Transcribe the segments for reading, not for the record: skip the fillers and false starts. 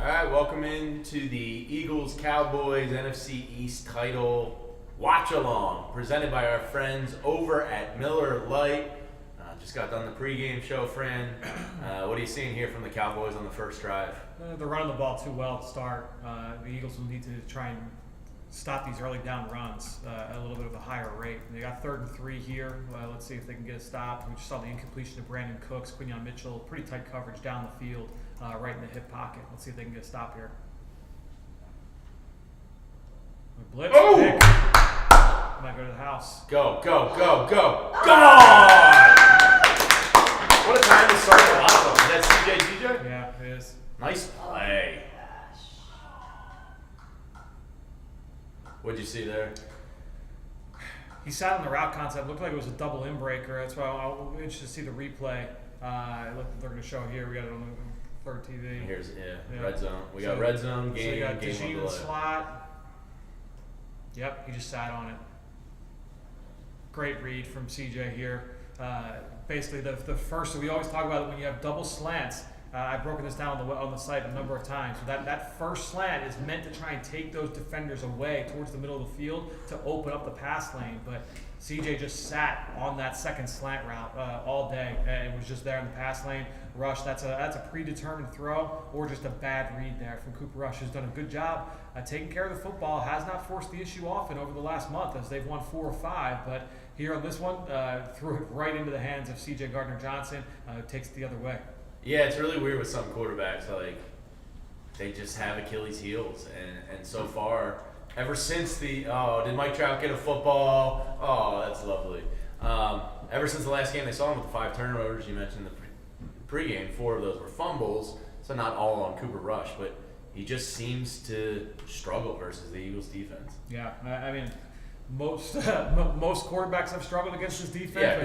All right, welcome into the Eagles Cowboys NFC East title Watchalong, presented by our friends over at Miller Lite. Just got done the pregame show, Fran. What are you seeing here from the Cowboys on the first drive? They're running the ball too well to start. The Eagles will need to try and stop these early down runs at a little bit of a higher rate. They got 3rd and 3 here. Let's see if they can get a stop. We just saw the incompletion of Brandon Cooks, Quinyon Mitchell, pretty tight coverage down the field, right in the hip pocket. Let's see if they can get a stop here. Blitz. Oh! Pick. Might go to the house. Go, go, go, go. Gone! What a time to start the Watchalong. Is that CJ? Yeah, it is. Nice play. What'd you see there? He sat on the route concept. Looked like it was a double in-breaker. That's why I'm interested to see the replay. Look, they're going to show here. We got it on the third TV. Here's red zone. We got red zone game. So you got game Dickerson in the slot. Yep, he just sat on it. Great read from CJ here. Basically, the first. So we always talk about it when you have double slants. I've broken this down on the site a number of times. So that first slant is meant to try and take those defenders away towards the middle of the field to open up the pass lane. But CJ just sat on that second slant route all day and was just there in the pass lane. Rush, that's a predetermined throw or just a bad read there from Cooper Rush, who's done a good job taking care of the football. Has not forced the issue often over the last month as they've won 4 or 5. But here on this one, threw it right into the hands of CJ Gardner-Johnson. Takes it the other way. Yeah, it's really weird with some quarterbacks. Like, they just have Achilles heels. And so far, ever since did Mike Trout get a football? Oh, that's lovely. Ever since the last game, they saw him with the 5 turnovers. You mentioned the pregame. 4 of those were fumbles, so not all on Cooper Rush. But he just seems to struggle versus the Eagles' defense. Yeah, I mean, most quarterbacks have struggled against this defense. Yeah,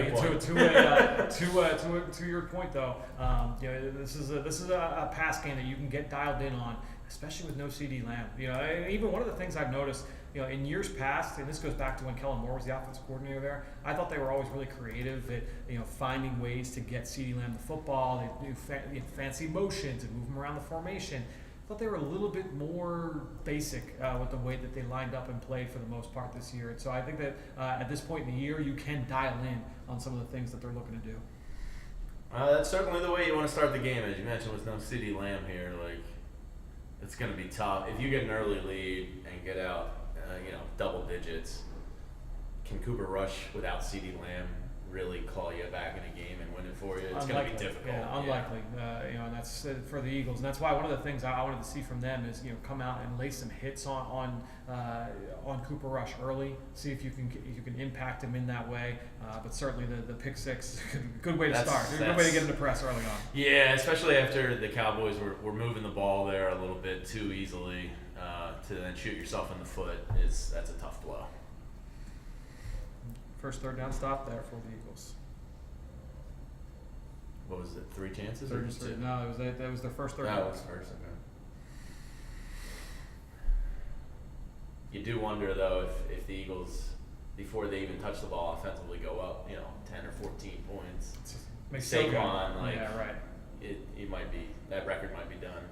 to your point though, this is a pass game that you can get dialed in on, especially with no CeeDee Lamb. And even one of the things I've noticed, in years past, and this goes back to when Kellen Moore was the offensive coordinator there, I thought they were always really creative at finding ways to get CeeDee Lamb the football. They do fancy motions and move him around the formation. I thought they were a little bit more basic with the way that they lined up and played for the most part this year. And so I think that at this point in the year, you can dial in on some of the things that they're looking to do. That's certainly the way you want to start the game, as you mentioned, with no CeeDee Lamb here. Like, it's going to be tough. If you get an early lead and get out, double digits, can Cooper Rush without CeeDee Lamb really call you back in a game and win it for you? It's going to be difficult. Yeah, unlikely. And that's for the Eagles, and that's why one of the things I wanted to see from them is come out and lay some hits on Cooper Rush early. See if you can impact him in that way. But certainly the pick six, good way to start. Good way to get him to press early on. Yeah, especially after the Cowboys were moving the ball there a little bit too easily to then shoot yourself in the foot. That's a tough blow. First third down stop there for the Eagles. What was it? 3 chances or just 2? No, that was their first third down. That was first. Okay. You do wonder though if the Eagles, before they even touch the ball offensively, go up 10 or 14 points. Saquon, yeah, right. It might be, that record might be done.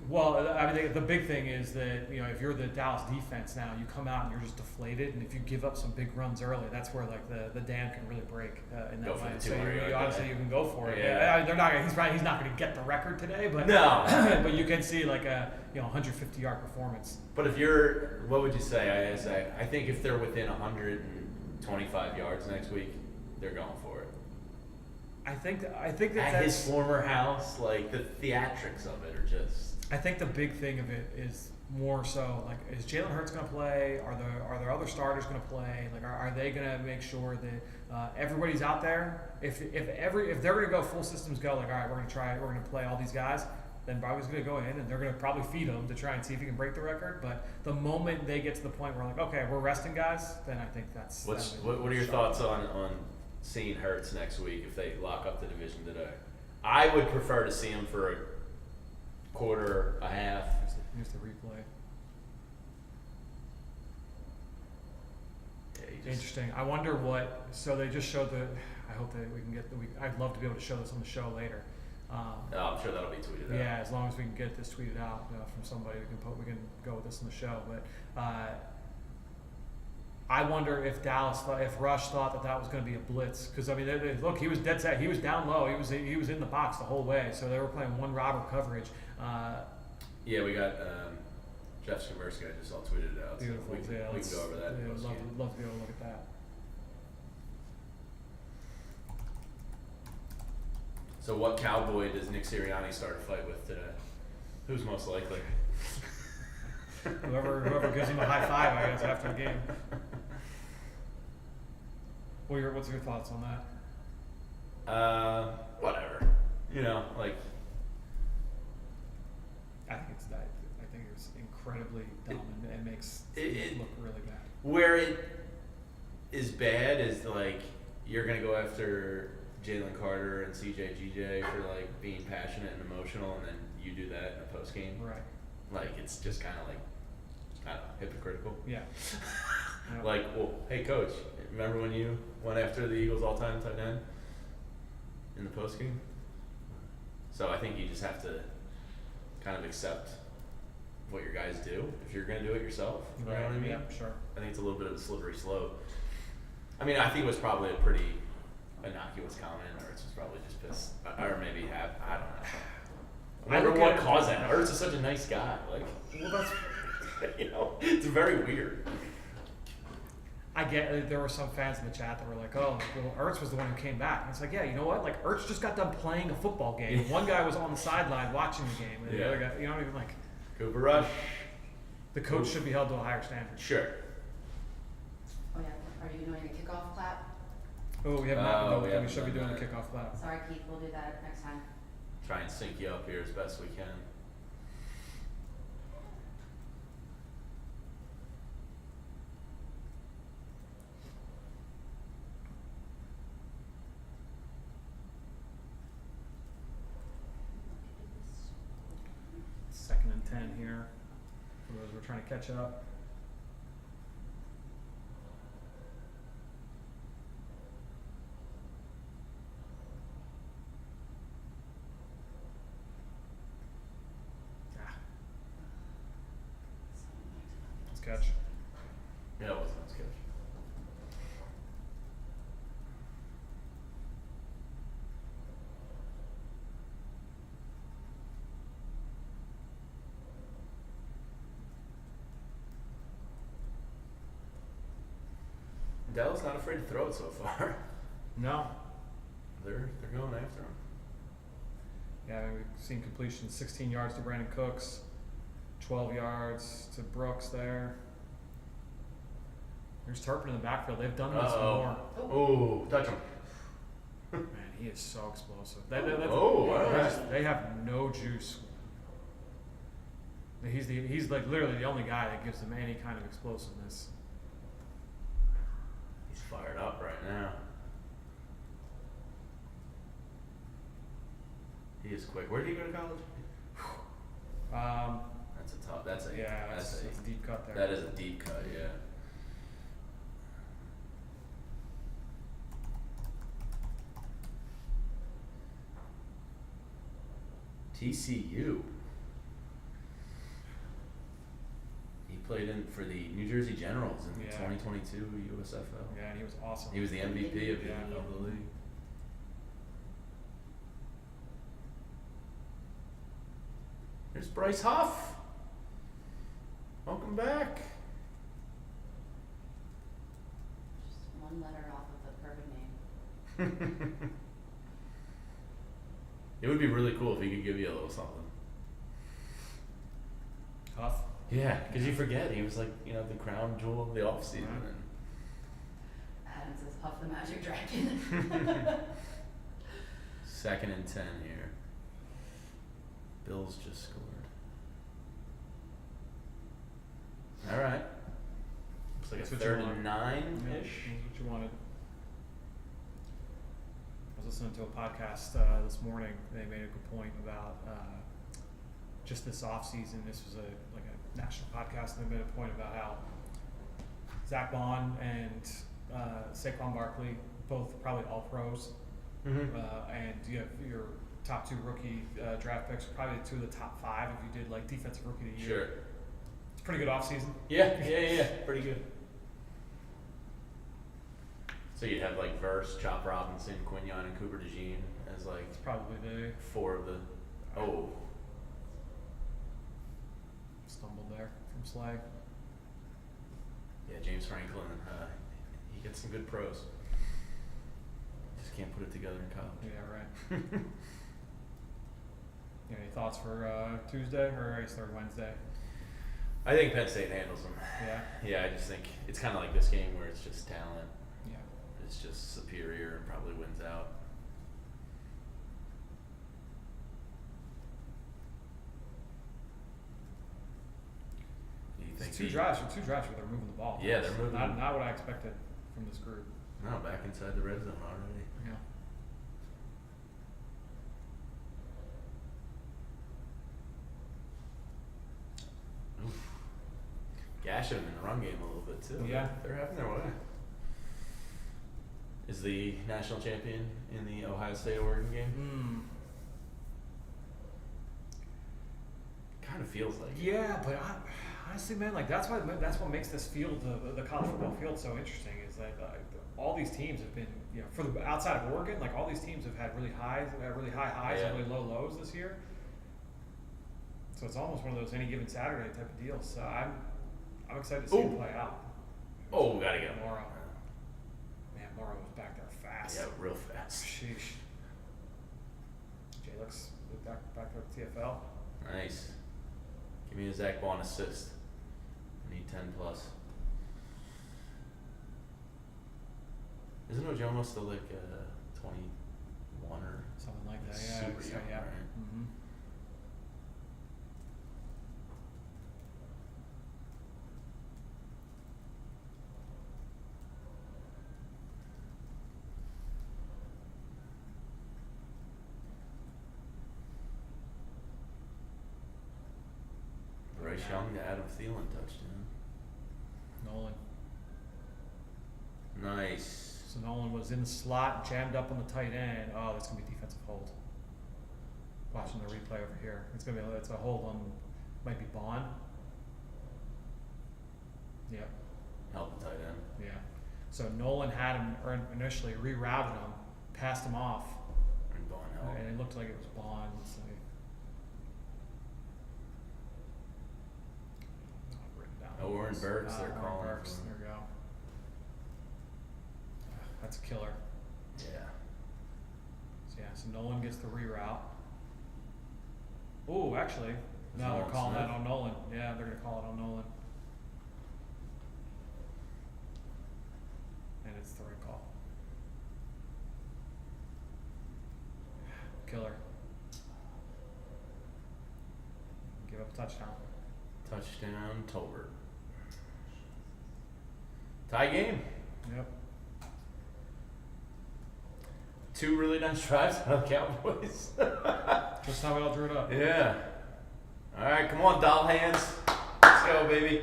Well, I mean, the big thing is that if you're the Dallas defense now, you come out and you're just deflated, and if you give up some big runs early, that's where like the dam can really break in that way. So obviously you can go for it. Yeah. They're not. He's not going to get the record today, but no. But you can see like a 150-yard performance. But what would you say? I think if they're within 125 yards next week, they're going for it. I think that at his former house, like the theatrics of it are just. I think the big thing of it is more so like, is Jalen Hurts going to play? Are there other starters going to play? Like, are they going to make sure that everybody's out there? If they're going to go full systems go, like, all right, we're going to play all these guys, then Bobby's going to go in and they're going to probably feed him to try and see if he can break the record. But the moment they get to the point where like, okay, we're resting guys, then I think that's. What are your thoughts on seeing Hurts next week if they lock up the division today? I would prefer to see him for a quarter, a half. Here's the replay. Yeah, interesting. I wonder what. So they just showed the. I hope that we can get. I'd love to be able to show this on the show later. I'm sure that'll be tweeted out. Yeah, as long as we can get this tweeted out from somebody, we can go with this in the show. But I wonder if Rush thought that was going to be a blitz, because I mean, look, he was dead set. He was down low. He was in the box the whole way. So they were playing one robber coverage. Yeah, we got Jeff Skamersky. I just all tweeted it out. Beautiful. So we can go over that. Yeah, love to be able to look at that. So what cowboy does Nick Sirianni start a fight with today? Who's most likely? Whoever gives him a high five, I guess, after the game. What's your thoughts on that? Whatever. You know, like. I think it's incredibly dumb and makes it look really bad. Where it is bad is like you're gonna go after Jalen Carter and CJ for like being passionate and emotional, and then you do that in a post game. Right. Like it's just kind of like, I don't know, hypocritical. Yeah. Like, well, hey coach, remember when you went after the Eagles all-time tight end in the post game? So I think you just have to kind of accept what your guys do if you're gonna do it yourself. You know what I mean? Yeah, sure. I think it's a little bit of a slippery slope. I mean, I think it was probably a pretty innocuous comment, or it's just probably just pissed, or maybe I don't know. I wonder what caused that. Ertz is such a nice guy. Like, well, that's it's very weird. I get there were some fans in the chat that were like, "Oh, well, Ertz was the one who came back." And it's like, yeah, you know what? Like, Ertz just got done playing a football game. One guy was on the sideline watching the game, and the other guy, even like Cooper Rush. The coach should be held to a higher standard. Sure. Oh yeah. Are you doing a kickoff clap? Oh, we have not. We should be doing the kickoff clap. Sorry, Keith. We'll do that next time. Try and sync you up here as best we can. Second and 10 here. For those who are trying to catch up. Catch. Yeah, it wasn't as catch. Dell's not afraid to throw it so far. No. They're going after him. Yeah, I mean, we've seen completion 16 yards to Brandon Cooks. 12 yards to Brooks there. There's Turpin in the backfield. They've done this more. Oh, touch him. Man, he is so explosive. They have no juice. He's like literally the only guy that gives them any kind of explosiveness. He's fired up right now. He is quick. Where did he go to college? That's a tough. That's a deep cut there. That is a deep cut, yeah. TCU. He played for the New Jersey Generals in the 2022 USFL. Yeah, and he was awesome. He was the MVP of the league. There's Bryce Huff. Welcome back. Just one letter off of the perfect name. It would be really cool if he could give you a little something. Huff? Yeah, because you forget. He was like, the crown jewel of the offseason. Adam says, Huff the Magic Dragon. 2nd and 10 here. Bills just scored. All right. Looks like a 3rd and 9-ish. That's what you wanted. I was listening to a podcast this morning. They made a good point about just this offseason. This was a national podcast, and they made a point about how Zach Bond and Saquon Barkley, both probably all pros, Mm-hmm. and you have your top 2 rookie draft picks, probably 2 of the top 5 if you did like defensive rookie of the year. Sure. It's a pretty good offseason. Yeah. Pretty good. So you'd have like Verse, Chop Robinson, Quinyon, and Cooper DeJean as like It's probably the 4 of the. Oh. stumbled there from Slag. Yeah, James Franklin. He gets some good pros. Just can't put it together in college. Yeah, right. Any thoughts for Tuesday or I guess third Wednesday? I think Penn State handles them. Yeah. Yeah, I just think it's kind of like this game where it's just talent. Yeah. It's just superior and probably wins out. Do you think It's two drives where they're moving the ball. Yeah, they're moving. Not what I expected from this group. No, back inside the red zone already. Yeah. Oof. Gash them in the run game a little bit too. Yeah. They're having their way. Is the national champion in the Ohio State-Oregon game? Kind of feels like it. Yeah, but honestly, man, like that's what makes this field, the college football field, so interesting. Is that all these teams have been, for the outside of Oregon, like all these teams have had really high highs and really low lows this year. So it's almost one of those any given Saturday type of deals. So I'm excited to see it play out. Oh, we gotta get Morrow. Man, Morrow was back there fast. Yeah, real fast. Sheesh. Jay looks back there at TFL. Nice. Give me a Zach Bond assist. I need 10 plus. Isn't Ojomo still like 21 or Something like that, yeah. super young, yeah. right? Mm-hmm. Bryce Young to Adam Thielen touchdown. Nolan. Nice. So Nolan was in the slot, jammed up on the tight end. Oh, that's gonna be defensive hold. Watching the replay over here, it's a hold on, might be Bond. Yep. Help the tight end. Yeah. So Nolan had him initially rerouted him, passed him off, And Bond help. and it looked like it was Bond. Let's see. I've written down. Oh, Warren Burks, they're Warren calling Burks. for. There we go. That's a killer. Yeah. So yeah, so Nolan gets the reroute. Ooh, actually, Is no, they're Nolan calling Smith? that on Nolan. Yeah, they're gonna call it on Nolan. And it's the right call. Killer. Give up a touchdown. Touchdown, Tolbert. Tie game. Yep. 2 really nice drives on the Cowboys. Just how we all drew it up. Yeah. All right, come on, doll hands. Let's go, baby.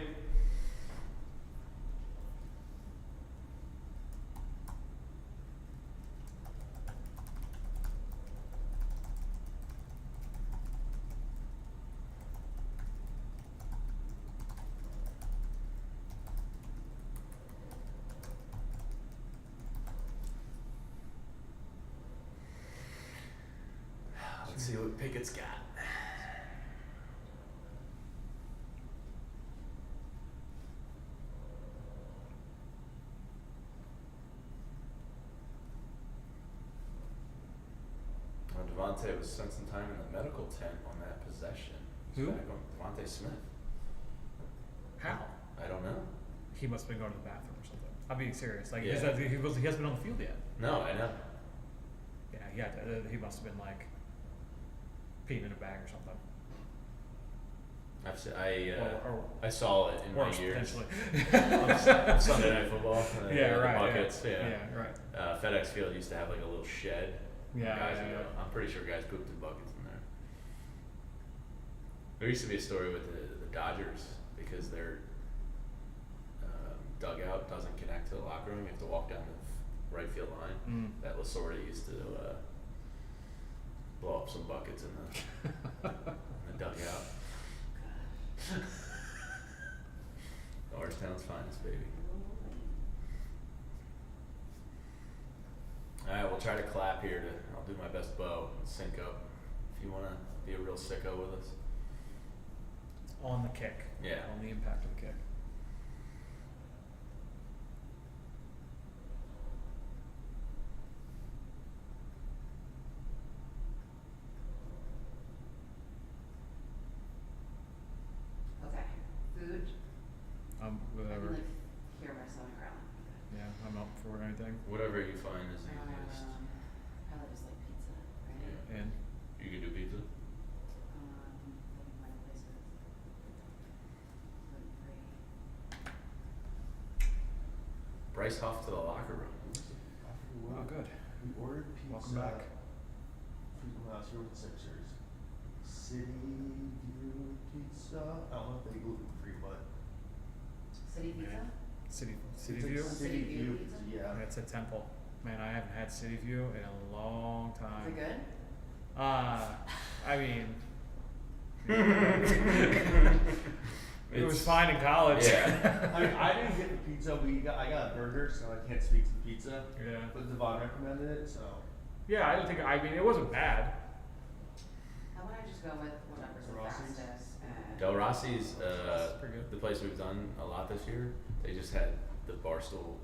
Let's see what Pickett's got. DeVonta was spent some time in the medical tent on that possession. Who? DeVonta Smith. How? I don't know. He must have been going to the bathroom or something. I'm being serious. Like, Yeah. he hasn't been on the field yet. No, I know. Yeah, he must have been like peeing in a bag or something. I saw it in my Worse, years. potentially. on Sunday Night Football. Yeah, the right. Buckets, yeah. Right. FedEx Field used to have like a little shed. Yeah, Guys yeah, would go. yeah. I'm pretty sure guys pooped in buckets in there. There used to be a story with the Dodgers because their dugout doesn't connect to the locker room. You have to walk down the right field line. That Lasorda used to blow up some buckets in the dugout. Orangetown's finest, baby. Alright, we'll try to clap here. I'll do my best bow and sync up. If you want to be a real sicko with us. On the kick. Yeah. On the impact of the kick. Okay, food. Whatever. I can like hear my stomach growling. Yeah, I'm up for anything. Whatever you find is easiest. Probably just like pizza, right? And You can do pizza? Looking for any places. Gluten-free. Bryce Huff to the locker room. oh, good. We ordered pizza. Welcome back. When I was here with the Sixers. City View Pizza. I don't know if they gluten free, but City pizza? City it's like View. City View View Pizza? Pizza. Yeah. It's a Temple. Man, I haven't had City View in a long Is time. it good? I mean, it was fine in college. Yeah. I mean, I didn't get the pizza. I got a burger, so I can't speak to the pizza. Yeah. But Devon recommended it, so. Yeah, I don't think. I mean, it wasn't bad. How about I just go with whatever's the Rossi's? fastest and. Del Rossi's, That's pretty good. the place we've done a lot this year, they just had the Barstool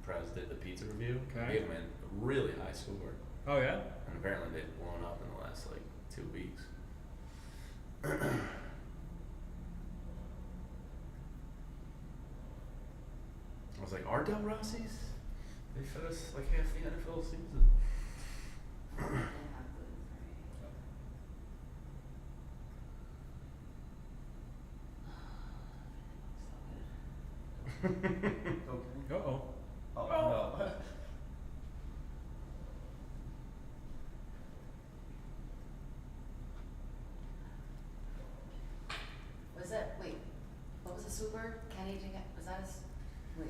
Prez did the pizza review. Okay. Gave them a really high score. Oh yeah. And apparently they've blown up in the last like 2 weeks. I was like, are Del Rossi's? They fed us like half the NFL season. They have gluten-free. Everything looks so good. Okay. Uh oh. Oh, no. Was it, wait, what was the super? Kenny didn't get, was that his, wait.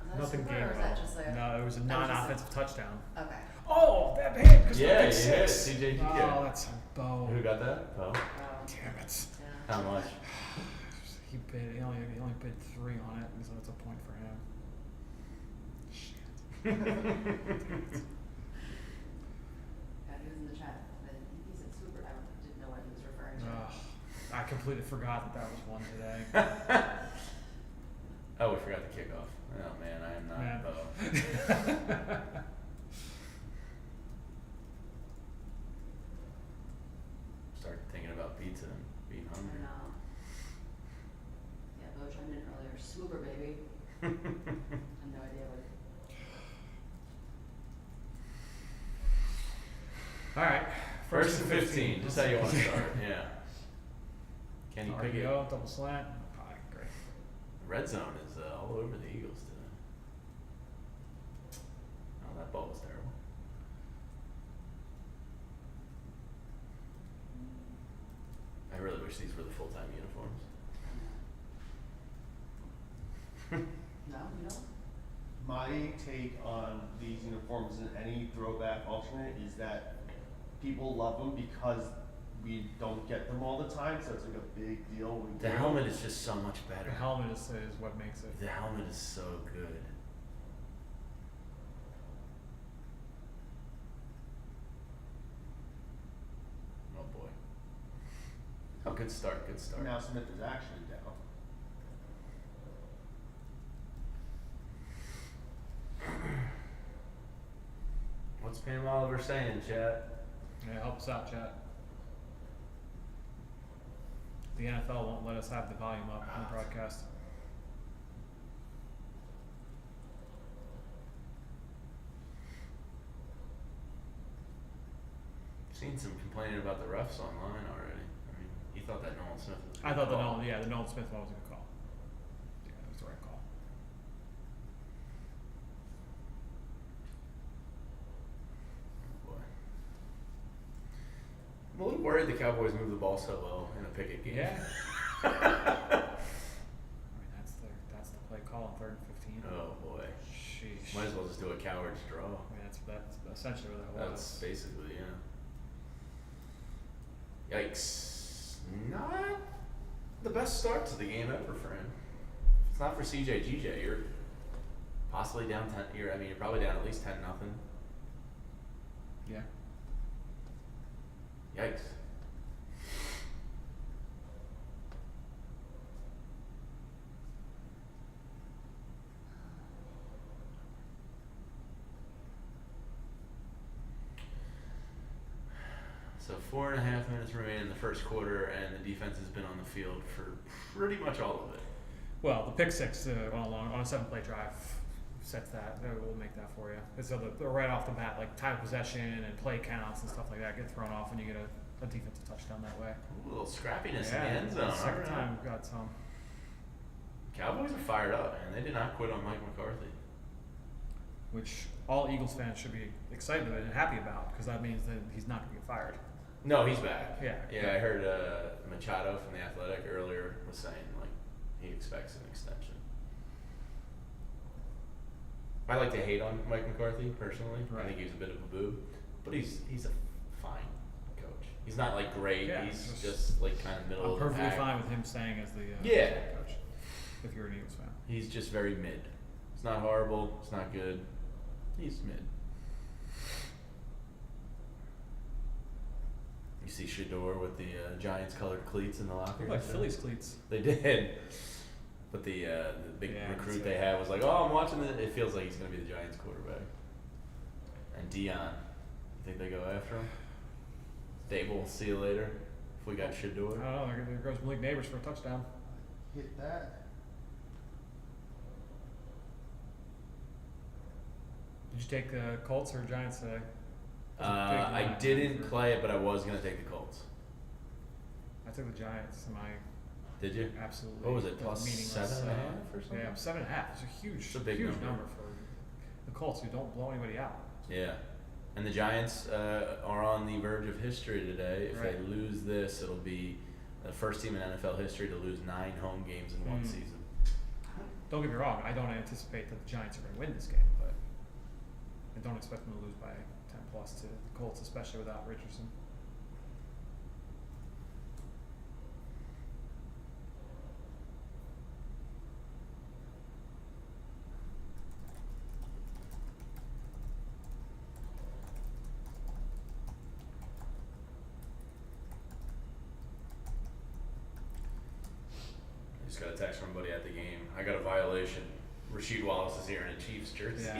Was that a Nothing super game or was that just a? No, it was a that was just a- non-offensive touchdown. Okay. Oh, that hit because Yeah, big yeah, six. CJ Oh, that's a bow. Who got that? Oh. Damn it. Yeah. How much? He only bid 3 on it, so that's a point for him. Shit. Yeah, he was in the chat, but he said super, I didn't know what he was referring to. Ugh, I completely forgot that was one today. Oh, we forgot the kickoff. Oh man, I am not Man. Bo. Start thinking about pizza and being I hungry. know. Yeah, Bo chimed in earlier, super baby. I have no idea what. All right. First and 15. Just how you want to start. Yeah. Kenny Pickett. RPO, double slant. Oh, great. Red zone is all over the Eagles today. Oh, that ball was terrible. I really wish these were the full-time uniforms. No, you don't? My take on these uniforms and any throwback alternate is that people love them because we don't get them all the time, so it's like a big deal. When we The get helmet them. is just so much better. The helmet is what makes it. The helmet is so good. Oh boy. Oh, good start, good start. Now Smith is actually down. What's Pam Oliver saying, chat? Yeah, help us out, chat. The NFL won't let us have the volume up on the broadcast. Seen some complaining about the refs online already. I mean, he thought that Nolan Smith was a I good thought the call. Nolan Smith one was a good call. Yeah, it was the right call. Oh boy. I'm a little worried the Cowboys move the ball so well in a Pickett game. Yeah. I mean, that's the play call on 3rd and 15. Oh boy. Sheesh. Might as well just do a coward's draw. I mean, that's essentially what that That's was. basically, yeah. Yikes. Not the best start to the game ever for him. If it's not for CJ, you're possibly down 10. You're probably down at least 10-0. Yeah. Yikes. So 4.5 minutes remain in the first quarter, and the defense has been on the field for pretty much all of it. Well, the pick six on a 7-play drive sets that. We'll make that for you. So the right off the bat, like time of possession and play counts and stuff like that get thrown off when you get a defensive touchdown that way. Ooh, a little scrappiness in the end zone. Second Alright. time got some. Cowboys are fired up, and they did not quit on Mike McCarthy. Which all Eagles fans should be excited about and happy about, because that means that he's not going to get fired. No, he's back. Yeah. Yeah, I heard Machado from The Athletic earlier was saying, like, he expects an extension. I like to hate on Mike McCarthy, personally. Right. I think he's a bit of a boob. But he's a fine coach. He's not, like, great. Yeah, He's just like, kind of middle I'm of the perfectly pack. fine with him staying as the Yeah. head coach, if you're an Eagles fan. He's just very mid. It's not horrible. It's not good. He's mid. You see Shador with the Giants colored cleats in the locker room. Like Phillies cleats. They did. But the big Yeah, recruit so- they had was like, oh, I'm watching it. It feels like he's going to be the Giants quarterback. And Dion. You think they go after him? Dable, see you later. If we got I Shador. don't know. There goes Malik Neighbors for a touchdown. Hit that. Did you take the Colts or Giants today? I didn't play it, but I was going to take the Colts. I took the Giants. Did you? Absolutely. What was it, plus meaningless, 7.5 or something? Yeah, 7.5. It's a huge, It's a big huge number. for the Colts, who don't blow anybody out. Yeah. And the Giants are on the verge of history today. If Right. they lose this, it'll be the first team in NFL history to lose 9 home games in one season. Don't get me wrong. I don't anticipate that the Giants are going to win this game, but I don't expect them to lose by 10 plus to the Colts, especially without Richardson. I just got a text from a buddy at the game. I got a violation. Rasheed Wallace is here in a Chiefs jersey. Yeah.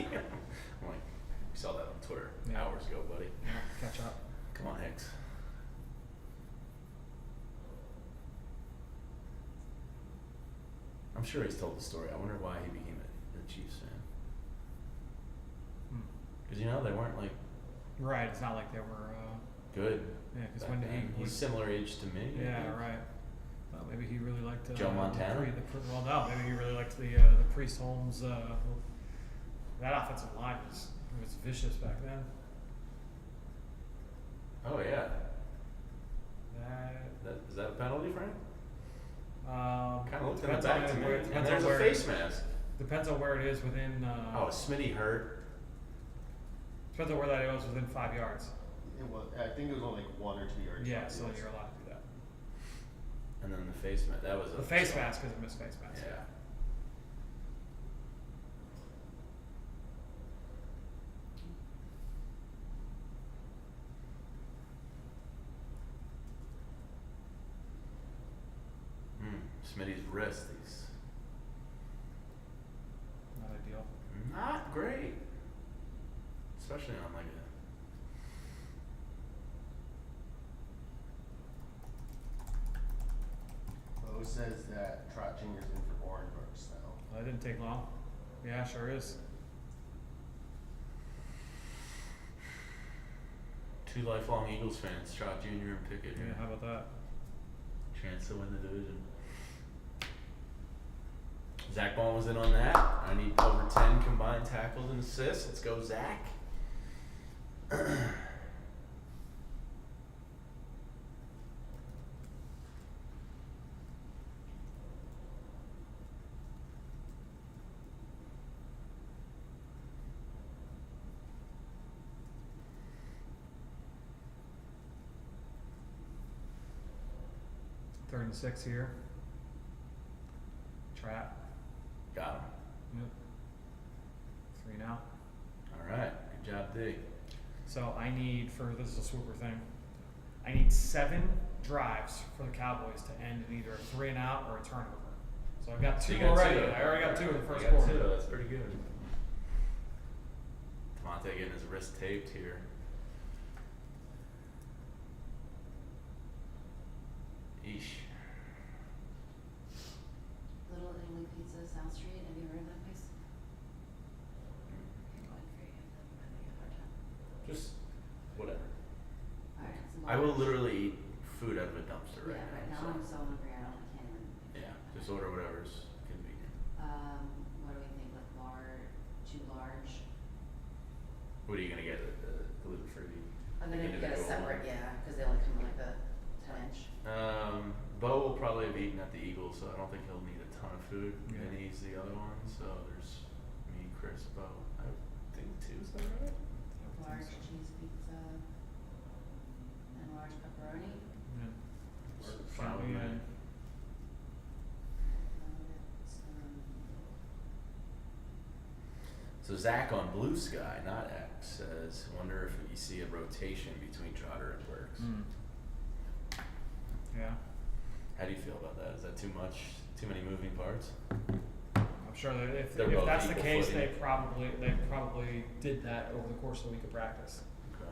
I'm like, we saw that on Twitter Yeah. hours ago, buddy. Yeah, catch up. Come on, Hicks. I'm sure he's told the story. I wonder why he became a Chiefs fan. Because, they weren't, like, Right. It's not like they were. good. Yeah, because back when did he? then. He's similar age to me. I Yeah, think. right. Well, maybe he really liked Joe Montana? well, no, maybe he really liked the Priest Holmes. That offensive line was vicious back then. Oh, yeah. That Is that a penalty for him? Kind of looked in the depends back on to me. where- And depends there's on a where- face mask. Depends on where it is within. Oh, is Smitty hurt? Depends on where that is within 5 yards. It was. I think it was only like 1 or 2 yards. Yeah, from so the you're allowed to do that. And then the face mask. That was a The face mask is a missed face mask. Yeah. Smitty's wrist. He's Not ideal. not great. Especially on like a Bo says that Trot Jr.'s in for Orenburgs now. Well, that didn't take long. Yeah, sure is. 2 lifelong Eagles fans, Trot Jr. and Pickett. Yeah, how about that? Chance to win the division. Zach Ball was in on that. I need over 10 combined tackles and assists. Let's go, Zach. 3rd and 6 here. Trap. Got him. Yep. 3 and out. All right. Good job, D. So I need, this is a swooper thing, I need 7 drives for the Cowboys to end in either a 3 and out or a turnover. So I've got 2 You got already. 2. I already got 2 in the first You got quarter. 2. That's pretty good. DeVonta getting his wrist taped here. Eesh. Little Italy Pizza, South Street, have you heard of that place? Okay, going for you, I'm having a hard time. Just whatever. Alright, it's I will literally eat food out of a dumpster right Yeah, right now. now I'm so hungry, I can't even. Yeah, just order whatever's convenient. What do we think, like too large? What are you gonna get? The gluten free? I'm gonna get a separate, yeah, cause they only come in like a 10 inch. Bo will probably have eaten at the Eagles, so I don't think he'll need a ton of food. Yeah. Vinny's the other one, so there's me, Chris, Bo. I think 2, is that right? Large cheese pizza and large pepperoni. Yeah. Fine with me. So Zach on Blue Sky, not X, says, wonder if you see a rotation between Trotter and Burks. Yeah. How do you feel about that? Is that too much? Too many moving parts? I'm sure that if They're both that's the equal case, footing. they probably did that over the course of the week of practice. Okay.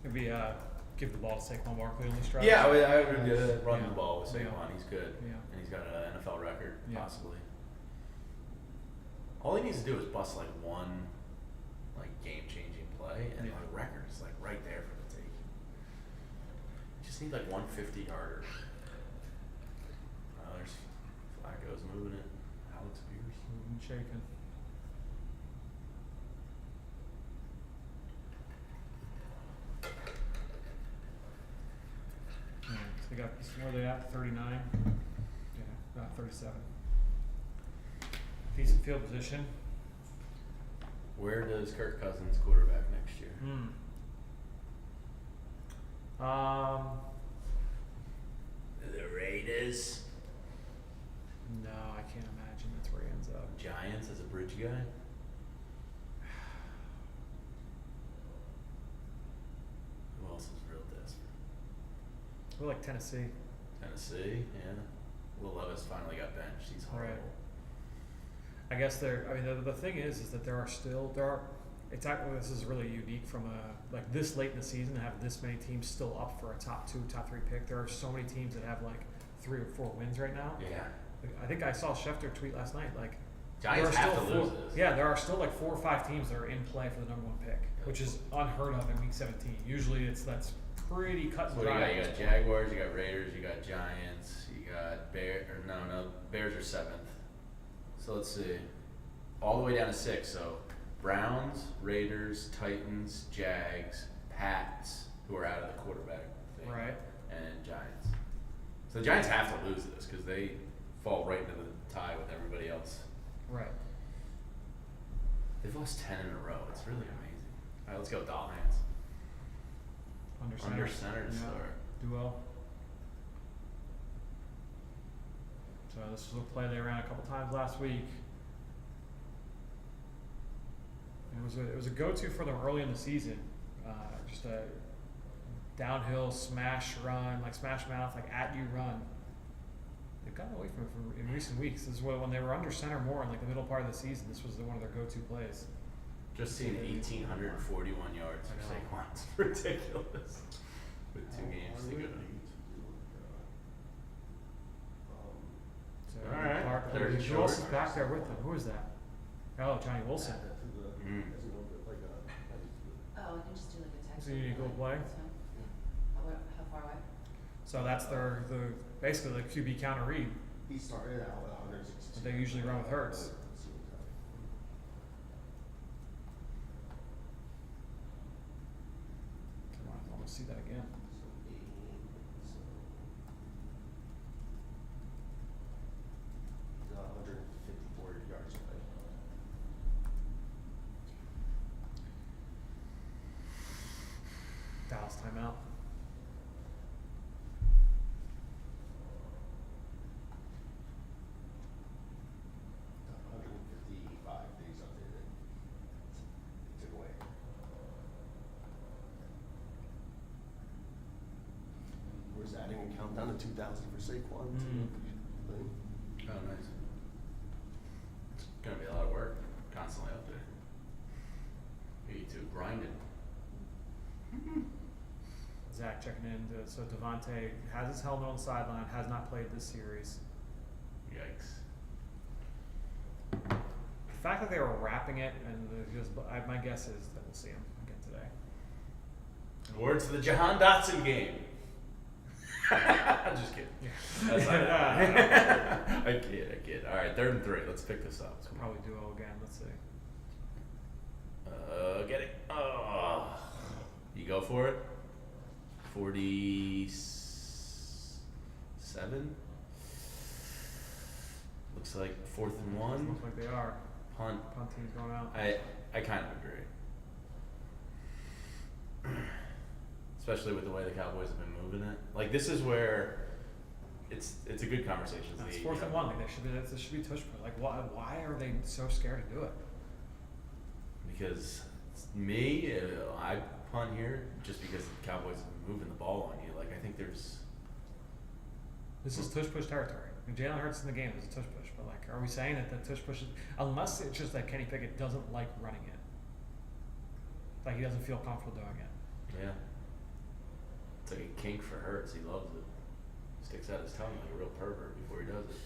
Maybe give the ball to Saquon Barkley on this drive. Yeah, I would run Yeah. the ball with Saquon. Yeah. He's good. Yeah. And he's got an NFL record, Yeah. possibly. All he needs to do is bust like one game-changing play, and Yeah. the record is like right there for the take. You just need like 150-yarder. There's Flacco's moving it. Alex Pierce. Moving and shaking. Yeah, so they got, where are they at, 39? Yeah, 37. Decent field position. Where does Kirk Cousins quarterback next year? The Raiders. No, I can't imagine that's where he ends up. Giants as a bridge guy. Who else is real desperate? We're like Tennessee. Tennessee, yeah. Will Levis finally got benched. He's horrible. Right. I guess the thing is that it's actually, this is really unique from like this late in the season to have this many teams still up for a top 2, top 3 pick. There are so many teams that have like 3 or 4 wins right now. Yeah. I think I saw Schefter tweet last night, like, Giants there are have to still lose this. Yeah, there are still like 4 or 5 teams that are in play for the number 1 pick, which is unheard of in week 17. Usually that's pretty cut and So what do you dry. got? You got Jaguars, you got Raiders, you got Giants, you got Bears are 7th. So let's see. All the way down to 6. So Browns, Raiders, Titans, Jags, Pats, who are out of the quarterback thing. Right. And Giants. So the Giants have to lose this because they fall right into the tie with everybody else. Right. They've lost 10 in a row. It's really amazing. All right, let's go Dolphins. Under center to start. Duo. So this was a play they ran a couple times last week. It was a go-to for them early in the season. Just a downhill smash run, like smash mouth, like at you run. They've gotten away from it in recent weeks. This is when they were under center more in like the middle part of the season. This was one of their go-to plays. Just seen 1,841 yards I for know. Saquon. It's ridiculous. With 2 games to go. So All right, Clark, third and who else is short. back there with them? Who is that? Oh, Johnny Wilson. Mm. Oh, I can just do like a text. So you need to go play? That's fine. How far away? So that's basically the QB counter read. He started out 162. But they usually run with Hurts. Come on, I want to see that again. He's 154 yards away. Dallas timeout. Adding a countdown to 2,000 for Saquon. Oh, nice. It's gonna be a lot of work, constantly out there. You two grinding. Zach checking in. So DeVonta has his helmet on the sideline, has not played this series. Yikes. The fact that they were wrapping it, and my guess is that we'll see him again today. Words to the Jahan Dotson game. I'm just kidding. That's not I kid. All right, 3rd and 3. Let's pick this up. We'll probably duo again. Let's see. Get it. Oh. You go for it. 47. Looks like 4th and 1. Looks like they are. Punt. Punt team's going out. I kind of agree. Especially with the way the Cowboys have been moving it. Like, this is where it's a good conversation. It's 4th and 1. Like, this should be tush push. Like, why are they so scared to do it? Because me, I punt here just because the Cowboys have been moving the ball on you. Like, I think there's... This is tush push territory. I mean, Jalen Hurts in the game is a tush push, but like, are we saying that the tush push is, unless it's just that Kenny Pickett doesn't like running it, like he doesn't feel comfortable doing it. Yeah. It's like a kink for Hurts. He loves it. Sticks out his tongue like a real pervert before he does it.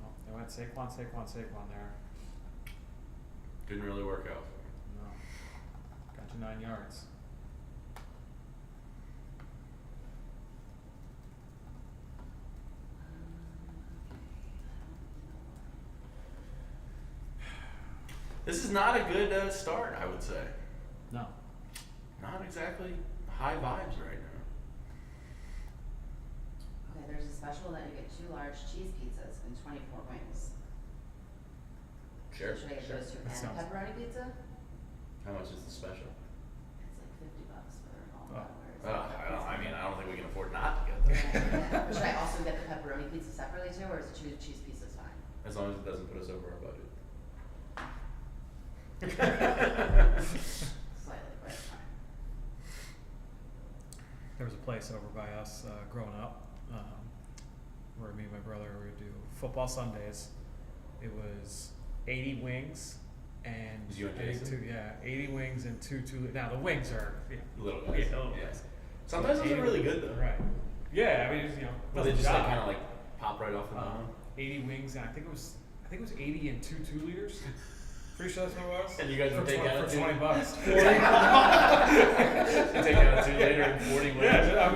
Well, they went Saquon there. Didn't really work out. No. Got you 9 yards. This is not a good start, I would say. No. Not exactly high vibes right now. Okay, there's a special that you get 2 large cheese pizzas and 24 wings. Sure. Should I get Sure. those 2 That and sounds- pepperoni pizza? How much is the special? It's like $50 for all Oh. that. I don't think we can afford not to get them. Should I also get the pepperoni pizza separately too, or is the 2 cheese pizzas fine? As long as it doesn't put us over our budget. Slightly, but it's fine. There was a place over by us growing up where me and my brother would do football Sundays. It was 80 wings and Was you and I think Jason? 80 wings and two. Now the wings are Little guys. Yeah, little Yeah. guys. Sometimes those are really good though. Right. Yeah, I mean, it's, But they does the just like job. kind of like pop right off the bone. 80 wings, and I think it was 80 and 2 liters. Pretty sure that's what it was. And you guys would take out for $20. You take out a 2 liter and 40 wings. Yeah, I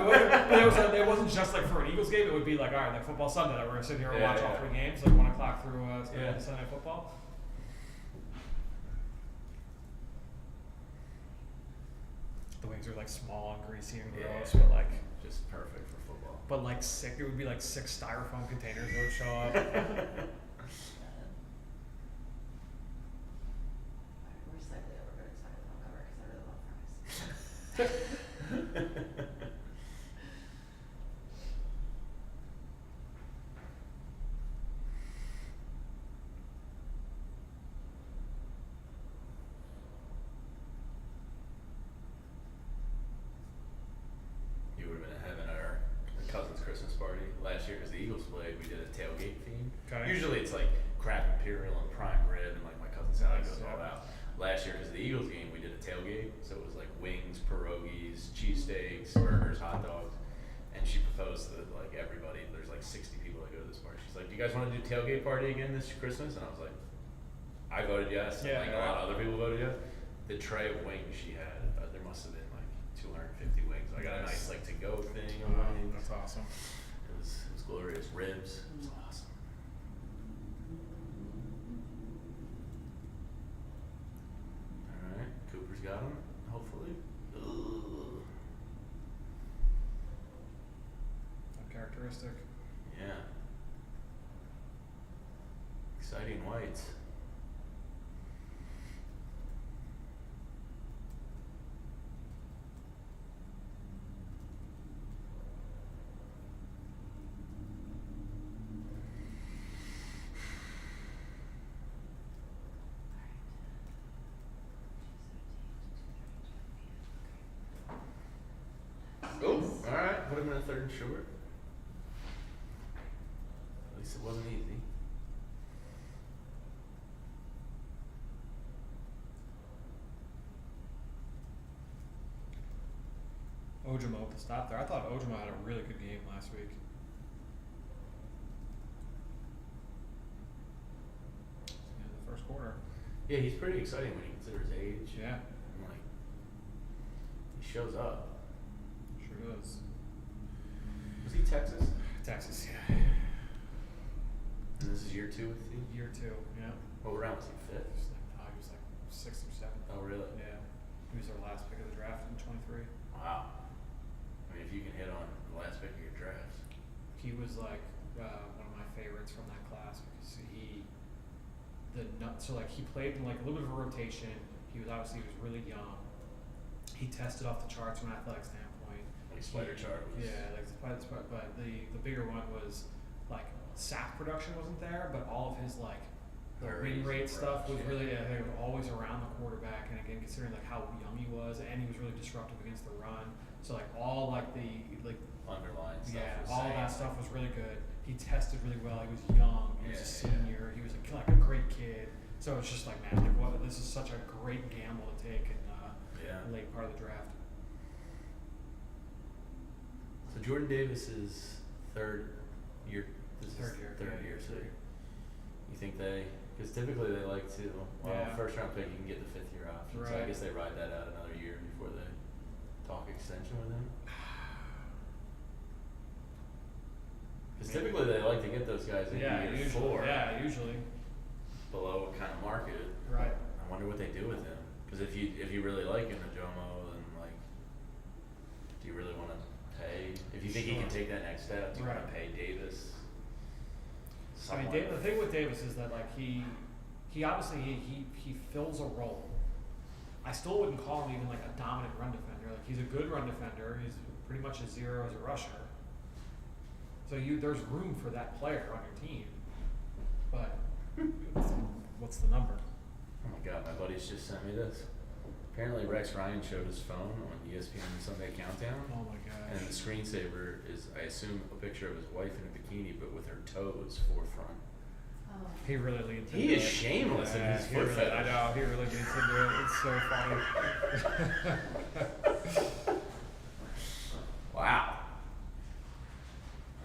mean, it wasn't just like for an Eagles game. It would be like, all right, like football Sunday, that we're gonna sit here and Yeah, watch all yeah. 3 games, like 1 o'clock through Yeah. Sunday football. The wings are like small and greasy and gross, but like Just perfect for football. But like sick, it would be like 6 styrofoam containers that would show up. Alright, we're slightly overexcited on cover because I really love fries. You would have been in heaven at our cousin's Christmas party last year because the Eagles played. We did a tailgate theme. Okay. Usually it's like crab imperial and prime rib and like my cousin Sally Nice, goes all yeah. out. Last year because of the Eagles game, we did a tailgate. So it was like wings, pierogies, cheesesteaks, burgers, hot dogs. And she proposed to like everybody. There's like 60 people that go to this party. She's like, "Do you guys want to do tailgate party again this Christmas?" And I was like, "I voted yes." Yeah, Like a lot of other people voted yes. The tray of wings she had, there must have been like 250 wings. I got a nice like to go thing on wings. That's awesome. It was glorious. Ribs. It was awesome. All right, Cooper's got him. Hopefully. Ugh. Uncharacteristic. Yeah. Exciting whites. Oh, all right. Put him in a third and short. At least it wasn't easy. Ojimo with the stop there. I thought Ojimo had a really good game last week. Yeah, the first quarter. Yeah, he's pretty exciting when you consider his age. Yeah, And, like, he shows up. sure does. Was he Texas? Texas, yeah. And this is year 2 with the team? Year 2, yeah. What round was he? 5th? He was like 6th or 7th. Oh, really? Yeah. He was our last pick of the draft in 23. Wow. I mean, if you can hit on the last pick of your drafts. He was like one of my favorites from that class because he played in like a little bit of a rotation. He was really young. He tested off the charts from an athletic standpoint. Like spider chart was. Yeah, like the spider, but the bigger one was like sack production wasn't there, but all of his like the win Hurries rate and stuff rush, was yeah. really he was always around the quarterback, and again considering like how young he was, and he was really disruptive against the run. So like all like the Underlying stuff. yeah, was all same. that stuff was really good. He tested really well. He was young. He was a Yeah, yeah. senior. He was like a great kid. So it's just like, man, like what? This is such a great gamble to take in Yeah. the late part of the draft. So Jordan Davis's third year. This Third is year, Third yeah. year. So you think because typically they like to. Well, Yeah. first round pick you can get the 5th year option. So I Right. guess they ride that out another year before they talk extension with him. Because typically they like to get those guys in year usually. 4. Yeah, usually. Below what kind of market. Right. I wonder what they do with him. Because if you really like him, Jomo, then like, do you really want to pay? If you think he can Sure. take that next step, do you want Right. to pay Davis? I mean, Someone- the thing with Davis is that like he obviously he fills a role. I still wouldn't call him even like a dominant run defender. Like he's a good run defender. He's pretty much a 0 as a rusher. So there's room for that player on your team. But what's the number? Oh my God, my buddies just sent me this. Apparently Rex Ryan showed his phone on ESPN Sunday Countdown. Oh my And gosh. the screensaver is, I assume, a picture of his wife in a bikini, but with her toes forefront. Oh. He really leans into He is it. shameless in his he foot really, fetish. I know, he really leans into it. It's so funny. Wow.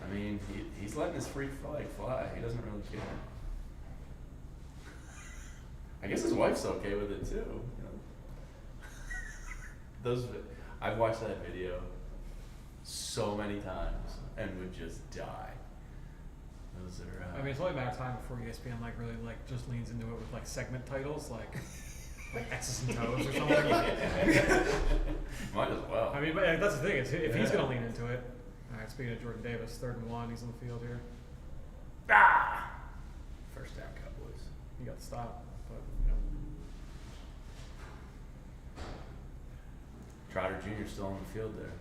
I mean, he's letting his freak flag fly. He doesn't really care. I guess his wife's okay with it too. You know? I've watched that video so many times and would just die. Those are. I mean, it's only a matter of time before ESPN like really like just leans into it with like segment titles like X's and Toes or something. Might as well. I mean, but that's the thing. If he's Yeah. gonna lean into it. All right. Speaking of Jordan Davis, 3rd and 1, he's on the field here. Ah! First down, Cowboys. He got the stop, but you know. Trotter Jr. still on the field there.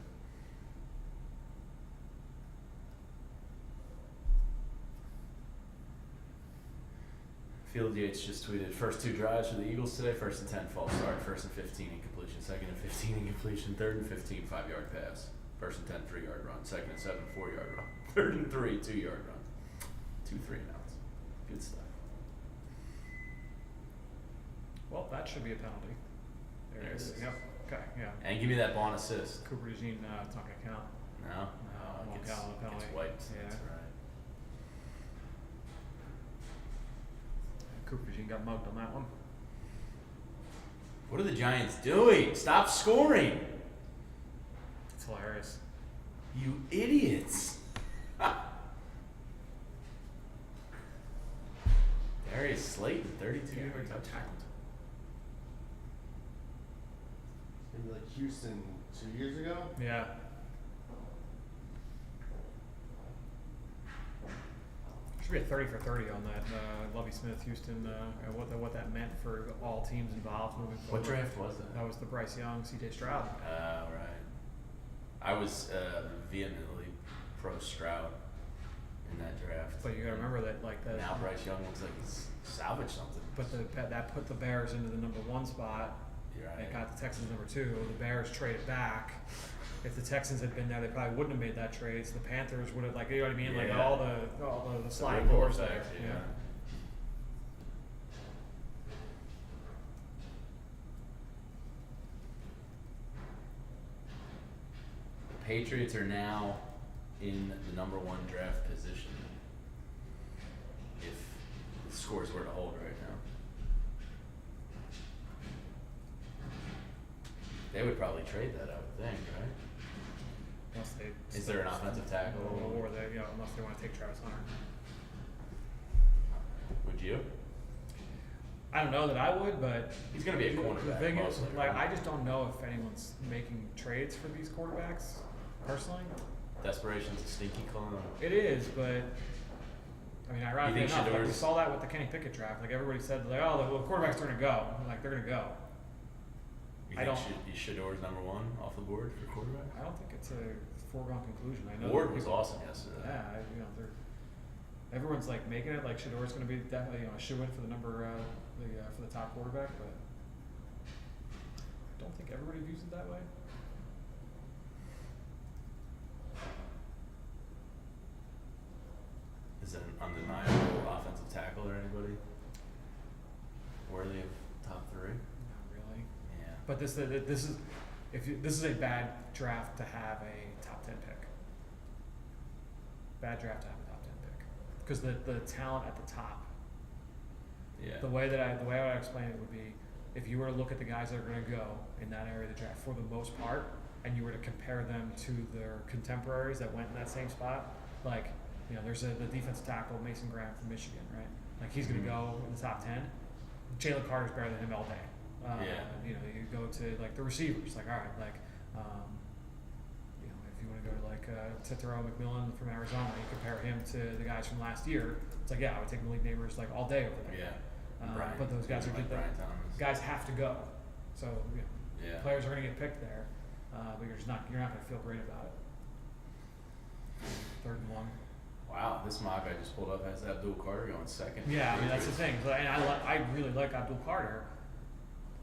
Field Yates just tweeted, first 2 drives for the Eagles today, 1st and 10, false start, 1st and 15, incompletion, 2nd and 15, incompletion, 3rd and 15, 5-yard pass, 1st and 10, 3-yard run, 2nd and 7, 4-yard run, 3rd and 3, 2-yard run, 2 3 and outs. Good stuff. Well, that should be a penalty. There There it is. it is. Yep. Okay. Yeah. And give me that Bond assist. Cooper DeJean, it's not gonna count. No? No, won't Gets, count on the penalty. gets wiped. Yeah. That's right. Cooper DeJean got mugged on that one. What are the Giants doing? Stop scoring! It's hilarious. You idiots. Darius Slayton, 32-yard touchdown. Maybe like Houston 2 years ago. Yeah. Should be a 30 for 30 on that Lovie Smith Houston and what that meant for all teams involved moving forward. What draft was that? That was the Bryce Young, C.J. Stroud. Right. I was vehemently pro Stroud in that draft. But you got to remember that Now Bryce Young looks like he's salvaged something. But that put the Bears into the number 1 spot. You're right. It got the Texans number 2. The Bears traded back. If the Texans had been there, they probably wouldn't have made that trade. So the Panthers would have, you know what I mean? Like Yeah. all the sliding ripple doors there. effect, yeah. The Patriots are now in the number 1 draft position. If the scores were to hold right now, they would probably trade that, I would think, right? Unless they Is there an offensive tackle? or they, unless they want to take Travis Hunter. Would you? I don't know that I would, but He's going to be a the cornerback thing is, mostly. right? I just don't know if anyone's making trades for these quarterbacks. Personally, Desperation's a stinky clone. it is, but I mean, ironically You think enough, we Shador's- saw that with the Kenny Pickett draft. Like everybody said, oh, the quarterbacks are going to go. They're going to go. You I think don't- Shador's number 1 off the board for quarterback? I don't think it's a foregone conclusion. I know Ward that was people- awesome yesterday. Yeah, everyone's making it like Shador's going to be definitely a shoe in for the for the top quarterback, but I don't think everybody views it that way. Is it an undeniable offensive tackle or anybody worthy of top 3? Not really. Yeah. But this is a bad draft to have a top 10 pick. Bad draft to have a top 10 pick because the talent at the top. Yeah. The way I would explain it would be if you were to look at the guys that are going to go in that area of the draft for the most part, and you were to compare them to their contemporaries that went in that same spot, there's the defensive tackle Mason Graham from Michigan, right? Like he's going to go in the top 10. Jalen Carter's better than him all day. You go to the receivers, all right, if you want to go to Tetero McMillan from Arizona, you compare him to the guys from last year. It's I would take Malik Neighbors all day over there. Yeah. But those guys Brian Thomas. guys have to go. So Yeah. players are going to get picked there, but you're not going to feel great about it. 3rd and 1. Wow, this mock I just pulled up has Abdul Carter going 2nd. Yeah, I mean that's the thing. So, and I really like Abdul Carter.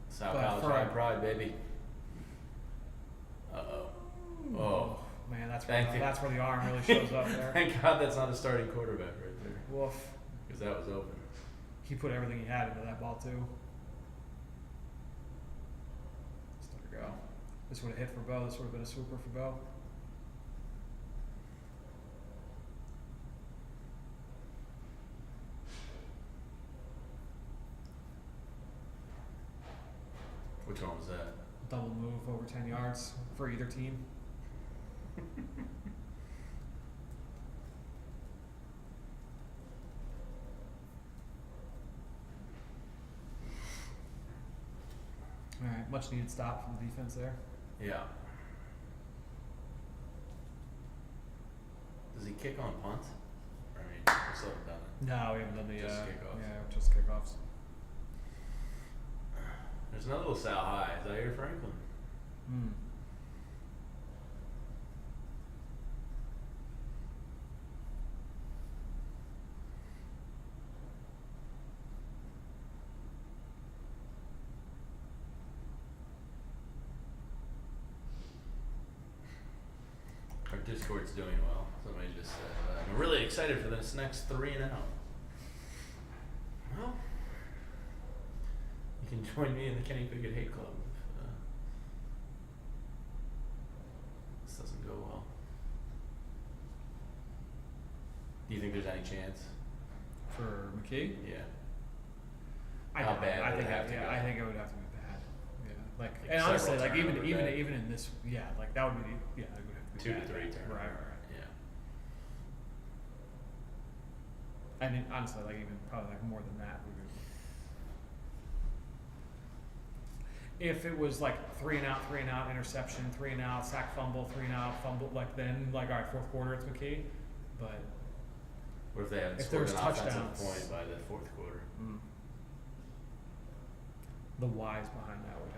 South But College for High a- Pride, baby. Oh. Man, that's Thank you. where the arm really shows up there. Thank God that's not a starting quarterback right there. Woof. Because that was open. He put everything he had into that ball too. Just let her go. This would have hit for Bo. This would have been a swooper for Bo. Which one was that? Double move over 10 yards for either team. All right, much needed stop from the defense there. Yeah. Does he kick on punt? I mean, we still haven't done it. No, we haven't done the Just kickoffs. Yeah, just kickoffs. There's another little Sal High. Is that your Franklin? Hmm. Our Discord's doing well. Somebody just said, I'm really excited for this next 3 and out. Well, you can join me in the Kenny Pickett Hate Club if this doesn't go well. Do you think there's any chance? For McKee? Yeah. I How think- bad I would it think have to yeah, go? I think it would have to be bad. Yeah. Like, Like and honestly, several like even turnovers, even right? even in this, yeah, like that would be yeah, it would have to be 2 to bad. 3 turnovers. Right. Yeah. I mean, honestly, like even probably like more than that. If it was like 3 and out, interception, 3 and out, sack fumble, 3 and out, fumble, like then like all right, fourth quarter it's McKee, but What if they hadn't if scored there's an offensive touchdowns, point by the fourth quarter? the whys behind that would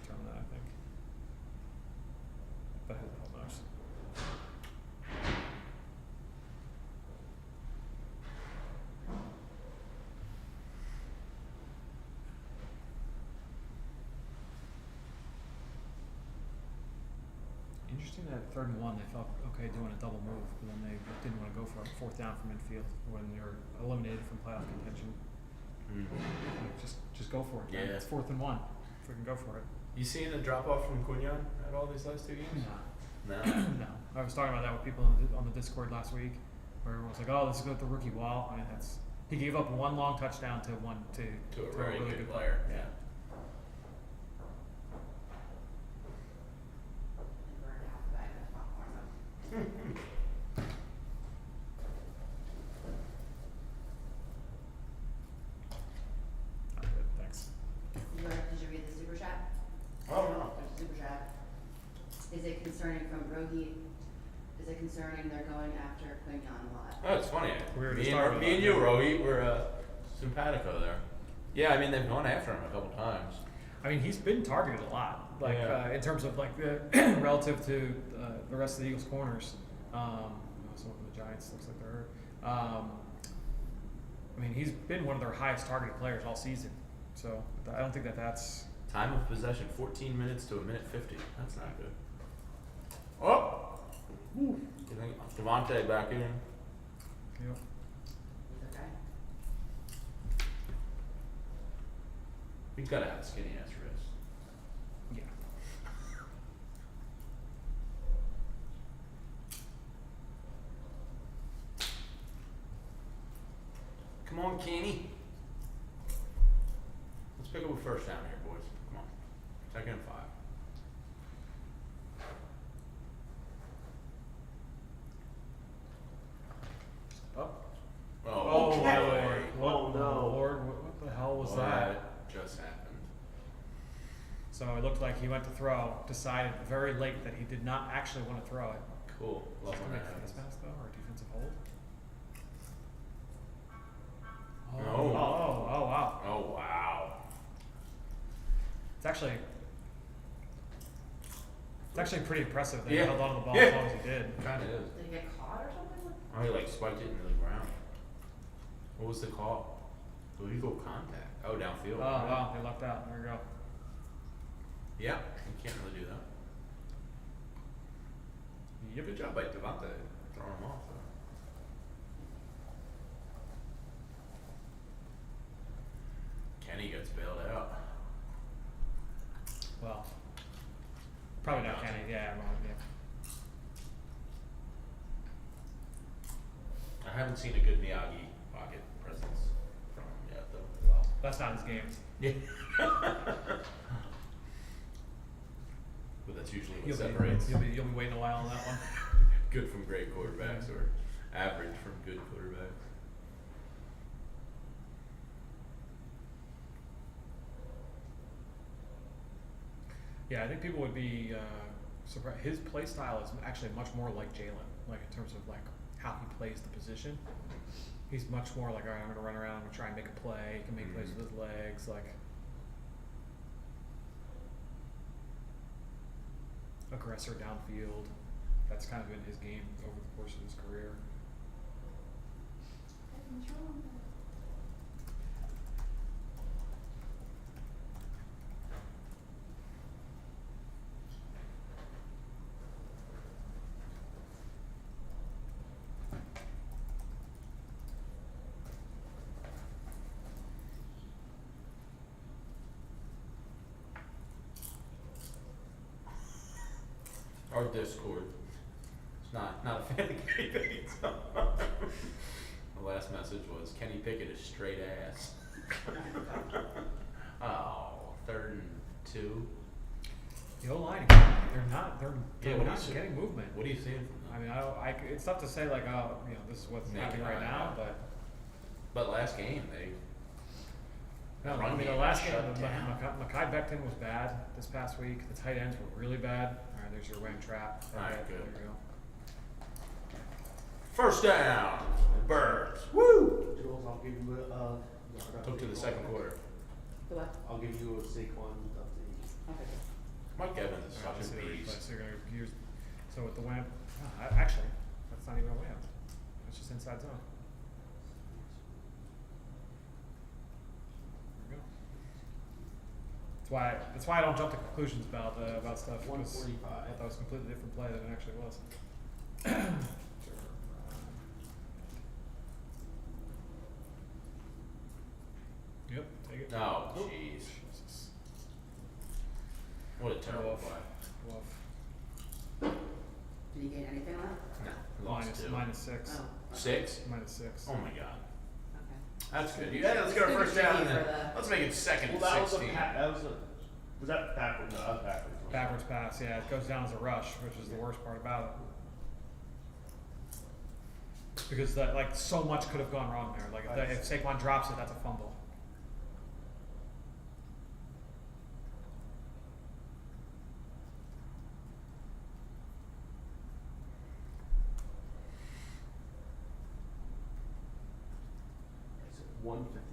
determine that, I think. But who the hell knows? Interesting that 3rd and 1 they felt okay doing a double move, but then they didn't want to go for a 4th down from midfield when you're eliminated from playoff contention. Like, just go for it. Man. Yeah. It's 4th and 1. Freaking go for it. You seeing a drop off from Quignon at all these last 2 games? No. No. I was talking about that with people on the Discord last week, where everyone was like, "Oh, this is good with the rookie wall." I mean, he gave up 1 long touchdown to To a really really good player. Yeah. And burned half the bag of popcorn though. Not good. Thanks. Did you read the super chat? Oh no. There's a super chat. Is it concerning from Rogi? Is it concerning they're going after Quignon a lot? Oh, it's funny. We were me just and, talking me and about you, that. Rohi, were simpatico there. Yeah, I mean they've gone after him a couple times. I mean, he's been targeted a lot, like Yeah. in terms of like the relative to the rest of the Eagles' corners. Some of the Giants looks like they're hurt. I mean, he's been one of their highest targeted players all season. So I don't think that's. Time of possession 14 minutes to 1:50. That's not good. Oh. You think DeVonta back in? Yep. He's okay. He's got to have a skinny ass wrist. Yeah. Come on, Kenny. Let's pick up a first down here, boys. Come on. 2nd and 5. Oh, Okay. Lord. Oh, no. Lord, what the hell was that? Just happened. So it looked like he went to throw, decided very late that he did not actually want to throw it. Cool. Love Just when to that make happens. face pass though, or defensive hold. No. Oh wow. Oh, wow. It's actually pretty impressive that Yeah. he held on to the ball Yeah. as long as he did. Kind of is. Did he get caught or something? Oh, he like spiked it into the ground. What was the call? Illegal contact. Oh, downfield. Oh wow, they lucked out. There we go. Yeah, you can't really do that. Yep. Good job by DeVonta throwing him off, though. Kenny gets bailed out. Well, probably not Kenny. Yeah, well, yeah. I haven't seen a good Miyagi pocket presence from him yet, though. Well, That's not his game. yeah. But that's usually what separates You'll be waiting a while on that one. good from great quarterbacks or average from good quarterbacks. Yeah, I think people would be surprised. His play style is actually much more like Jalen, like in terms of like how he plays the position. He's much more like, all right, I'm gonna run around, I'm gonna try and make a play. He can make plays with his legs, like aggressor downfield. That's kind of been his game over the course of his career. Our Discord. It's not a fan of Kenny Pickett. So. The last message was Kenny Pickett is straight ass. Oh, 3rd and 2. The O-line, they're not what do you not see? getting movement. What do you see? I mean, it's tough to say like, oh, this is what's Make happening it right right now, now. But last game, no, run I mean, the game last got game, shut down. Makai Becton was bad this past week. The tight ends were really bad. All right, there's your wham trap. All right, There good. you go. First down, Birds. Woo! Jules, I'll give you a. Took to the second quarter. The what? I'll give you a Saquon update. Okay. Mike Evans is All right, let's such see a the replay. beast. So you're gonna use, so with the wham, actually, that's not even a wham. It's just inside zone. There we go. That's why I don't jump to conclusions about stuff. Because 145. I thought that was a completely different play than it actually was. Yep, take it. Oh, Oop. jeez. Jesus. What a terrible Woof. play. Woof. Did you gain anything on it? No, lost 2. Minus 6. Oh. 6? Minus 6. Oh my god. Okay. That's good. Yeah, let's get our first down and then let's make it second Well, and 16. Was that backwards? No, that was backwards. Backwards pass, yeah. It goes down as a rush, which is the worst part about it. Because so much could have gone wrong there. Like if Saquon drops it, that's a fumble. It's 152.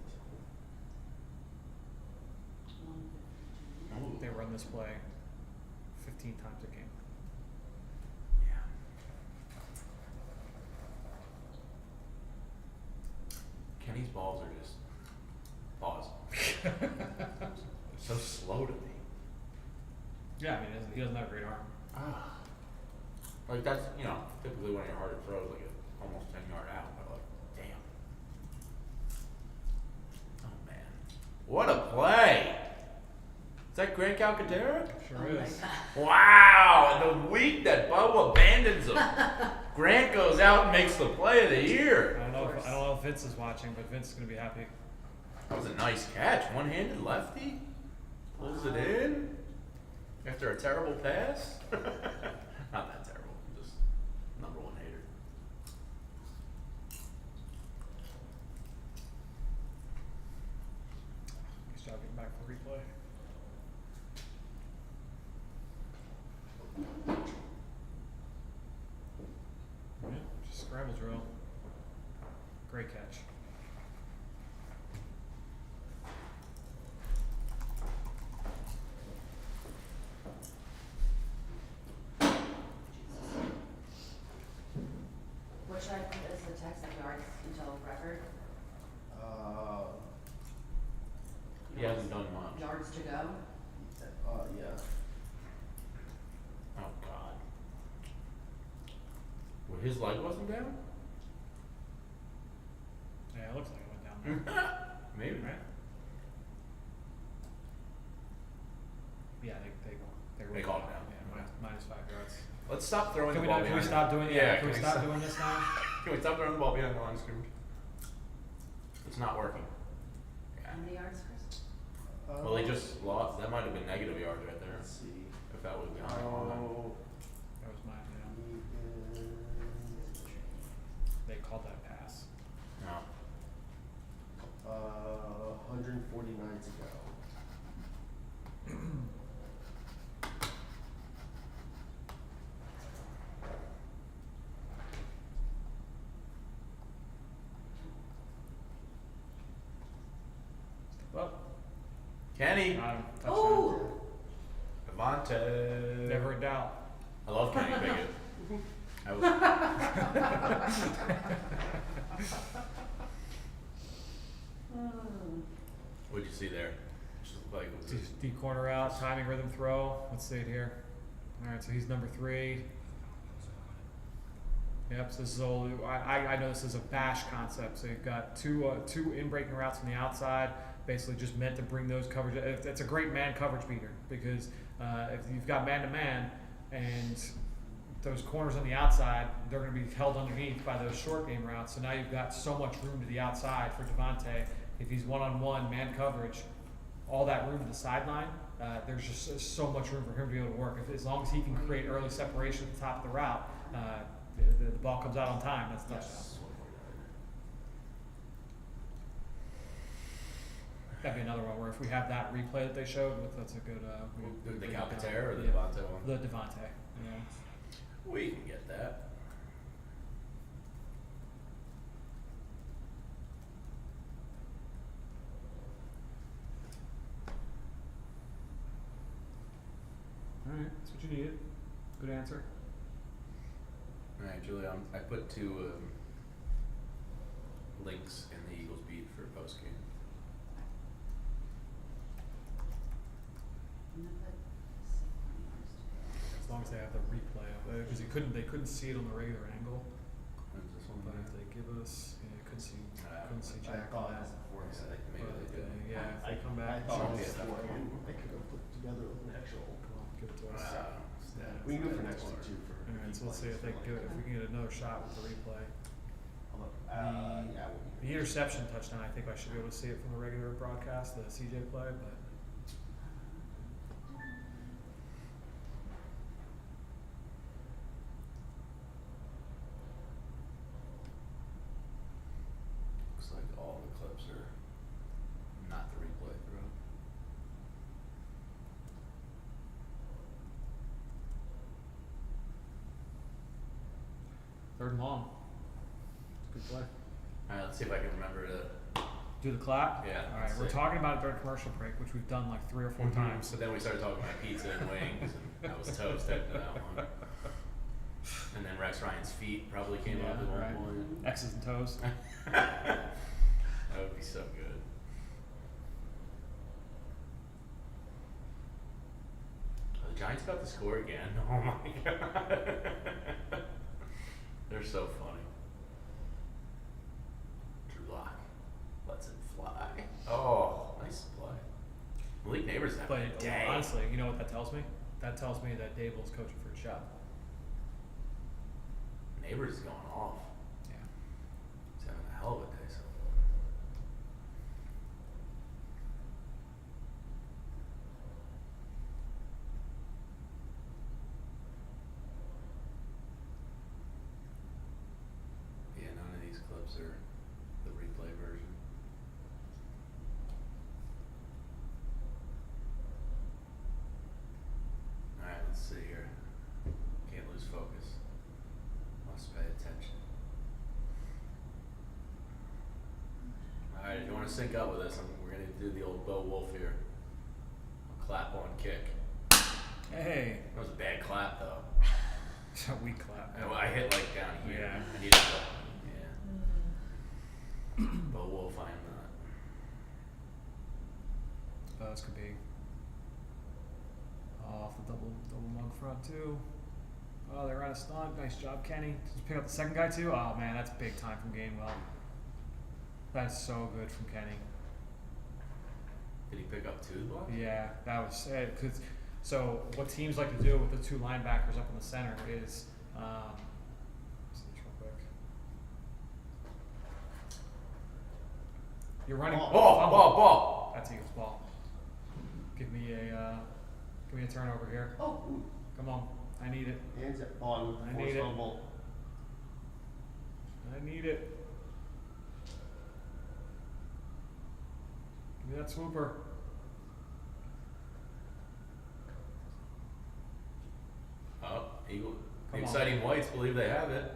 Ooh. They run this play 15 times a game. Yeah. Kenny's balls are just pause. So slow to me. Yeah, I mean, he doesn't have a great arm. Ah. Like that's typically one of your harder throws, like almost 10-yard out. But like, damn. Oh man. What a play! Is that Grant Calcaterra? Sure Oh my is. God. Wow, and the week that Bubba abandons him, Grant goes out and makes the play of the year. I don't know if Vince is watching, but Vince is gonna be happy. That was a nice catch, one-handed lefty, pulls it in after a terrible pass. Not that terrible, just number 1 hater. Nice job getting back for replay. Yeah, just scramble drill. Great catch. What should I put as the text of yards until record? He hasn't done much. Yards to go? Yeah. Oh God. Well, his leg wasn't down? Yeah, it looks like it went down there. Maybe. Right? Yeah, They called it down. Yeah, minus 5 yards. Let's stop throwing Can the we, ball can we behind. stop doing Yeah, Can we stop doing this now? Can we stop throwing the ball behind the line of scrimmage? It's not working. Yeah. How many yards, Chris? Well, they just lost. That might have been negative yards right there. Let's see. If that was behind the line. Oh, That was mine, yeah. he is, They called that a pass. No. 149 to go. Well, Kenny. got him. Touchdown. Oh! DeVonta. Never in doubt. I love Kenny Pickett. I was, what'd you see there? Just like was it- Deep corner out, timing, rhythm throw. Let's see it here. All right, so he's number 3. Yep, so this is all. I know this is a bash concept. So you've got two in breaking routes from the outside, basically just meant to bring those coverage. It's a great man coverage beater because if you've got man to man and those corners on the outside, they're going to be held underneath by those short game routes. So now you've got so much room to the outside for DeVonta. If he's one-on-one man coverage, all that room to the sideline there's just so much room for him to be able to work. As long as he can create early separation at the top of the route, the ball comes out on time. That's a touchdown. Yes. That'd be another one where if we have that replay that they showed, that's a good. The Calcaterra or the yeah. DeVonta one? The DeVonta. Yeah. We can get that. All right, that's what you needed. Good answer. Alright, Julie, I put 2 links in the Eagles beat for post game. As long as they have the replay of it, because they couldn't see it on the regular angle. When's this one? But if they give us, couldn't see I Jack thought Black. it was before he said it. Maybe But, they do. yeah, if they come back, I thought it was Yeah. before. They could have put together an actual. come on, give it to us. We can go for next week too. For Alright, so let's see if they can do it, if we can get another shot with the replay. Yeah. The interception touchdown, I think I should be able to see it from the regular broadcast, the CJ play, but. Looks like all the clips are not the replay through. Third and long. Good play. Alright, let's see if I can remember to. Do the clap? Yeah, Alright, let's we're see. talking about it during commercial break, which we've done like 3 or 4 times. So then we started talking about pizza and wings, and I was toast after that one. And then Rex Ryan's feet probably came up at one right. point. X's and toes. That would be so good. Are the Giants about to score again? Oh my god. They're so funny. Drew Lock lets it fly. Oh, nice play. Malik Neighbors having But a day. honestly, you know what that tells me? That tells me that Dable's coaching for a job. Neighbors is going off. Yeah. He's having a hell of a day. So. Yeah, none of these clips are the replay version. Alright, let's see here. Can't lose focus. Must pay attention. Alright, if you want to sync up with us, we're going to do the old Bo Wolf here. A clap on kick. Hey. That was a bad clap though. We clap. I hit like down here. Yeah. I needed to go. Yeah. Bo Wolf, I am not. This could be off the double mug front too. Oh, they ran a stunt. Nice job, Kenny. Did you pick up the second guy too? Oh man, that's big time from Gainwell. That's so good from Kenny. Did he pick up 2 blocks? Yeah, that was it. Cause so what teams like to do with the 2 linebackers up in the center is, let's see this real quick. You're running. Ball. That's Eagles ball. Give me a turnover here. Oh, ooh. Come on, I need it. Hands up on I force need it. fumble. I need it. Give me that swooper. Oh, Eagle. The Come on. exciting whites believe they have it.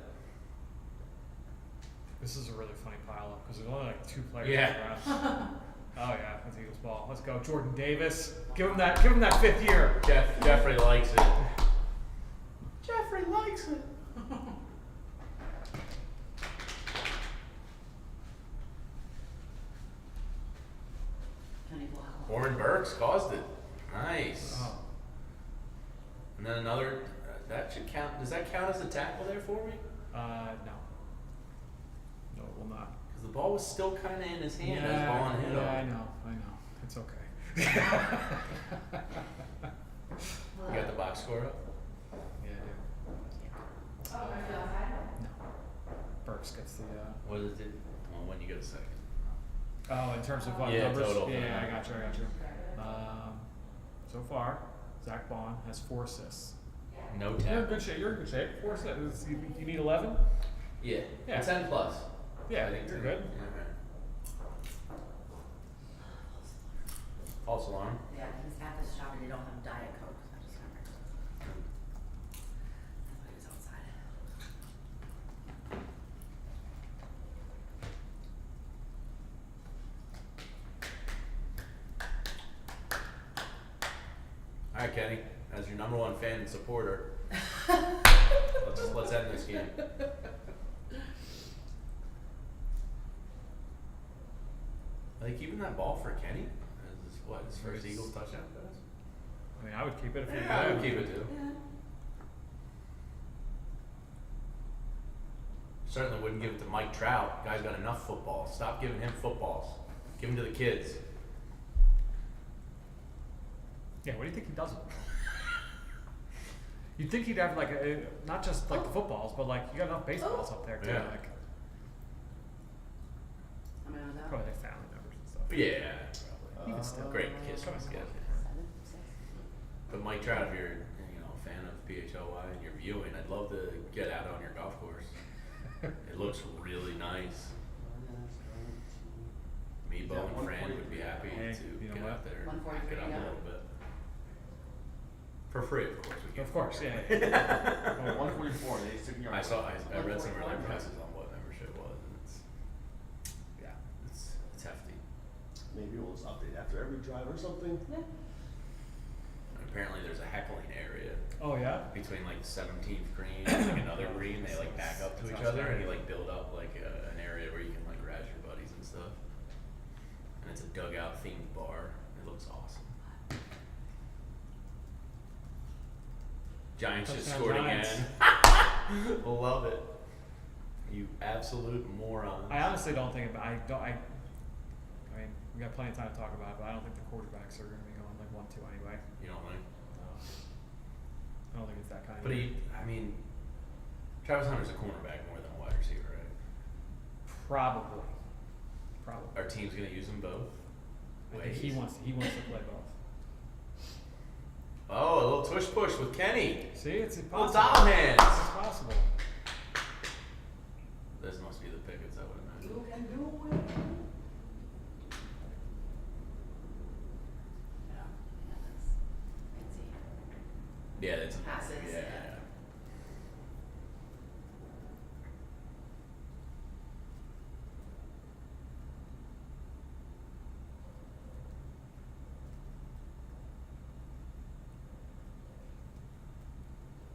This is a really funny pile up because there's only like 2 players. Yeah. Around. Oh yeah, that's Eagles ball. Let's go, Jordan Davis. Give him that 5th year. Jeffrey likes it. Jeffrey likes it. Kenny Block. Warren Burks caused it. Nice. Oh. And then another. That should count. Does that count as a tackle there for me? No. No, it will not. Because the ball was still kind of in his hand as Vaughn hit him. I know. It's okay. You got the box score up? Yeah, I do. No. Burks gets the. What is it? Well, when you get a second. Oh, in terms of what Yeah, numbers? total. Yeah, I got you. So far, Zach Bond has 4 assists. No You're in tackle. good shape. You're in good shape. 4 assists. You need 11? Yeah. Yeah. 10 plus. Yeah, I think you're 10. good. False alarm. Yeah, he's at the shop and they don't have Diet Coke. So I just remembered. That's why he was outside. All right, Kenny, as your number 1 fan and supporter, let's end this game. Are they keeping that ball for Kenny? Is this what his first Eagles touchdown pass? I mean, I would keep it if you Yeah, I would keep it too. Yeah. Certainly wouldn't give it to Mike Trout. Guy's got enough football. Stop giving him footballs. Give them to the kids. Yeah, what do you think he does with it? You'd think he'd have like not just like the footballs, but like you got enough baseballs up there too. Yeah. Like How many was that? probably like family members and stuff. Yeah, probably. Even still. Great kiss Come on, biscuit. 7, 6. But Mike Trout, if you're a fan of PHLY and you're viewing, I'd love to get out on your golf course. It looks really nice. Me, Bo, and Fran would be happy Hey, to you know get what? out there and 143 hack it up a now. little bit. For free, of course. We Of give course, it. yeah. Oh, 144. They took me. I read some early prices on what membership was, and Yeah. it's hefty. Maybe we'll just update after every drive or something. Yeah. And apparently, there's a heckling area Oh yeah. between like the 17th green and like another green. They like back up to each other, and you like build up like an area where you can like razz your buddies and stuff. And it's a dugout themed bar. It looks awesome. Giants just Touchdown scored Giants. again. Love it. You absolute moron. I honestly don't think I mean, we got plenty of time to talk about it, but I don't think the quarterbacks are going to be going like 1-2 anyway. You don't think? No. I don't think it's that kind of. But Travis Hunter's a cornerback more than a wide receiver, right? Probably. Our team's gonna use them both. I think he wants to play both. Oh, a little tush push with Kenny. See, it's Little possible. doll hands. It's possible. This must be the Pickett's, I would imagine. You can do it. Yeah, that's fancy. Yeah, that's Passes, yeah. yeah.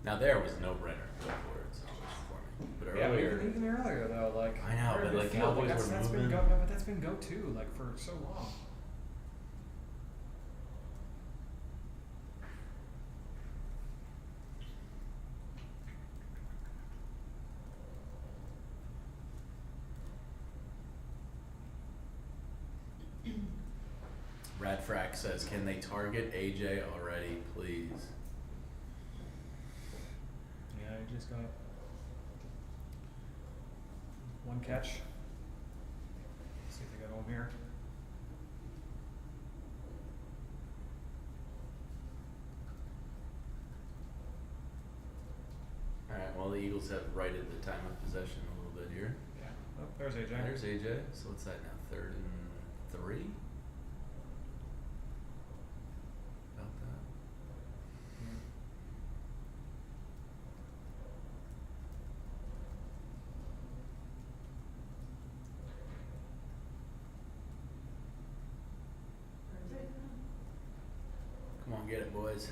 Now there was no brainer. Go for it. It's not for me. But Yeah, but earlier, even earlier though, like I know, they're but, in like, midfield, Cowboys that's, were that's been moving. but that's been go-to like for so long. Radfrack says, "Can they target AJ already, please?" Yeah, you just got one catch. See if they got home here. All right. Well, the Eagles have righted the time of possession a little bit here. Yeah. Oh, there's AJ. There's AJ. So what's that now? 3rd and 3. About that. Come on, get it, boys.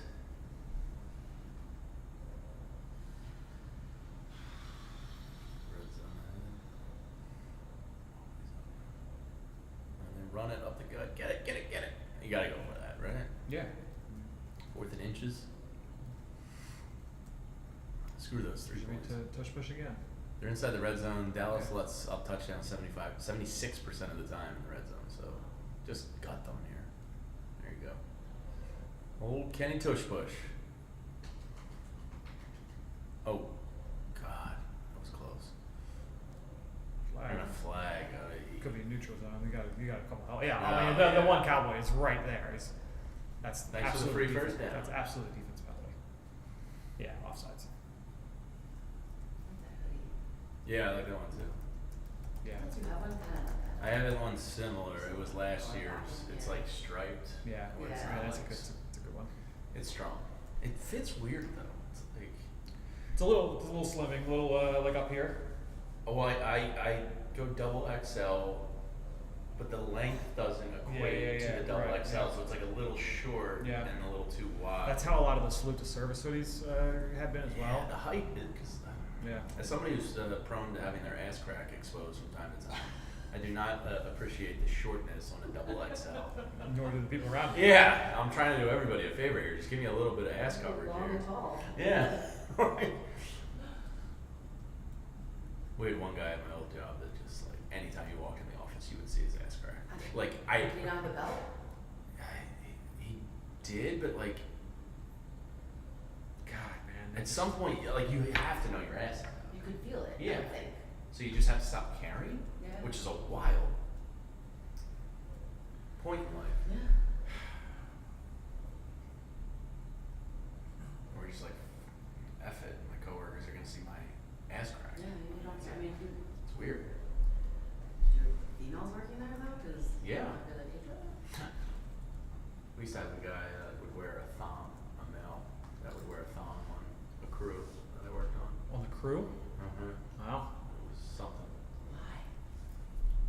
Red zone ahead. And then run it up the gut. Get it, get it, get it. You gotta go for that, right? Yeah. 4th and inches. Screw those 3 Should we points. to tush push again? They're inside the red zone. Dallas Okay. lets up touchdown 76% of the time in the red zone. So just gut them here. There you go. Old Kenny tush push. Oh, God, that was close. Flag. And a flag. Could be neutral zone. You got a couple. Oh yeah. No, I mean, the one Cowboy is right there. That's Thanks for the absolute free defense. first down. That's absolute defense penalty. Yeah, offsides. Yeah, I like that one too. Yeah. Don't you have one? I have one similar. It was last year's. It's like striped. Yeah, Where it's Yeah. not that's like it's a good one. It's strong. It fits weird though. It's like, It's a little slimming, a little like up here. oh, I go double XL, but the length doesn't equate yeah, to the double right, XL, yeah. so it's like a little short Yeah. and a little too wide. That's how a lot of the salute to service hoodies have been as well. Yeah, the height is because Yeah. as somebody who's prone to having their ass crack exposed from time to time, I do not appreciate the shortness on a double XL. Nor do the people around me. Yeah, I'm trying to do everybody a favor here. Just give me a little bit of ass coverage Long here. and tall. Yeah. We had one guy at my old job that just like anytime you walk in the office, you would see his ass crack. Like Did he not have a belt? he did, but like God, man. at some point, like you have to know your ass. You could feel it, Yeah. I would think. So you just have to stop carrying, Yeah. which is a wild point in life. Yeah. Where you're just like, F it, my coworkers are gonna see my ass crack. Yeah, you don't, I mean, It's weird. do females working there though? Cause. Yeah. They're like, "Hey, We used to have a guy that would wear a thong, a male, that would wear a thong on a crew that I worked on. On the crew? Wow. It was something. why?"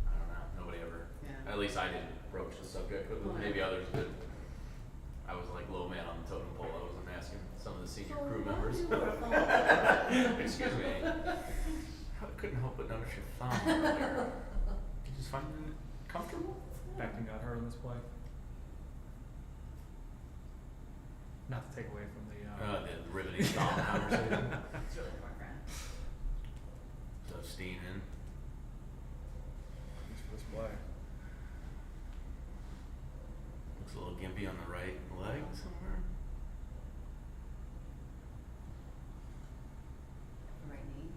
I don't know. Nobody ever. Yeah. At least I didn't broach the subject with them. Oh, Maybe yeah. I was like low man on the totem pole. I wasn't asking some of the senior So crew why members. do you wear a thong? Excuse me. I couldn't help but notice your thumb earlier. You just find it comfortable? Becton got hurt on this play. Not to take away from the. The riveting thumb conversation. It's really hard, friend. So Steen in. Thanks for this play. Looks a little gimpy on the right leg somewhere. Right knee.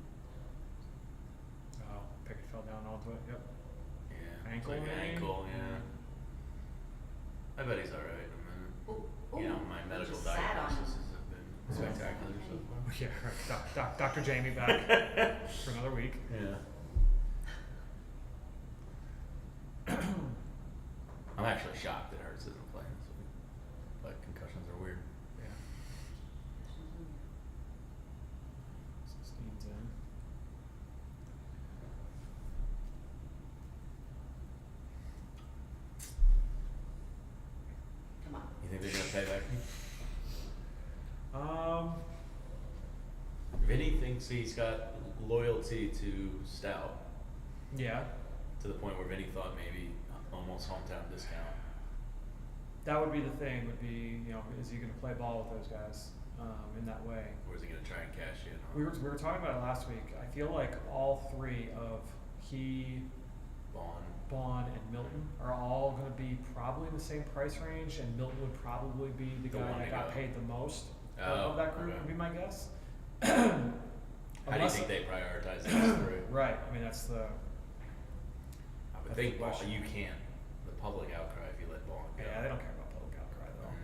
Oh, Pickett fell down onto it. Yep. Yeah. Ankle, Like maybe? ankle, yeah. I bet he's alright in a minute. Ooh, You know, ooh, my he medical just sat on diagnoses have been spectacular so far. Yeah, right. Dr. Jamie back for another week. Yeah. I'm actually shocked that Hurts isn't playing this week. But concussions are weird. Yeah. So Steen's in. Come on. You think they're gonna pay back? Vinny thinks he's got loyalty to Stout Yeah. to the point where Vinny thought maybe almost hometown discount. That would be the thing. Would be, you know, is he going to play ball with those guys in that way? Or is he gonna try and cash in on We were talking about it last week. I feel like all three of Bond, and Milton are all going to be probably in the same price range, and Milton would probably be the The guy one that to got go. paid the most Oh, of that group. okay. Would be my guess. How do you Unless- think they prioritize those three? Right. I mean, that's the. I would That's think the Ball, question. you can't. The public outcry if you let Ball go. Yeah, they don't care about public outcry though. No.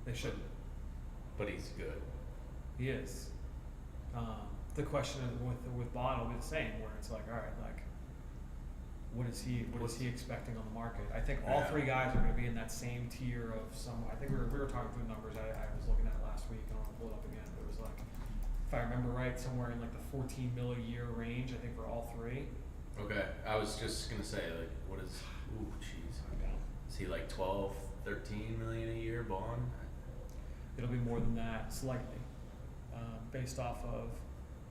They shouldn't. But he's good. He is. The question is with Bond will be the same, where it's like, all right, like, what is he expecting on the market? I think all Yeah. three guys are going to be in that same tier of some. I think we were talking through numbers. I was looking at it last week. I don't want to pull it up again, but it was like, if I remember right, somewhere in like the 14 mil a year range. I think for all three. Okay. I was just gonna say, like, what is, ooh, jeez. Is he like 12, 13 million a year Bond? It'll be more than that, slightly, based off of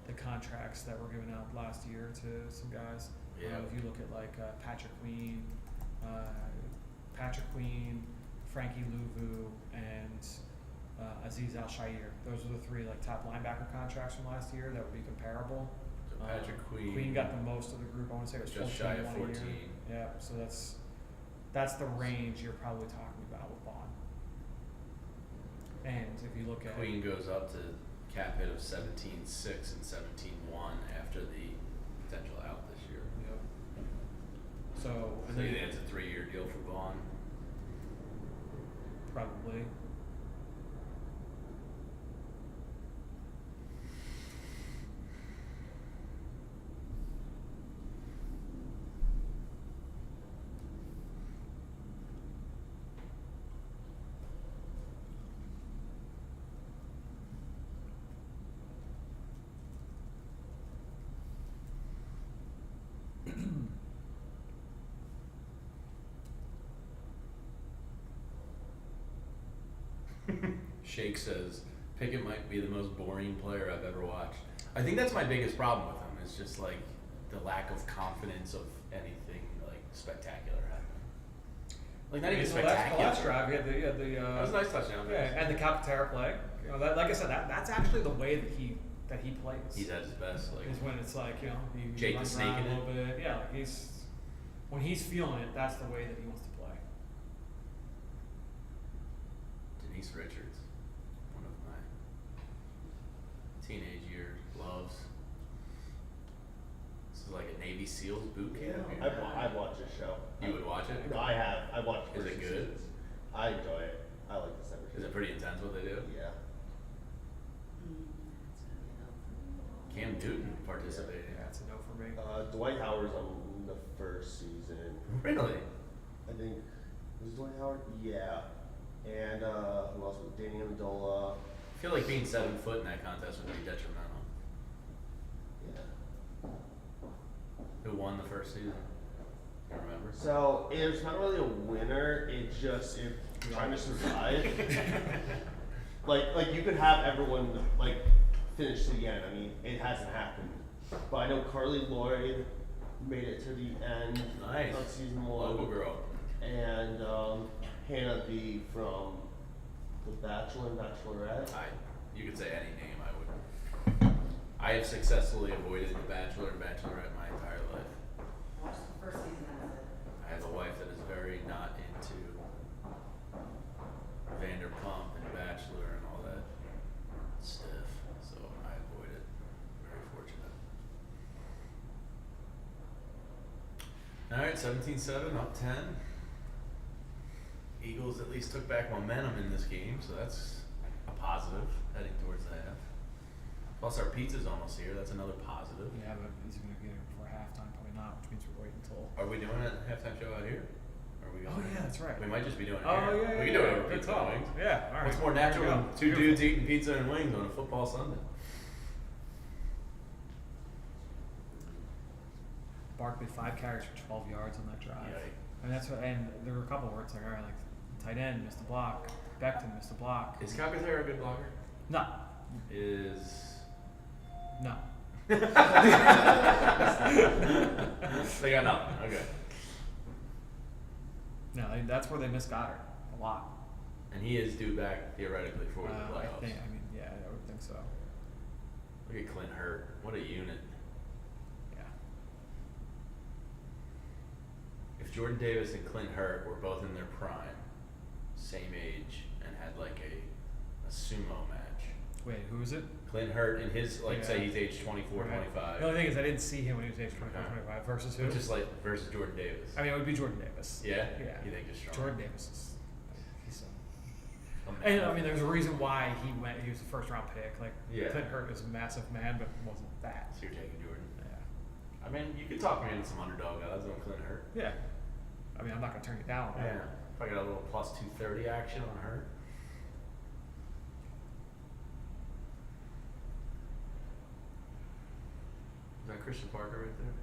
the contracts that were given out last year to some guys. Yeah. If you look at like Patrick Queen, Frankie Louvu, and Aziz Al-Shair. Those are the three like top linebacker contracts from last year that would be comparable. So Patrick Queen. Queen got the most of the group. I want to say it was Just shy of 14 14. a year. Yeah, so that's the range you're probably talking about with Bond. And if you look at Queen goes up to cap hit of 17.6 and 17.1 after the potential out this year. Yep. So I think that's a 3-year deal for Bond. probably Shake says Pickett might be the most boring player I've ever watched. I think that's my biggest problem with him. Is just like the lack of confidence of anything like spectacular happening. Like not even spectacular. Last drive, he had the That was a nice touchdown. yeah, and the Calcaterra play. You know, that, like I said, that's actually the way that he plays. He's at his best. Like is when it's like, you know, he Jake the runs Snake around in a it. little bit. Yeah, like when he's feeling it, that's the way that he wants to play. Denise Richards, one of my teenage years loves. This is like a Navy SEALs boot camp. I watch this show. You would watch it? I have. I watched. Is it good? I enjoy it. I like the December. Is it pretty intense what they do? Yeah. It's gonna be enough. Cam Newton participating. Yeah, it's a no for me. Dwight Howard's on the first season. Really? I think was Dwight Howard. Yeah. And who else was Danny Amendola? I feel like being 7 foot in that contest would be detrimental. Yeah. Who won the first season? You remember? So it's not really a winner. It's just trying to survive. like you could have everyone like finish to the end. I mean, it hasn't happened. But I know Carly Lloyd made it to the end Nice. of season 1. Local girl. And Hannah B from The Bachelor and Bachelorette. You could say any name, I would. I have successfully avoided The Bachelor and Bachelorette my entire life. Watch the first season, that's it. I have a wife that is very not into Vanderpump and Bachelor and all that stuff, so I avoid it. Very fortunate. All right, 17-7, up 10. Eagles at least took back momentum in this game, so that's a positive heading towards the half. Plus, our pizza's almost here. That's another positive. Yeah, but is he gonna get it before halftime? Probably not, which means we're waiting until. Are we doing a halftime show out here? Or are we going? Oh yeah, that's right. We might just be doing it Oh here. yeah, We can yeah, do it yeah. over Good pizza call. and wings. Yeah, all right. What's more natural There than we go. two Beautiful. dudes eating pizza and wings on a football Sunday? Barkley 5 carries for 12 yards on that drive. Yikes. And that's what, and there were a couple where it's like, all right, like tight end missed the block, Becton missed the block. Is Calcaterra a good blocker? No, Is no. they got nothing. Okay. No, that's where they missed Goddard a lot. And he is due back theoretically for the playoffs. I mean, yeah, I would think so. Look at Clint Hurt. What a unit. Yeah. If Jordan Davis and Clint Hurt were both in their prime, same age, and had like a sumo match. Wait, who is it? Clint Hurt in his, like, say he's age 24, Right. 25. The only thing is I didn't see him when he was age 24, 25 versus who? Which is like versus Jordan Davis. I mean, it would be Jordan Davis. Yeah? Yeah. You think just strong? Jordan Davis is, he's so. A man. And I mean, there's a reason why he was the first round pick. Like, Yeah. Clint Hurt is a massive man, but wasn't that. So you're taking Jordan. Yeah. I mean, you could talk me into some underdog odds on Clint Hurt. Yeah. I mean, I'm not going to turn you down. Yeah. If I got a little plus 230 action on Hurt. Is that Christian Parker right there?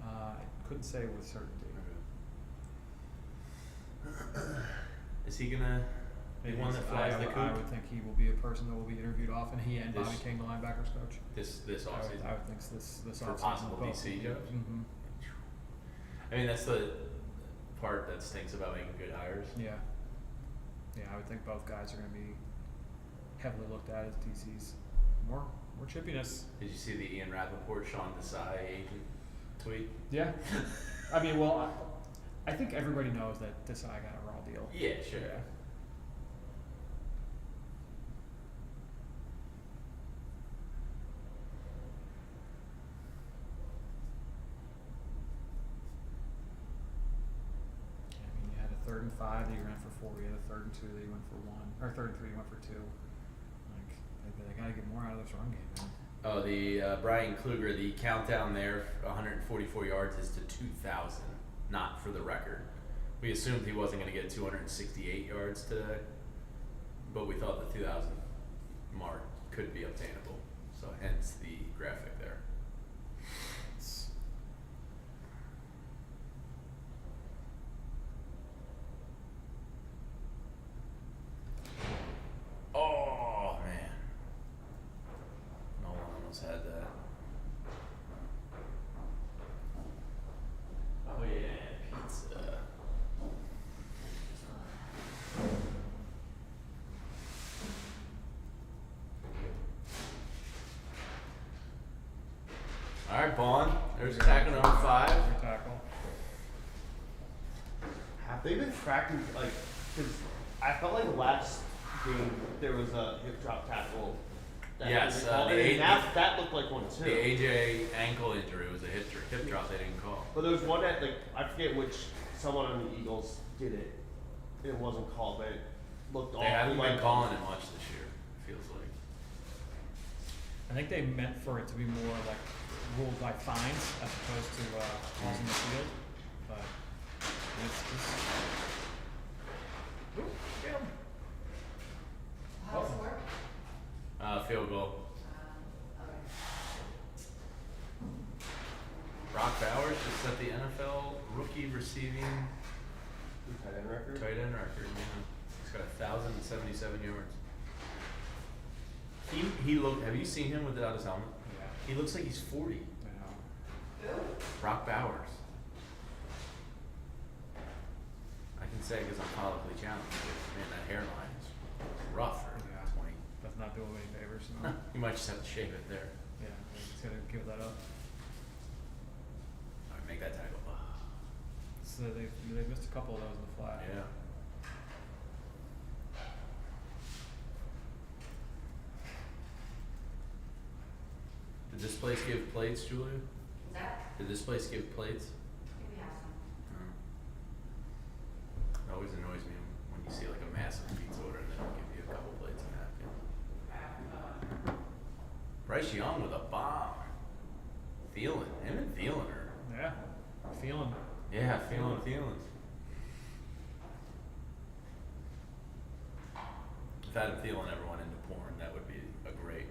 I couldn't say with certainty. Is he gonna be one that flies the coop? I would think he will be a person that will be interviewed often. He and Bobby This- King, the linebackers coach. This I offseason? would think this For offseason. possible DC jobs? Mm-hmm. I mean, that's the part that stinks about making good hires. Yeah. Yeah, I would think both guys are going to be heavily looked at as DCs. More chippiness. Did you see the Ian Rappaport, Sean Desai agent tweet? Yeah. I mean, well, I think everybody knows that Desai got a raw deal. Yeah, sure. Yeah. I mean, you had a 3rd and 5 that you ran for 4. You had a 3rd and 2 that you went for 1, or 3rd and 3 you went for 2. Like, they got to get more out of this run game, man. Oh, the Brian Kluger, the countdown there, 144 yards is to 2,000, not for the record. We assumed he wasn't going to get 268 yards today, but we thought the 2,000 mark could be obtainable, so hence the graphic there. It's, right, Bond. There's tackle number 5. Every tackle. Have they been cracking, like, because I felt like last game there was a hip drop tackle. Yes, that looked like one too. The AJ ankle injury was a hip drop they didn't call. But there was one that, like, I forget which, someone on the Eagles did it. It wasn't called, but it looked awful. They haven't been calling it much this year, it feels like. I think they meant for it to be more like ruled by fines as opposed to calls in the field. But it's Ooh, get him. How's it work? Field goal. Okay. Brock Bowers just set the NFL rookie receiving Tight end record? tight end record. Yeah. He's got 1,077 yards. He look. Have you seen him without his helmet? Yeah. He looks like he's 40. I know. Who? Brock Bowers. I can say because I'm politically challenged. Man, that hairline is rough for Yeah. 20. That's not doing any favors. No. You might just have to shave it there. Yeah, he's gonna give that up. All right, make that tackle. So they missed a couple of those in the flat. Yeah. Did this place give plates, Julia? Is that? Did this place give plates? Maybe we have some. It always annoys me when you see like a massive pizza order and they don't give you a couple plates and napkin. Bryce Young with a bomb. Thielen. Him and Thielen are. Yeah. Feeling. Yeah, Thielen. If Adam Thielen ever went into porn, that would be a great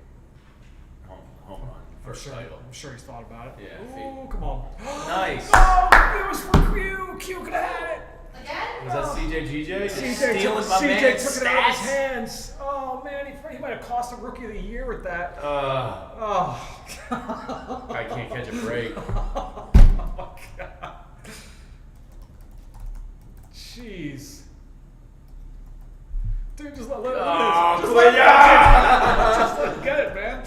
home run. First title. I'm sure he's thought about it. Yeah, if Oh, come on. Nice. Oh, it was for Q. Q could have had it. Again? Was that CJ GJ? CJ Stealing my took man's it out of his stats? hands. Oh man, he might have cost him Rookie of the Year with that. Oh. I can't catch a break. Oh my god. Jeez. Dude, just let it. Oh, Just let yeah. just let him get it, man.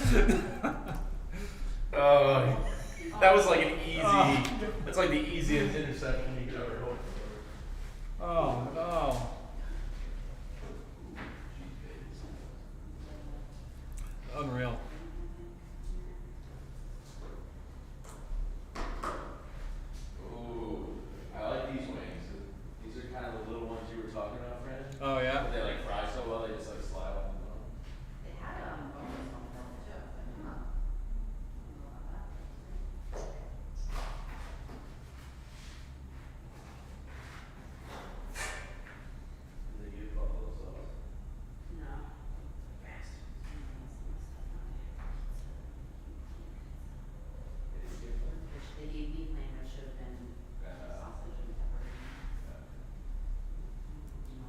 That was like an easy. That's like the easiest interception you could ever hope for. Oh no. Unreal. Ooh, I like these wings. These are kind of the little ones you were talking about, Fran. Oh yeah. But they like fry so well, they just like slide off the bone. They had bonus on film too. Huh. Do they use buffalo sauce? No. They gave me plan, it should have been sausage and pepper. No.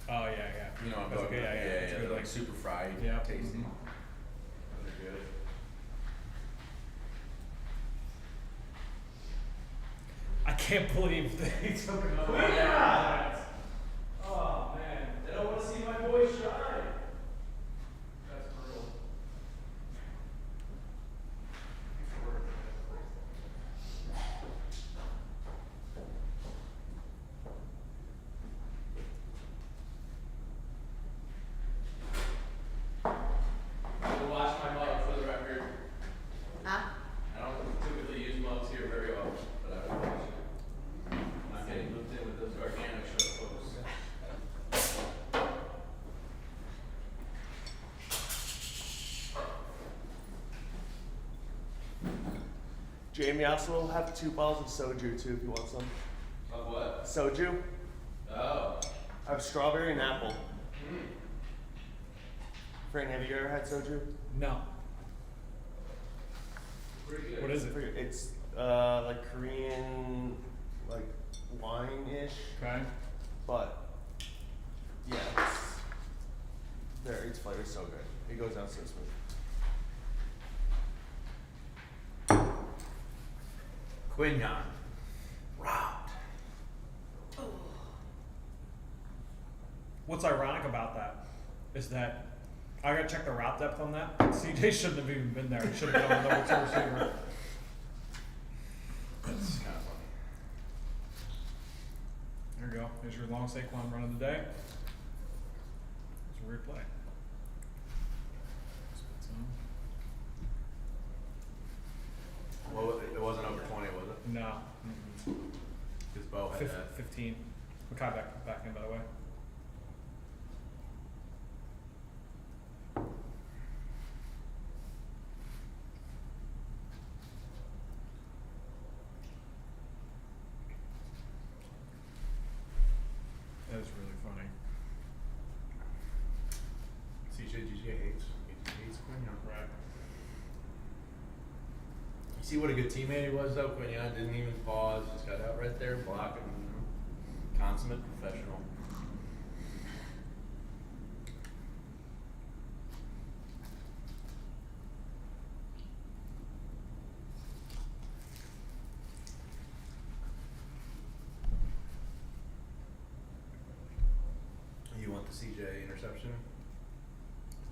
Oh yeah, yeah. You know what I'm That's talking okay, about? yeah. Yeah, It's they're good, like super fried, Yeah. tasty. Mhm. Those are good. I can't believe they took another one. Yeah. Oh man. They don't want to see my boy shine. That's brutal. To wash my mug for the record. Huh? I don't typically use mugs here very often, but I would wash it. I'm not getting looped in with those organic show posts. Jamie also will have 2 bottles of soju too if you want some. Of what? Soju? Oh. I have strawberry and apple. Fran, have you ever had soju? No. Pretty good. What is it? It's like Korean, like wine-ish, Okay. but yeah, its flavor's so good. It goes down so smooth. Quinion. Robbed. What's ironic about that is that I gotta check the route depth on that. CJ shouldn't have even been there. He should have been on the number 2 receiver. That's kind of funny. There you go. There's your long Saquon run of the day. It's a weird play. Well, it wasn't over 20, was it? No. Because Bo had that. 15. Makai back in, by the way. That is really funny. CJ hates Quinion. Right. You see what a good teammate he was though? Quinion didn't even pause, just got out right there, blocking. Consummate professional. You want the CJ interception?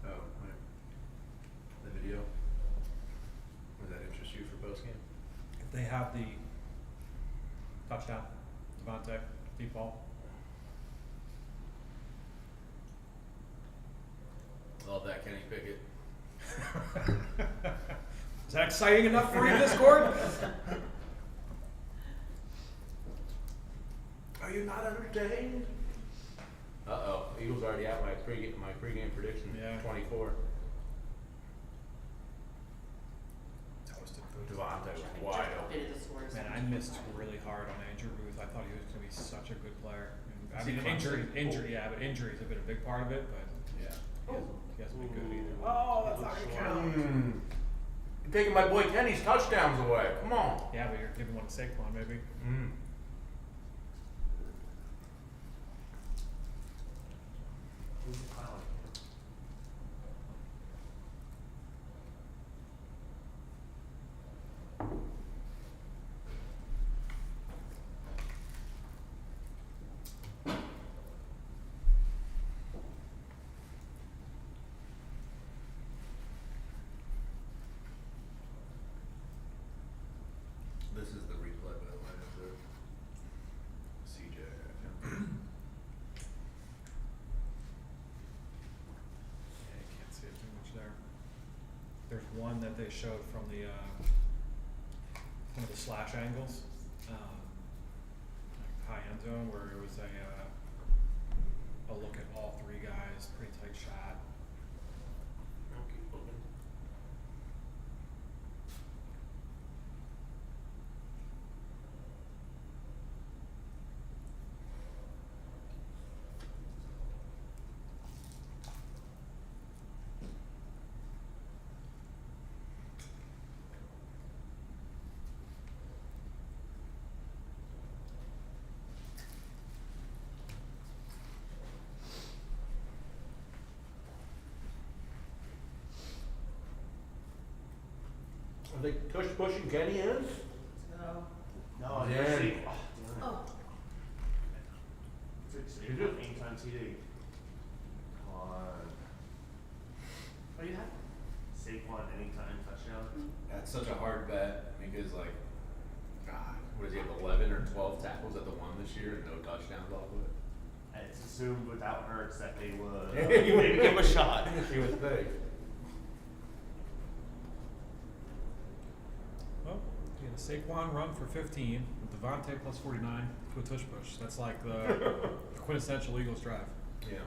Oh, wait. The video? Does that interest you for postgame? If they have the touchdown, DeVonta, deep ball. Love that Kenny Pickett. Is that exciting enough for you, Discord? Are you not entertained? Uh-oh, Eagles already out my pregame prediction. Yeah. 24. Toasted. DeVonta was I wide just open. updated the scores. Man, I missed really hard on Andrew Booth. I thought he was going to be such a good player. I Is he mean, clumsy? injury, yeah, but injuries have been a big part of it. But Yeah. he hasn't been good either. Oh, that's not gonna count. You're taking my boy Kenny's touchdowns away. Come on. Yeah, but you're giving one to Saquon, maybe. Who's the clown? This is the replay, by the way, of the CJ. Yeah, you can't see it too much there. There's one that they showed from the one of the slash angles, like high end zone, where it was a look at all three guys, pretty tight shot. I'll keep looking. Are they tush pushing Kenny in? So, No, Yeah. you're safe. Oh, damn it. oh, It's You do? anytime TD. Come on. what do you have? Saquon anytime touchdown. That's such a hard bet because, like, God, what does he have, 11 or 12 tackles at the one this year and no touchdowns off of it? And it's assumed without Hurts that they would You would maybe give him a shot. You would think. Well, he had a Saquon run for 15 with DeVonta plus 49 to a tush push. That's like the quintessential Eagles drive. Yeah.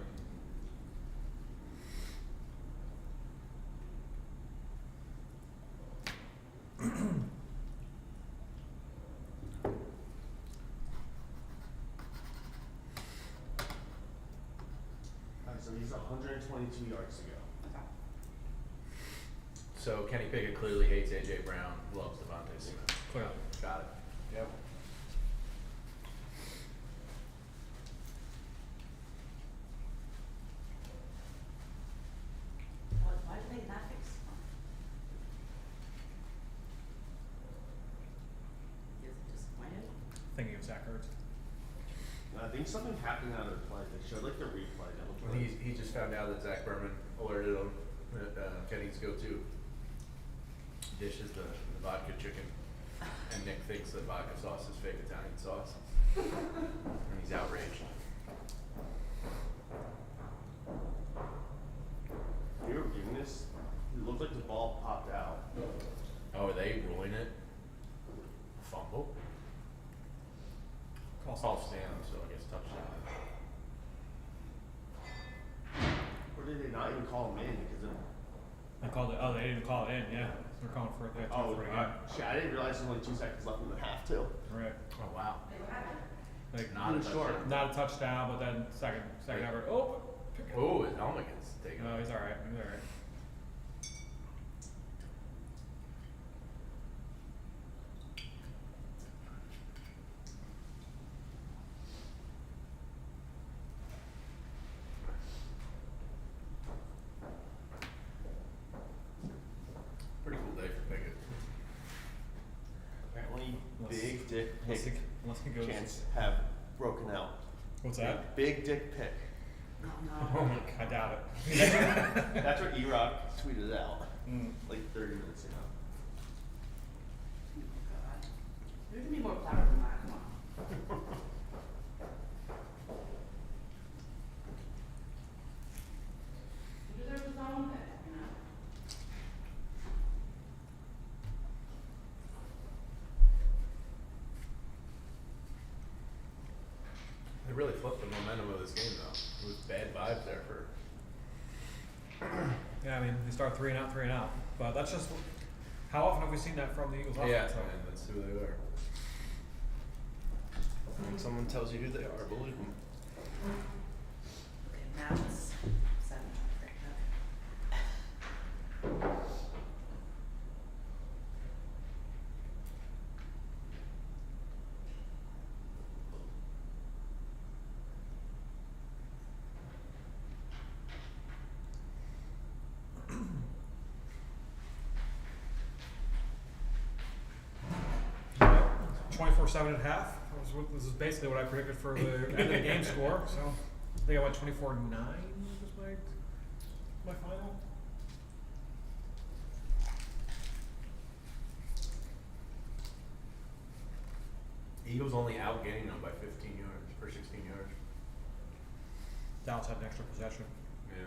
Alright, so he's 122 yards to go. Okay. So Kenny Pickett clearly hates AJ Brown, loves DeVonta Smith. Clearly. Got it. Yep. Why did they not fix? Yes. thinking of Zach Ertz. I think something happened out of the play. They showed like the replay. That looked Well, like- he just found out that Zach Berman alerted him that Kenny's go-to dish is the vodka chicken, and Nick thinks that vodka sauce is fake Italian sauce, and he's outraged. If you were viewing this, it looked like the ball popped out. Oh, are they ruling it? Fumble? False down, so I guess touchdown. Or did they not even call him in because of? They called it. Oh, they didn't call it in. Yeah, they're calling for it. They're Oh, for it again. shit! I didn't realize there was only 2 seconds left in the half too. Right. Oh, wow. Like Not a Short. touchdown. not a touchdown, but then second effort. Oh. Oh, his helmet gets taken. No, he's all right. He's all right. Pretty cool day for Pickett. Apparently, Unless- big dick Unless pick he goes. chance have broken out. What's that? Big dick pick. Oh my I doubt it. That's what E-Rock tweeted out Mm. like 30 minutes ago. God. There can be more clever than that, come on. You deserve his own pick, you know? They really flipped the momentum of this game, though. It was bad vibes there for. Yeah, I mean, they start 3 and out, but that's just how often have we seen that from the Eagles offense? Yeah, So- and that's who they are. When someone tells you who they are, believe them. Okay, now it's 7, great, okay. Yeah, 24-7 at half. This is basically what I predicted for the end of the game score. So I think I went 24-9 was my final. Eagles only outgaining them by 15 yards or 16 yards. Dallas had an extra possession. Yeah.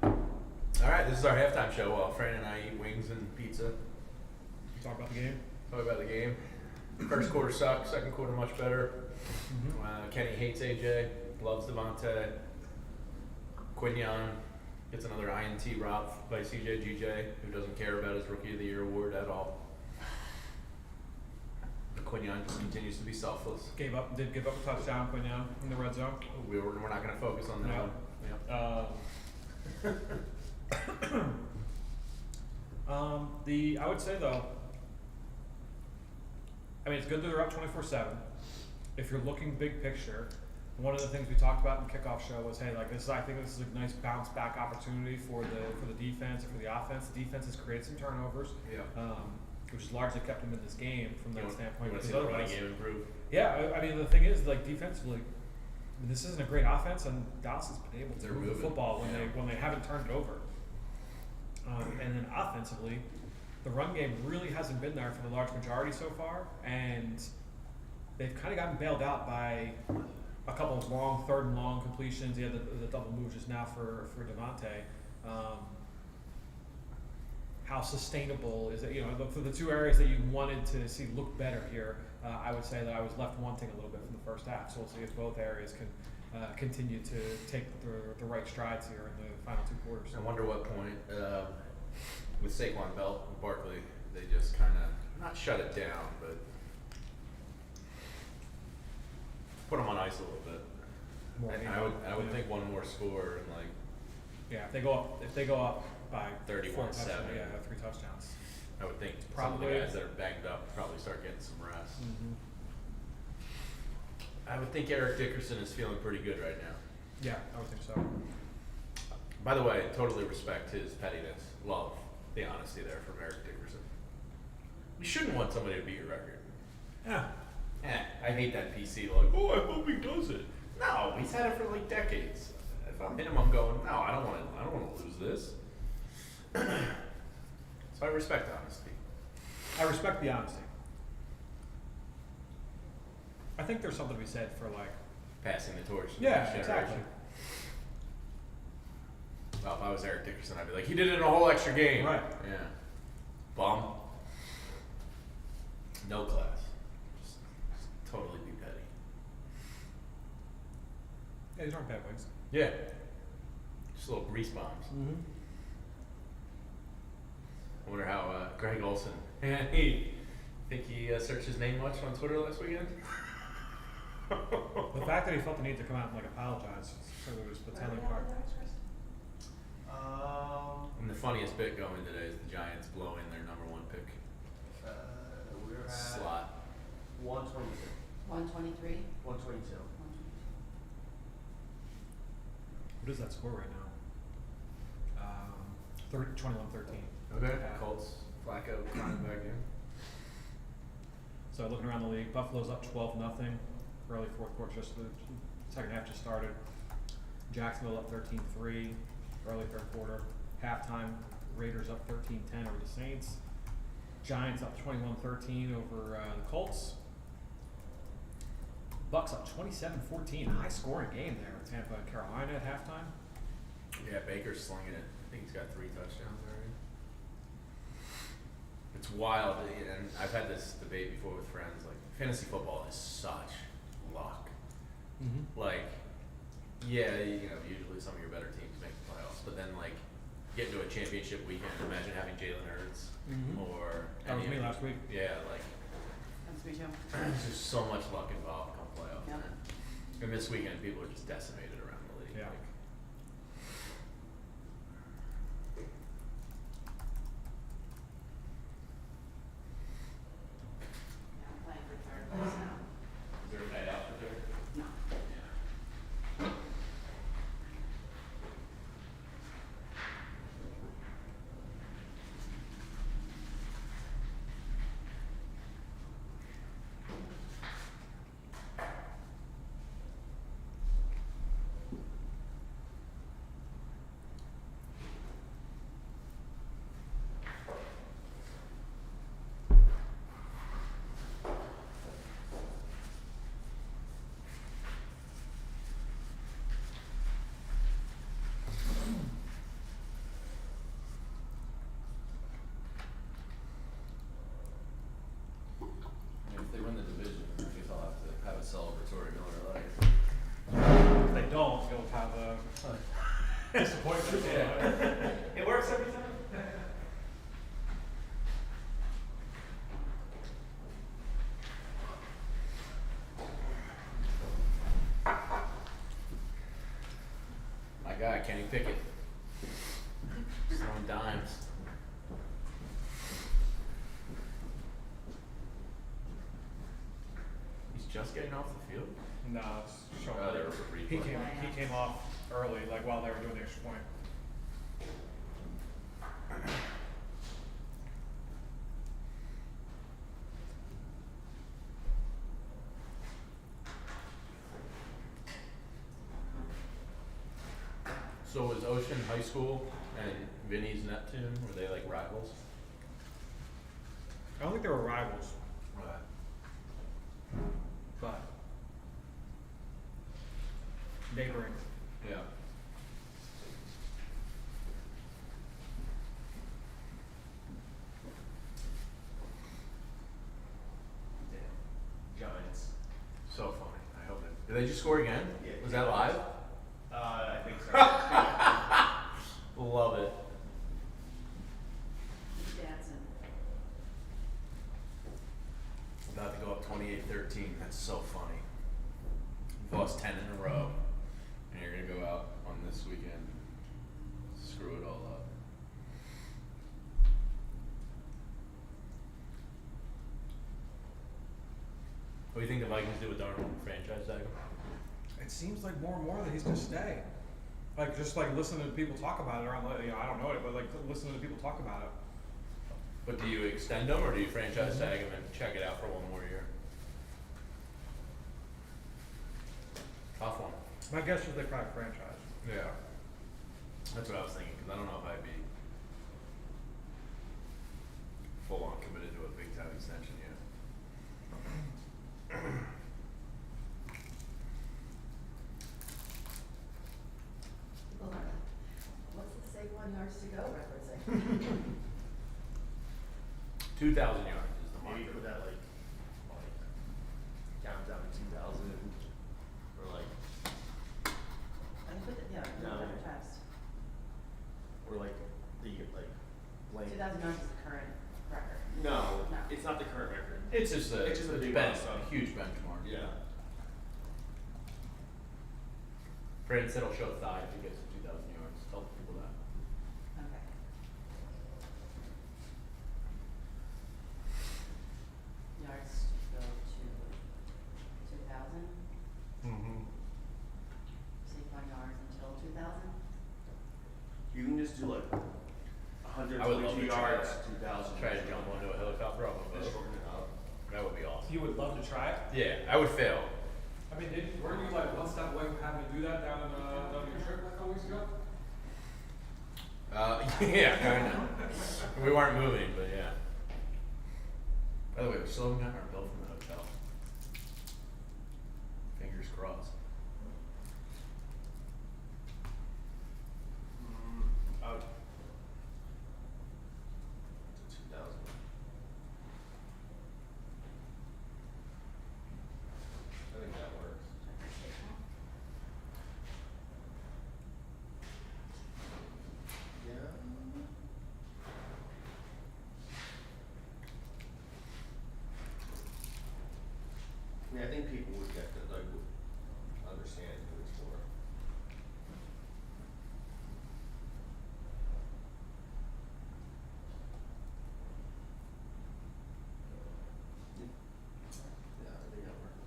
All right, this is our halftime show while Fran and I eat wings and pizza. Talk about the game. Talk about the game. First quarter sucked, second quarter much better. Kenny hates AJ, loves DeVonta. Quinion gets another INT robbed by CJ GJ, who doesn't care about his Rookie of the Year award at all. Quinion just continues to be selfless. Did give up a touchdown, Quinion, in the red zone. We're not going to focus on that No. one. Yeah. I would say though, I mean, it's good that they're up 24-7. If you're looking big picture, one of the things we talked about in the kickoff show was, hey, like I think this is a nice bounce back opportunity for the defense and for the offense. The defense has created some turnovers, Yeah. which has largely kept them in this game from that standpoint. You want to because see the running otherwise- game improve? Yeah, I mean, the thing is, like, defensively, I mean, this isn't a great offense, and Dallas has been able to They're move the moving, football yeah. when they haven't turned it over. And then offensively, the run game really hasn't been there for the large majority so far, and they've kind of gotten bailed out by a couple of long, 3rd and long completions. He had the double move just now for DeVonta. How sustainable is it? You know, for the 2 areas that you wanted to see look better here, I would say that I was left wanting a little bit from the first half. So we'll see if both areas can continue to take the right strides here in the final 2 quarters. I wonder what point, with Saquon Barkley, they just kind of, not shut it down, but put them on ice a little bit. More And game. I would Yeah. think one more score and like, Yeah, if they go up by 31-7. 4 touchdowns, yeah, 3 touchdowns. I would think some of Probably. the guys that are banged up probably start getting some rest. I would think Eric Dickerson is feeling pretty good right now. Yeah, I would think so. By the way, totally respect his pettiness. Love the honesty there from Eric Dickerson. You shouldn't want somebody to beat your record. Yeah. I hate that PC, like, oh, I hope he does it. No, he's had it for like decades. If I'm him, I'm going, no, I don't want to lose this. So I respect honesty. I respect the honesty. I think there's something to be said for like. Passing the torch to the Yeah, next generation. exactly. Well, if I was Eric Dickerson, I'd be like, he did it in a whole extra game. Right. Yeah. Bum. No class. Just totally be petty. Yeah, these aren't bad wings. Yeah. Just little grease bombs. Mm-hmm. I wonder how Greg Olson. Think he searched his name much on Twitter last weekend? The fact that he felt the need to come out and like apologize for his battalion part. And the funniest bit going today is the Giants blowing their #1 pick We're at slot. 122. 123? 122. What is that score right now? 21-13. Okay. Yeah. Colts, Flacco climbing back in. So looking around the league, Buffalo's up 12-0. Early fourth quarter, just the second half just started. Jacksonville up 13-3. Early third quarter. Halftime, Raiders up 13-10 over the Saints. Giants up 21-13 over the Colts. Bucks up 27-14. High scoring game there with Tampa and Carolina at halftime. Yeah, Baker's slinging it. I think he's got 3 touchdowns already. It's wild, and I've had this debate before with friends. Like, fantasy football is such luck. Mm-hmm. Like, yeah, usually some of your better teams make the playoffs, but then like get into a championship weekend. Imagine having Jalen Hurts or That was any me of- last week. Yeah, like That's me too. there's just so much luck involved come playoffs. Yep. And this weekend, people are just decimated around the league. Yeah. Like, Yeah, I'm playing for third place now. is there a night out for there? No. If they win the division, I guess I'll have to have a celebratory Miller Lite. If they don't, you'll have a disappointment. It works every time. My guy, Kenny Pickett. Throwing dimes. He's just getting off the field? No, it's showing. There was a He replay. came off early, like while they were doing the extra point. So was Ocean High School and Vinny's Neptune, were they like rivals? I don't think they were rivals, but neighboring. Yeah. Damn. Giants. So funny. I hope it. Did they just score again? Yeah. Was that live? I think so. Love it. Keep dancing. About to go up 28-13. That's so funny. You've lost 10 in a row, and you're gonna go out on this weekend, screw it all up. What do you think the Vikings do with Darnold franchise tag him? It seems like more and more that he's gonna stay. Like just like listening to people talk about it around, I don't know it, but like listening to people talk about it. But do you extend them or do you franchise tag them and check it out for one more year? Tough one. My guess is they probably franchise. Yeah. That's what I was thinking, because I don't know if I'd be full on committed to a big time extension yet. People are, what's the Saquon yards to go referencing? 2,000 yards is the Maybe marker. put that like countdown to 2000 or like I put it, yeah, No. no better test. or like the like blank. 2,000 yards is the current record. No, No. it's not the current record. It's just a, It's just a big bench, milestone. a huge benchmark. Yeah. Brandon said he'll show thigh if he gets to 2,000 yards. Tell people that. Okay. Yards go to 2,000. Mm-hmm. Saquon yards until 2,000. You can just do like I would love 122 to try yards, that. 2,000. Try to jump onto a helicopter off a Just boat. shorten it up. That would be awesome. You would love to try it. Yeah, I would fail. I mean, weren't you like one step away from having to do that down in your trip like a couple weeks ago? Yeah, kind of. We weren't moving, but yeah. By the way, we're still haven't gotten our bill from the hotel. Fingers crossed. Out. To 2,000. I think that works. Yeah. I mean, I think people would get that, like, would understand who it's for. Yeah, I think that works.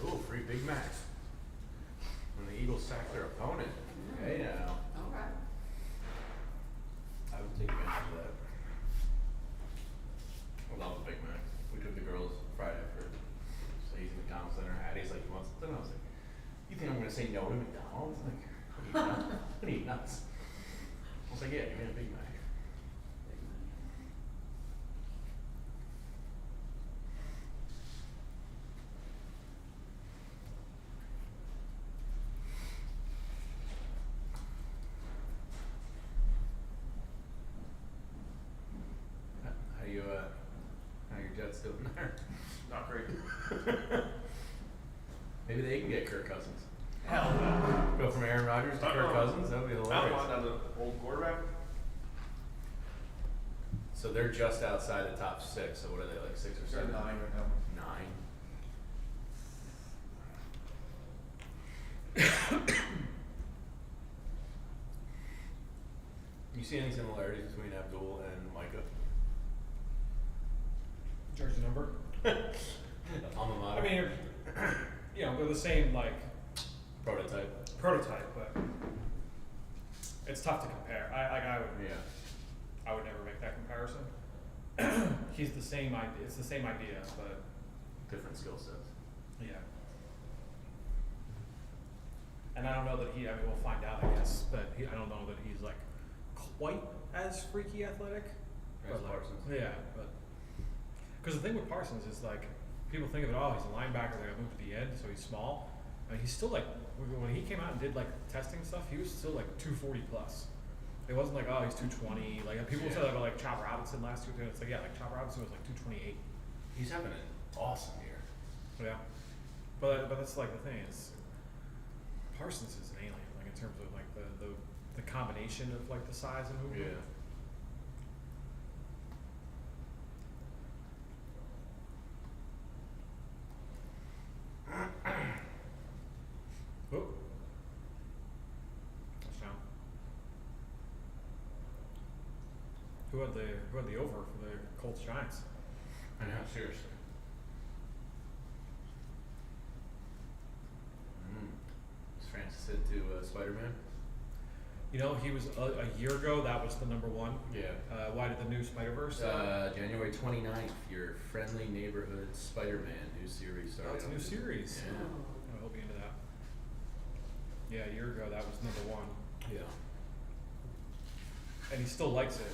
Ooh, free Big Macs. When the Eagles sack their opponent. Hey now. Okay. I would take advantage of that. I love the Big Mac. We took the girls Friday for Slazy McDonald's dinner. Addie's like, you want something? I was like, you think I'm gonna say no to McDonald's? Like, what are you nuts? I was like, yeah, give me a Big Mac. How your Jets doing there? Not great. Maybe they can get Kirk Cousins. Hell no. Go from Aaron Rodgers to Kirk Cousins. That would be I don't hilarious. want another old quarterback. So they're just outside the top 6. So what are they, like 6 or They're 7? 9 right now. 9. You see any similarities between Abdul and Micah? Jersey number. Alma mater. I mean, you know, they're the same like prototype. prototype, but it's tough to compare. I would never make that comparison. He's the same idea. It's the same idea, but Different skill sets. yeah. And I don't know that I mean, we'll find out, I guess, but I don't know that he's like quite as freaky athletic. As But, like, Parsons. yeah, but because the thing with Parsons is like people think of it, oh, he's a linebacker, they're gonna move to the end, so he's small. I mean, he's still like when he came out and did like testing stuff, he was still like 240 plus. It wasn't like, oh, he's 220. Like people said that about like Chop Robinson last year. It's like, yeah, like Chop Robinson was like 228. He's having an awesome year. Yeah, but that's like the thing is Parsons is an alien, like in terms of like the combination of like the size and movement. Yeah. Oh. Touchdown. Who had the over for the Colts Giants? I know, seriously. As Francis said to Spider-Man. You know, he was a year ago. That was the number one. Yeah. Why did the new Spider-Verse? January 29th, your friendly neighborhood Spider-Man new series started. Oh, it's a new series. Yeah. I'll be into that. Yeah, a year ago that was number one, Yeah. and he still likes it.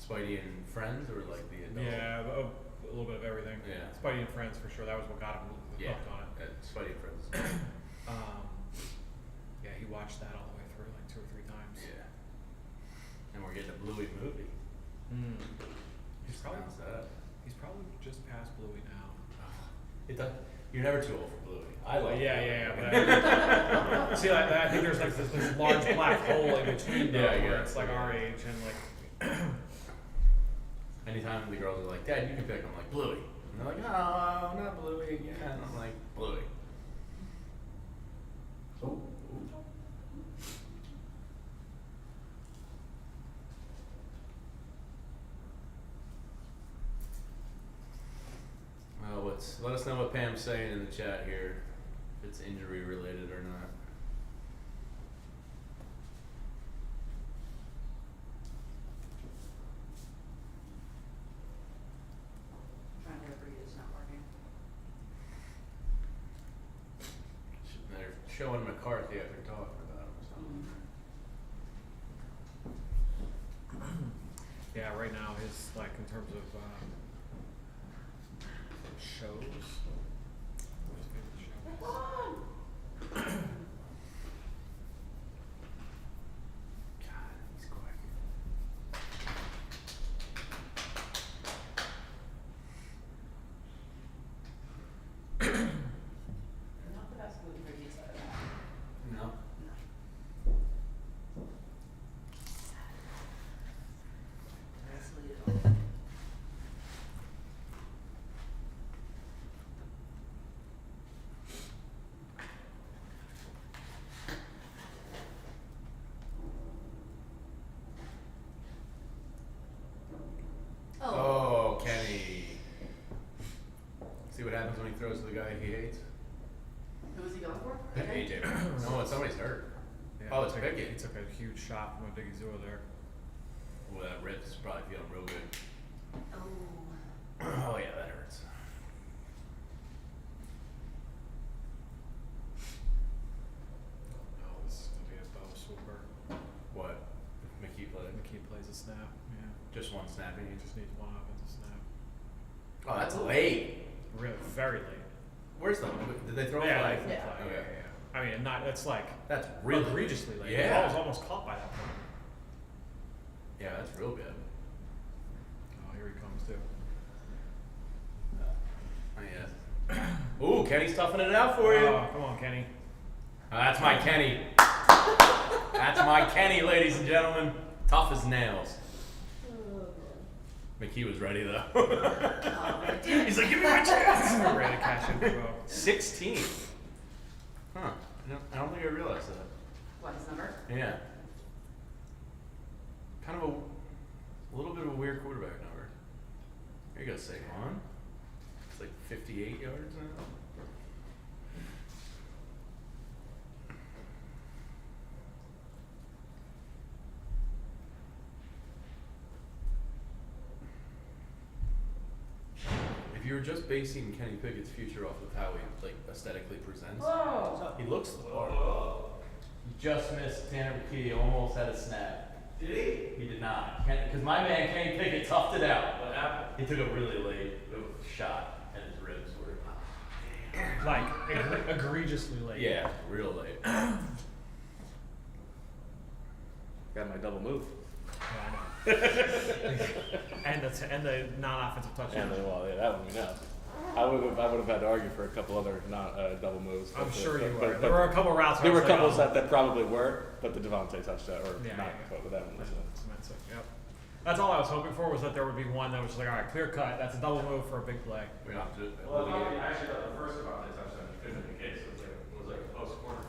Spidey and Friends, or like the adult? Yeah, a little bit of everything. Yeah. Spidey and Friends for sure. That was what got him hooked on it. Spidey and Friends. Yeah, he watched that all the way through like 2 or 3 times. Yeah. And we're getting a Bluey movie. He's Just probably announced that. he's probably just past Bluey now. It does. You're never too old for Bluey. I like Yeah. But see, I think there's like this large black hole in between though, Yeah, where yeah. it's like our age and like. Anytime the girls are like, Dad, you can pick. I'm like, Bluey. And they're like, oh, not Bluey again. And I'm like, Bluey. Oh. Well, let us know what Pam's saying in the chat here, if it's injury related or not. Trying to read, it's not working. They're showing McCarthy after talking about him or something. Yeah, right now his like in terms of shows. What's his favorite show? God, he's quick. Not the best gluten-free pizza I've had. No. No. Absolutely. Oh, Kenny. See what happens when he throws to the guy he hates? Who was he going for? AJ. No, somebody's hurt. Yeah, Oh, it's he Pickett. He took a huge shot from a Big Zero there. Well, that rib's probably feeling real good. Oh. Oh, yeah, that hurts. Oh, this is gonna be a bow swooper. What? McKee played? McKee plays a snap. Yeah, Just one snapping. he just needs one offensive snap. Oh, that's late. Really, very late. Where's the? Did they throw a Yeah, flag? like, Yeah. flag, Okay. yeah. I mean, not. That's like That's really egregiously late. Yeah. The ball was almost caught by that point. Yeah, that's real good. Oh, here he comes too. Oh, yeah. Ooh, Kenny's toughing it out for you. Oh, come on, Kenny. That's my Kenny. That's my Kenny, ladies and gentlemen. Tough as nails. McKee was ready though. He's like, give me my chance. Ready to cash in for Bo. 16. Huh. I don't think I realized that. What, his number? Yeah. Kind of a little bit of a weird quarterback number. There you go, Saquon. It's like 58 yards now. If you were just basing Kenny Pickett's future off of how he like aesthetically presents, Whoa! he looks the part. He just missed Tanner McKee, almost had a snap. Did he? He did not. Because my man Kenny Pickett toughed it out. What happened? He took a really late shot, and his ribs were. Like egregiously late. Yeah, real late. Got my double move. Yeah, I know. and the non-offensive touchdown. Well, yeah, that one we know. I would have had to argue for a couple other not double moves. I'm but sure you but- were. but- There were a couple routes. There where were I was couples like, that probably were, but the DeVonta touchdown or Yeah, not, yeah. but that one was. That's it. Yep. That's all I was hoping for, was that there would be one that was just like, all right, clear cut. That's a double move for a big play. We have to. Well, actually, the first DeVonta touchdown could have been the case. It was like a post corner.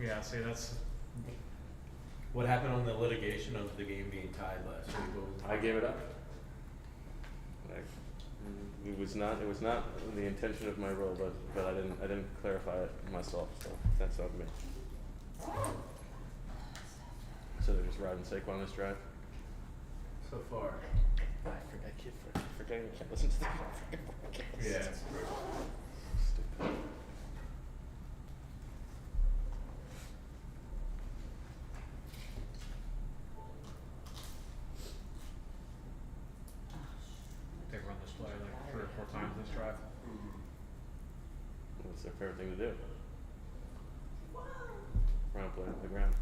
Yeah, see, that's What happened on the litigation of the game being tied last week? What was I gave it up. It was not the intention of my role, but I didn't clarify it myself, so that's on me. So they're just riding Saquon this drive. so far? I keep forgetting I can't listen to the podcast. Yeah. Stupid. they run this play like 3 or 4 times this drive. What's their favorite thing to do? Run play on the ground.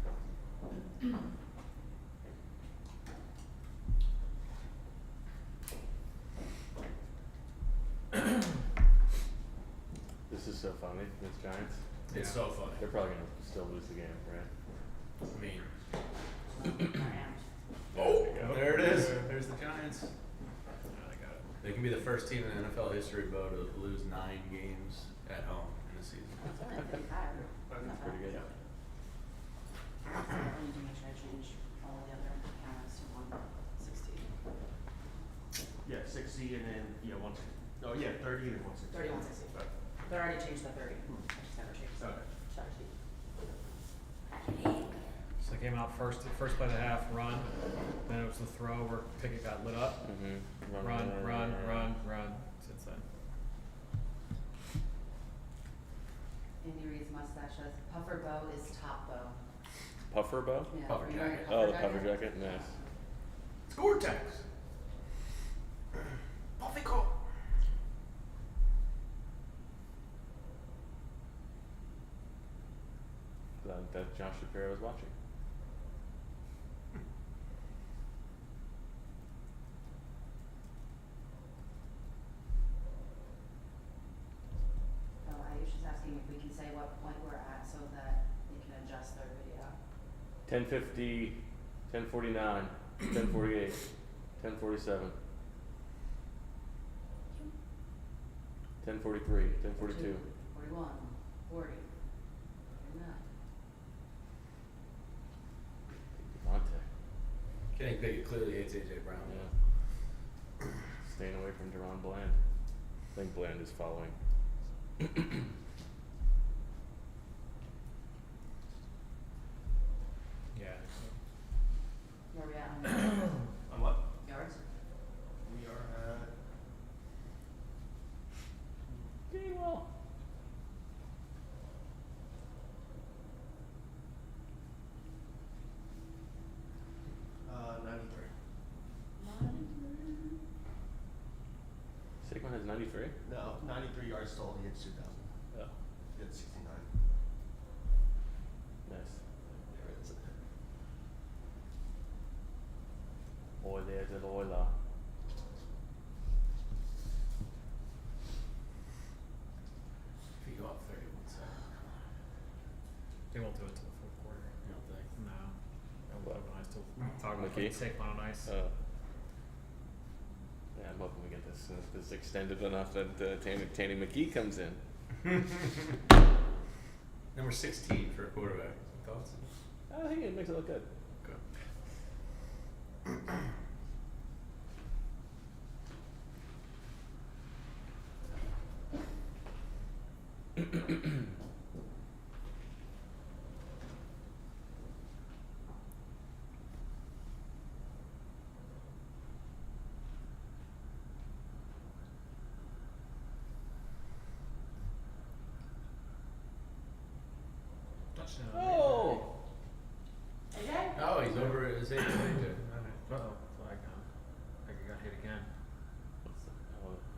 This is so funny, these Giants. It's so funny. They're probably gonna still lose the game, right? I mean, There you go. there it is. There's the Giants. They can be the first team in NFL history, Bo, to lose 9 games at home in a season. That's pretty good. I need to make sure I change all the other cameras to 160. Yeah, 60 and then, 160. Oh, yeah, 30 and 160. 30, 160. Right. But I already changed the 30. I just never changed the Okay. start sheet. So they came out first play of the half, run. Then it was the throw where Pickett got lit up. Mm-hmm. Run. Since then. Andy Reid's mustache says puffer bow is top bow. Puffer bow? Yeah, Puffer are you wearing a jacket. Oh, the puffer jacket? Nice. It's Gore-Tex. Puffy coat. That Josh Shapiro was watching. Oh, Ayush is asking if we can say what point we're at so that they can adjust their video. 10:50, 10:49, 10:48, 10:47, 10:43, 10:42. 41, 40, 39. DeVonta. Kenny Pickett clearly hates AJ Brown. Yeah. Staying away from Deron Bland. I think Bland is following. Yeah. Where are we at on On what? yards? We are at. Well. Uh, 93. Saquon has 93? No, 93 yards total. He hits 2,000. Oh, He hit 69. nice. There it is. Boy, there's an Oiler. If you go up 31 seconds, They won't do it till the 4th quarter. you don't think? No. What? When I still talk about McKee? putting Saquon on ice. Yeah, I'm hoping we get this extended enough that Tanny McKee comes in. Number 16 for a quarterback. Thoughts? I think it makes it look good. Touchdown. Oh! AJ? Oh, he's over at his age. Uh-oh. Flag down. I think he got hit again.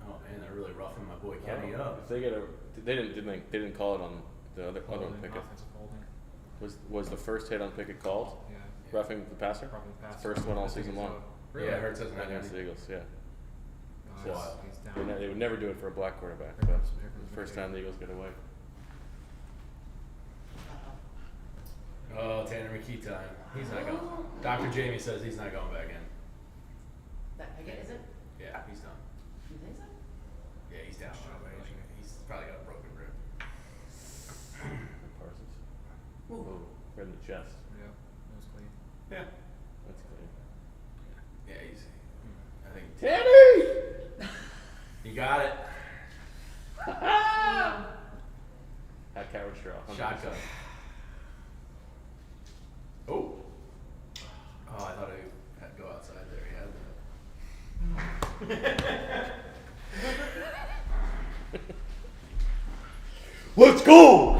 Oh man, they're really roughing my boy Kenny up. If they get a, they didn't call it on the other Holding, on Pickett. offensive holding. Was the first hit on Pickett called? Yeah. Roughing the passer? Probably pass. First one all I think season so. long. Really? Yeah, Hurts hasn't had Against any. the Eagles, yeah. Oh, So Wild. He's they down. they would never do it for a black quarterback, Here but comes- here comes first Vic. time the Eagles get away. Oh, Tanner McKee time. He's not going. Dr. Jamie says he's not going back in. That Pickett, is it? Yeah, he's done. You think so? Yeah, he's down. He's probably got a broken rib. Parsons. Ooh. Oh, right in the chest. Yeah, that was clean. Yeah. That's clean. Yeah, he's. I think Tanny! you got it. At Coward Straw. 100%. Shotgun. Oh. Oh, I thought he had to go outside there. He had that. Let's go!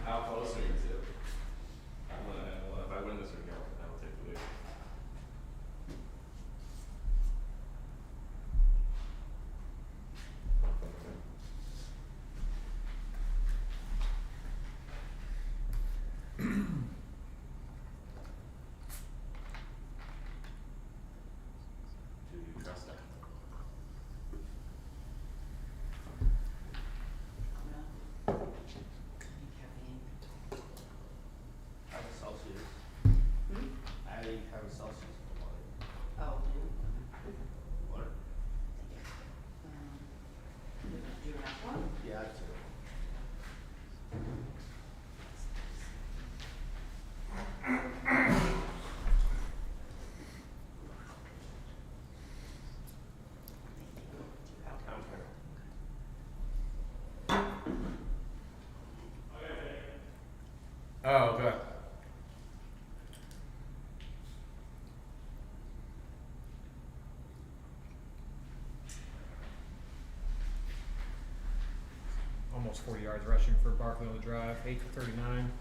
How close are you two? If I win this week, I will take the lead. Do you trust that? Caffeine. I have a Celsius. I have a Celsius for water. Oh, do you? Water? Do you have one? Yeah, I do. I'm here. Oh, okay. Almost 40 yards rushing for Barkley on the drive. 8 for 39.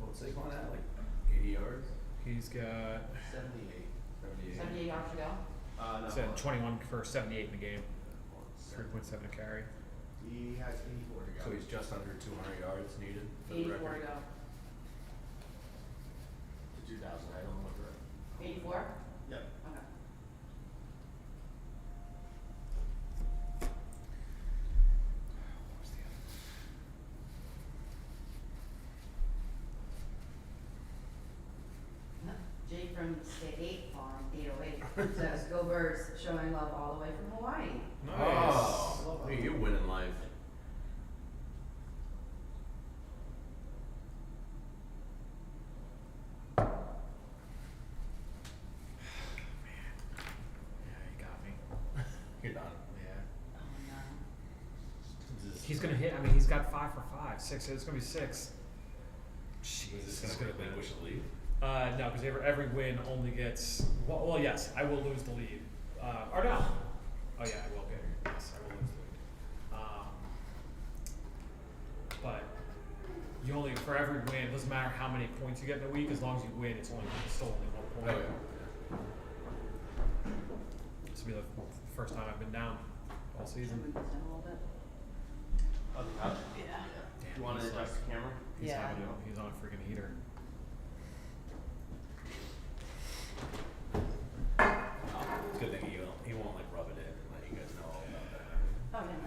What's Saquon at? Like 80 yards? He's got 78. 78. 78 yards to go? No. said 21 for 78 in the game. 3.7 a carry. He has 84 to go. So he's just under 200 yards needed for the 84 record. to go. To 2,000, I don't know what the 84? Yep. Okay. Jake from State 8 on 808 says, "Go Birds, showing love all the way from Hawaii." Oh, look at you winning life. Yeah, he got me. You're done. Yeah. Oh, no. He's gonna hit. I mean, he's got 5 for 5. 6. It's gonna be 6. Jeez, Is this this is going gonna to be. relinquish the lead? No, because every win only gets. Well, yes, I will lose the lead. Or no. Oh yeah, I will get. Yes, I will lose the lead. But you only for every win. It doesn't matter how many points you get in the week. As long as you win, it's still only 1 point. Oh, yeah. This will be the first time I've been down all Should we season. move this in a little bit? On the couch? Yeah. You want to He's adjust the camera? He's Yeah. he's on a freaking heater. It's a good thing he won't like rub it in and let you guys know all about that. Oh, yeah,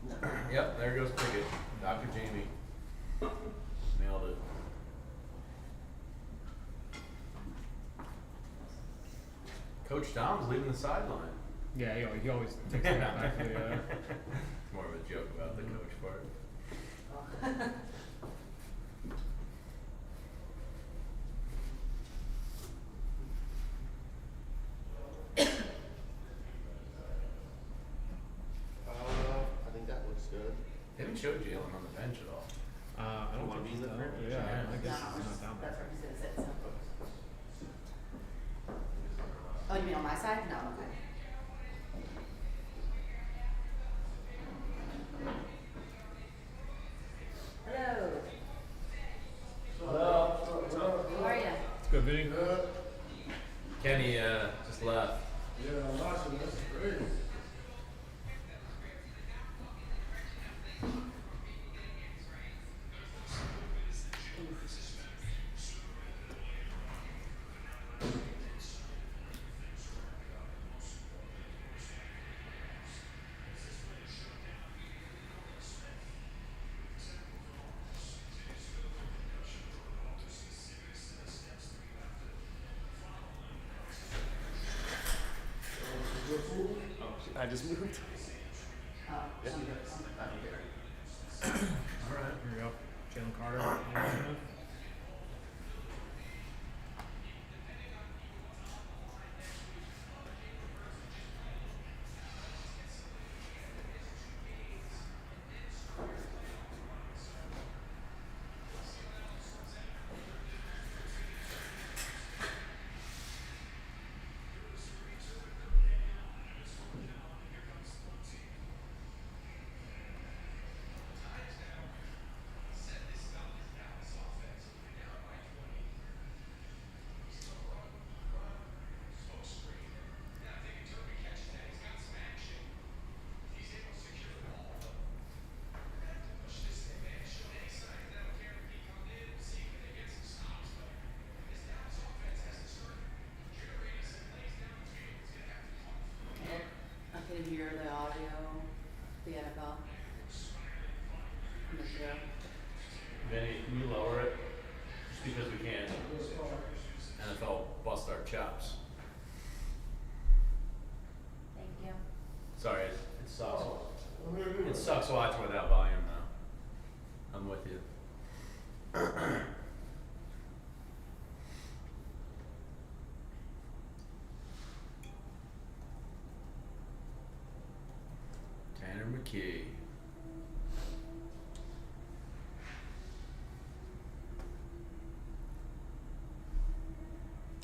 no. No. Yep, there goes Pickett. Dr. Jamie. Nailed it. Coach Dom's leaving the sideline. Yeah, he always takes it back to the. It's more of a joke about the coach part. I think that looks good. They haven't showed Jalen on the bench at all. I don't wanna think be in he's the down. front? Yeah, Yeah. I guess No, he's not down there. that's where he's gonna sit, so. Oh, you mean on my side? No, okay. Hello. How are ya? It's good, Vinny. Kenny just left. Yeah, I'm watching. That's great. just moved. Oh, Yeah. I'm good. I don't care. All right. Here we go. Jalen Carter. Alex Smith. I can hear the audio, the NFL. I'm sure. Vinny, can you lower it? Just because we can. NFL bust our chops. Thank you. Sorry, it sucks. It sucks watching without volume though. I'm with you. Tanner McKee.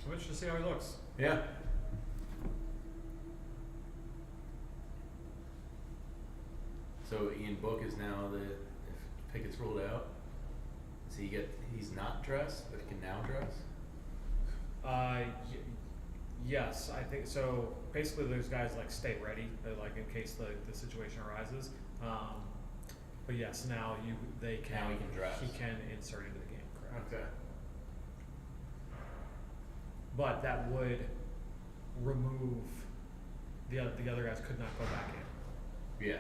I'm interested to see how he looks. Yeah. So Ian Book is now if Pickett's ruled out, he's not dressed, but he can now dress? Yes, I think so. Basically, those guys like stay ready, like in case the situation arises. But yes, now they can. Now he can dress. He can insert into the game, correct? Okay. But that would remove the other guys could not go back in. Yeah.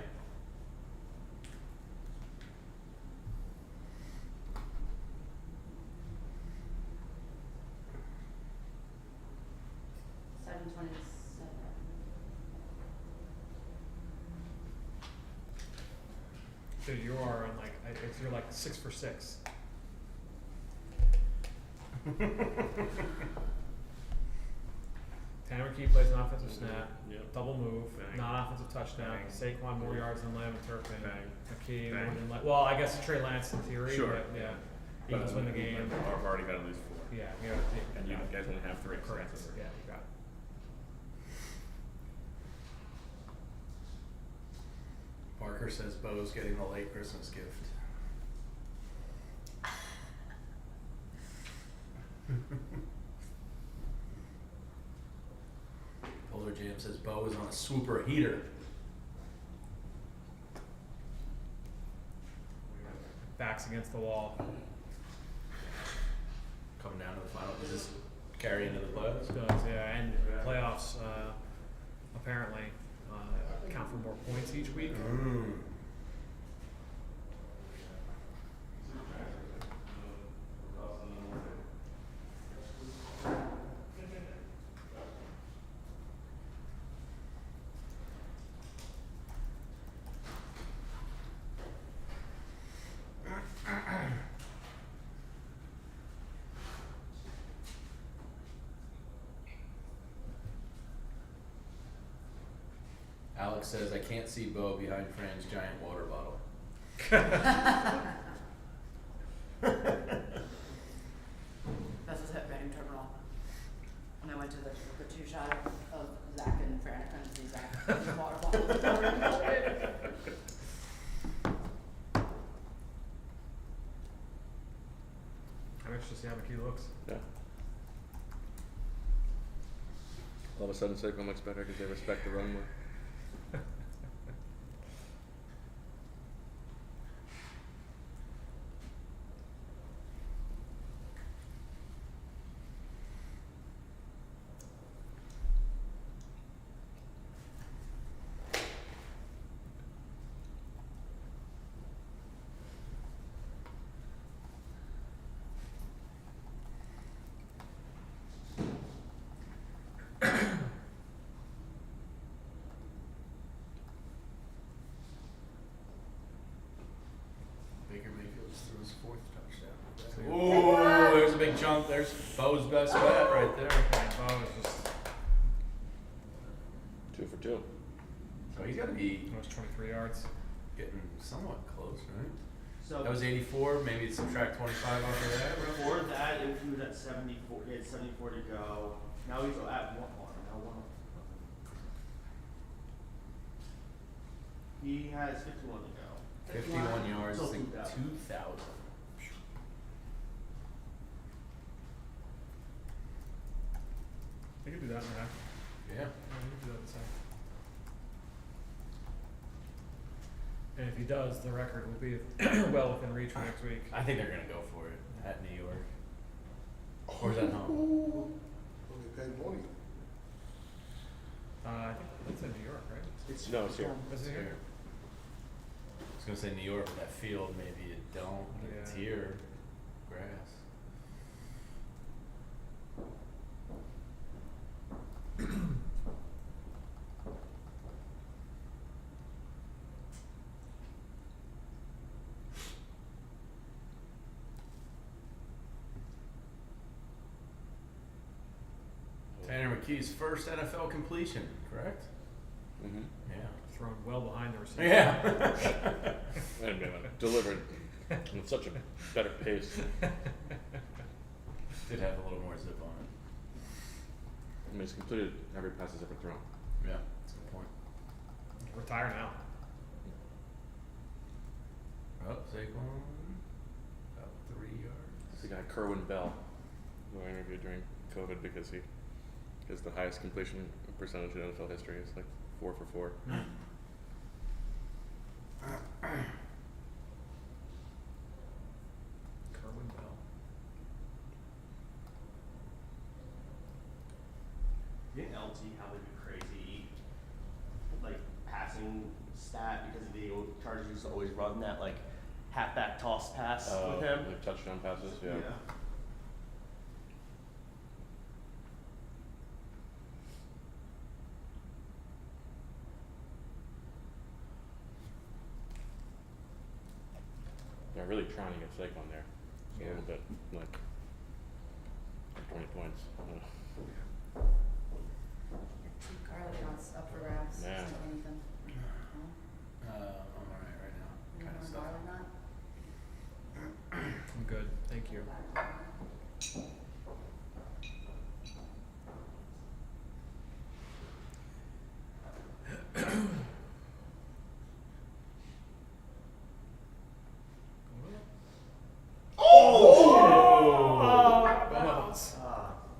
So you are on if you're like 6 for 6. Tanner McKee plays an offensive snap, Yep. double move, Bang. non-offensive touchdown. Bang. Saquon more yards than Lamb and Turpin. Bang. McKee Bang. more than well, I guess Trey Lance in theory, Sure. but yeah. Eagles win the game. I've already got at least 4. Yeah, And you guys only have 3. so correct. that's Yeah, you got it. Parker says Bo's getting a late Christmas gift. Polar Jam says Bo is on a swooper heater. Backs against the wall. Coming down to the final. Does this carry into the playoffs? Does, yeah, and playoffs apparently count for more points each week. Alex says, I can't see Bo behind Fran's giant water bottle. That's what's at betting terminal. When I went to the 2-shot of Zach and Fran, I couldn't see Zach. Water bottle. I'm interested to see how McKee looks. Yeah. All of a sudden, Saquon looks better because they respect the run more. there's Bo's best bet right there. Okay, Bo is just 2 for 2. So he's got to be almost 23 yards. getting somewhat close, right? So That was 84. Maybe subtract 25 off of that. before that, if he was at 74, he had 74 to go. Now he's at one. Now one. He has 51 to go. 51 yards, So I think 2,000. 2,000. We can do that in a half. Yeah. Yeah, we can do that in a second. And if he does, the record will be well within reach for next week. I think they're gonna go for it at New York. Or is that home? Well, they paid money. I think that's in New York, right? It's No, it's here. Is it here? I was gonna say New York, but that field maybe it don't. But It's Yeah. here, grass. Tanner McKee's first NFL completion, correct? Mm-hmm. Yeah. Thrown well behind the receiver. Yeah. And delivered with such a better pace. Did have a little more zip on it. I mean, he's completed every pass he's ever thrown. Yeah, that's a good point. Retire now. Oh, Saquon, about 3 yards. It's the guy Kerwin Bell, who I interviewed during COVID because he has the highest completion percentage in NFL history. It's like 4 for 4. Kerwin Bell. Didn't LT have like a crazy like passing stat because the Chargers used to always run that like halfback toss pass with him? Like touchdown passes, yeah. They're really trying to get Saquon there. It's a Yeah. little bit like 20 points. Carly wants up for grabs. Yeah. Is there anything? No? I'm alright right now. You Kind of want stuff. Carly not? I'm good. Thank you.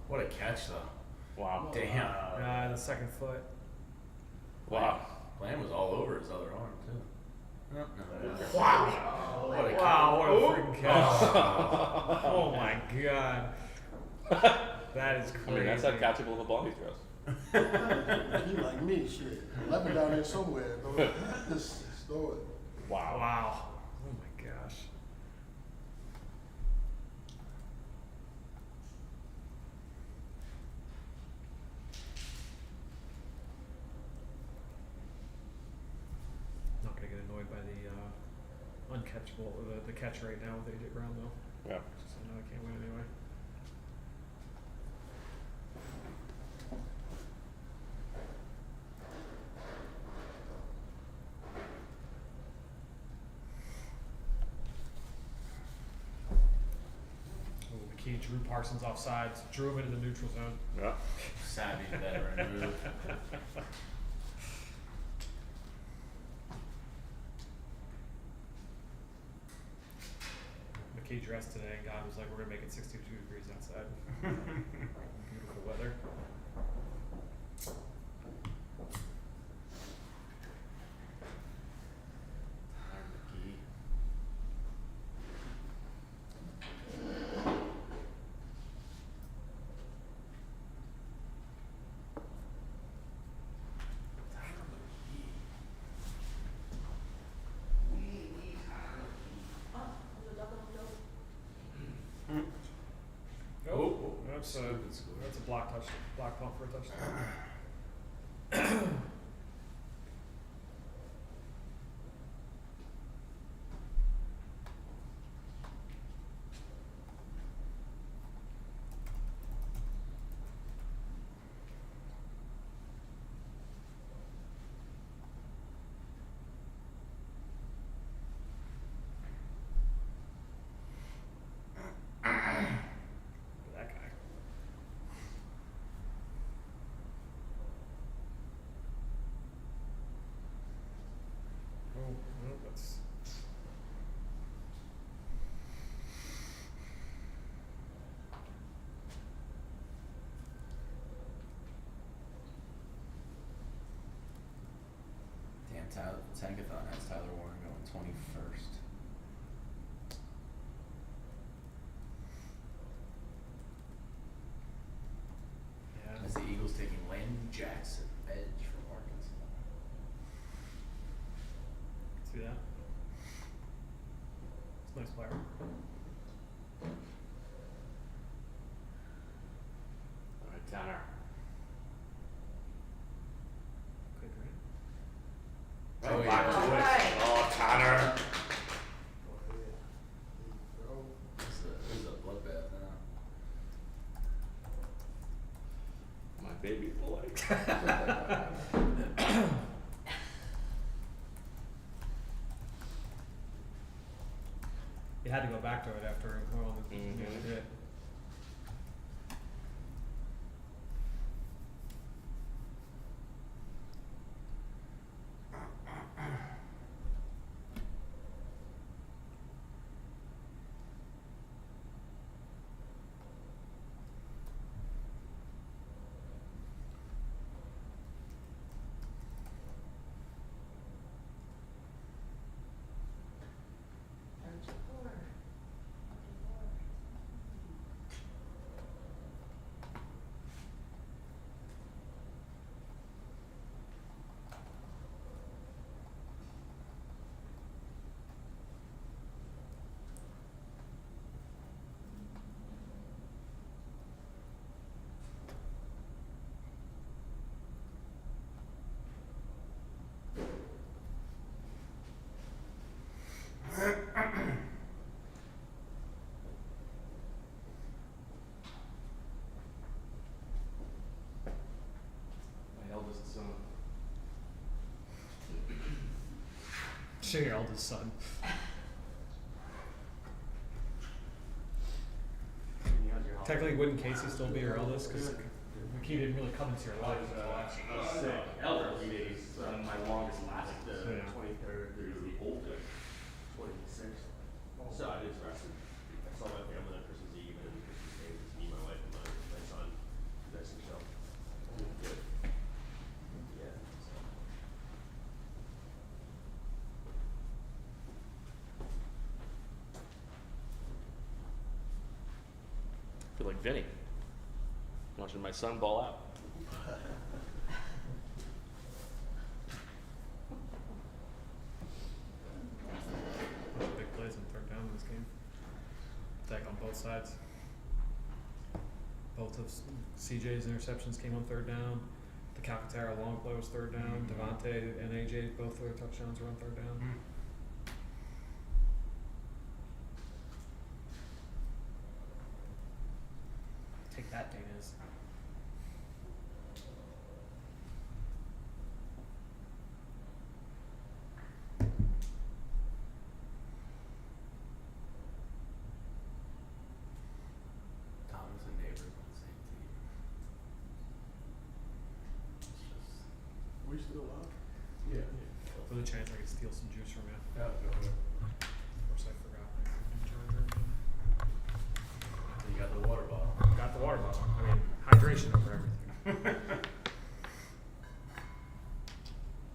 What a catch, though. Wow. Damn. The second foot. Wow. Lamb was all over his other arm, too. No, no. Wow. What a Wow, what a catch. freaking catch. Oh my god. That is I crazy. mean, that's how catchable of a ball he throws. You like me, shit. 11 down there somewhere. Just throw it. Wow. Wow. Oh my gosh. Not gonna get annoyed by the uncatchable, the catch right now with AJ Brown though. Yeah. Just I know I can't win anyway. Oh, McKee drew Parsons off sides, drew him into the neutral zone. Yeah. Savvy veteran move. McKee dressed today and God was like, we're gonna make it 62 degrees outside. Beautiful weather. McGee. Oh, That's a stupid score. that's a block pump for a touchdown. Tankathon has Tyler Warren going 21st. Yeah. As the Eagles taking Landon Jackson, edge from Arkansas. See that? It's a nice player. All right, Tanner. Good, great. Oh, Back yeah. to it. Alright. Oh, Tanner. This is a bloodbath now. My baby boy. You had to go back to it after well, the Mhm. did. My eldest son. Show your eldest son. Technically, wouldn't Casey still be your eldest? Because McKee didn't really come into your life until after. I was sick. Elderly days, my longest lasted the Yeah. 23rd through the oldest, 26th. So I was rested. I saw my family on Christmas Eve and Christmas Day. It's me, my wife, and my son. Nice and chill. Good. Yeah. So. I feel like Vinny. Watching my son ball out. Big plays on third down in this game. Attack on both sides. Both of CJ's interceptions came on third down. The Calcaterra long play was third down. Devontae and AJ, both of their touchdowns were on third down. Take that, Dana's. Thomas and Neighbors on the same team. It's just. We still up? Yeah. For the chance I could steal some juice from you. Yeah, go ahead. Of course, I forgot. You got the water bottle. Got the water bottle. I mean, hydration over everything.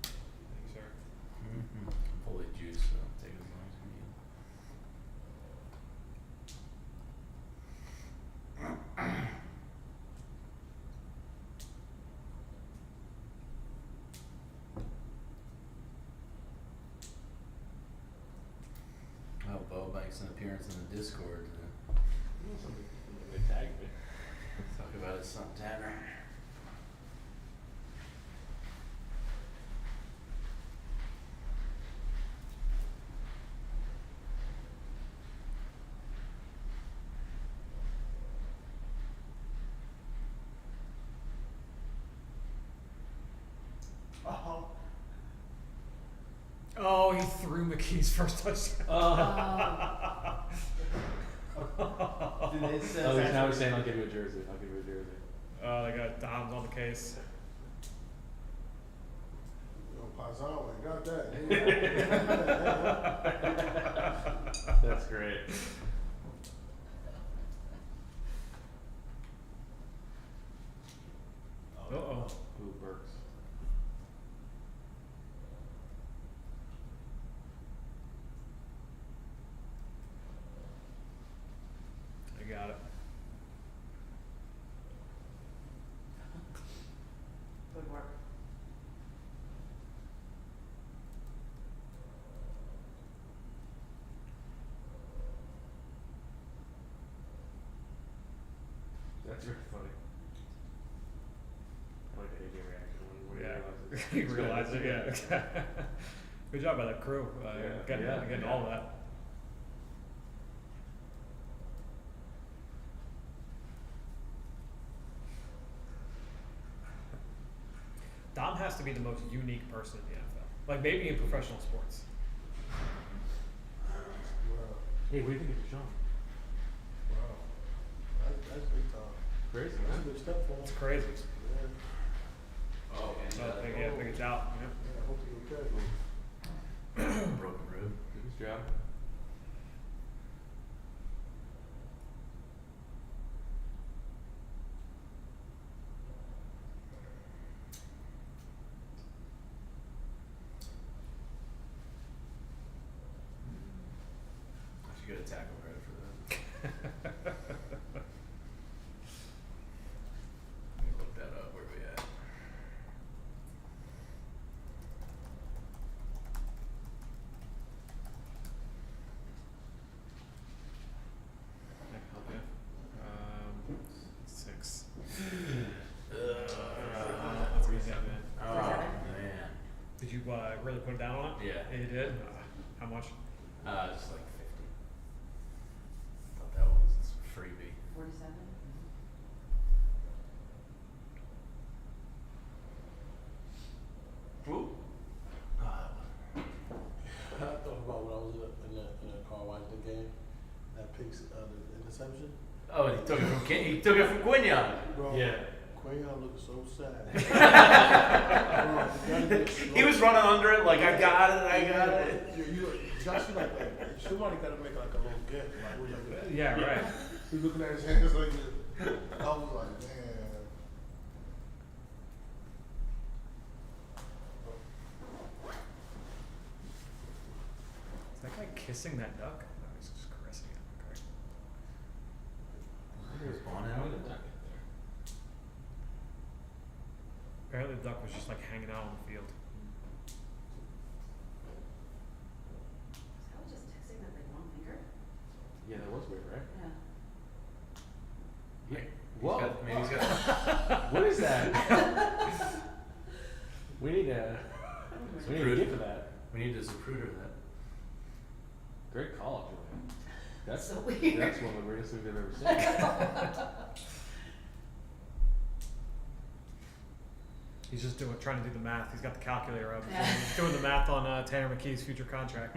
Thanks, sir. Fully juice, so take as long as you need. Oh, Bo makes an appearance in the Discord to They tagged me. talk about his son Tanner. Oh. Oh, he threw McKee's first touchdown. Did they say Oh, that's now what we're saying they- I'll give you a jersey. I'll give you a jersey. Oh, they got Dom's on the case. Yo, Pazan ain't got that. That's great. Uh-oh. Ooh, Burks. That's really funny. I like the AJ reaction when Yeah, he you realize it. Yeah. Good job by that crew. Getting all of that. Dom has to be the most unique person in the NFL. Like maybe in professional sports. Wow. Hey, what do you think of Sean? Wow. That's big time. Crazy, That's a man. big step for him. It's crazy. Yeah. Oh, and So big it's out. Yeah. Yeah, I hope he's okay. broken rib. Did his job. I should get a tackle credit for that. Let me look that up. Where we at? I can help you. 6. That's easy, man. Oh man. $47? Did you really put it down on it? Yeah. You did? How much? Just like 50. Thought that was a freebie. 47? Ooh. I thought about when I was in the car watching the game, that picks, the interception. Oh, he took it from he took it from Quinion. Bro, Yeah. Quayon looked so sad. He was running under it like I got it. You gotta see like somebody gotta make like a little gift. Like, we're like, Yeah, right. he's looking at his hands like this. I was like, man. Is that guy kissing that duck? No, he's just caressing it. Okay. He was on How out. did that get there? Apparently the duck was just like hanging out on the field. I was just texting that like one finger. Yeah, that was weird, right? Yeah. Yeah. Whoa. Maybe he's got. What is that? We need a gift for that. We need to Zapruder that. Great call, Julian. That's So weird. That's one of the weirdest things I've ever seen. He's just trying to do the math. He's got the calculator up. Yeah. He's doing the math on Tanner McKee's future contract.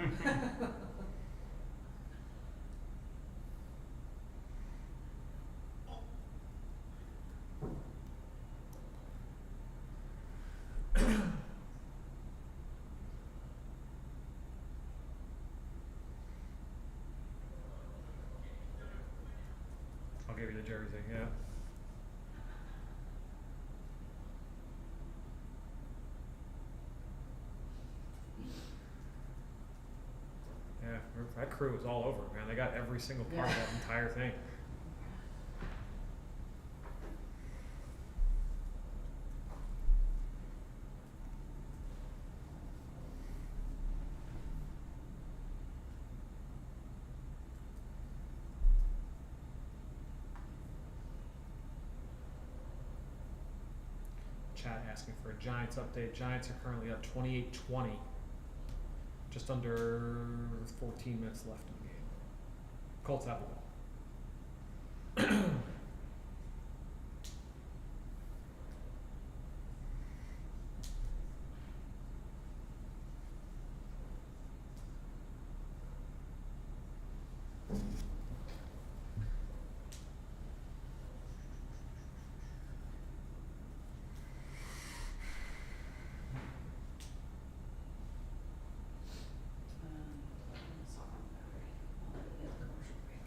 I'll give you the jersey, yeah. Yeah, that crew is all over, man. They got every single part of that entire thing. Chat asking for a Giants update. Giants are currently up 28-20. Just under 14 minutes left in the game. Colts have the ball. Saquon Barkley. I'll let you get a commercial break.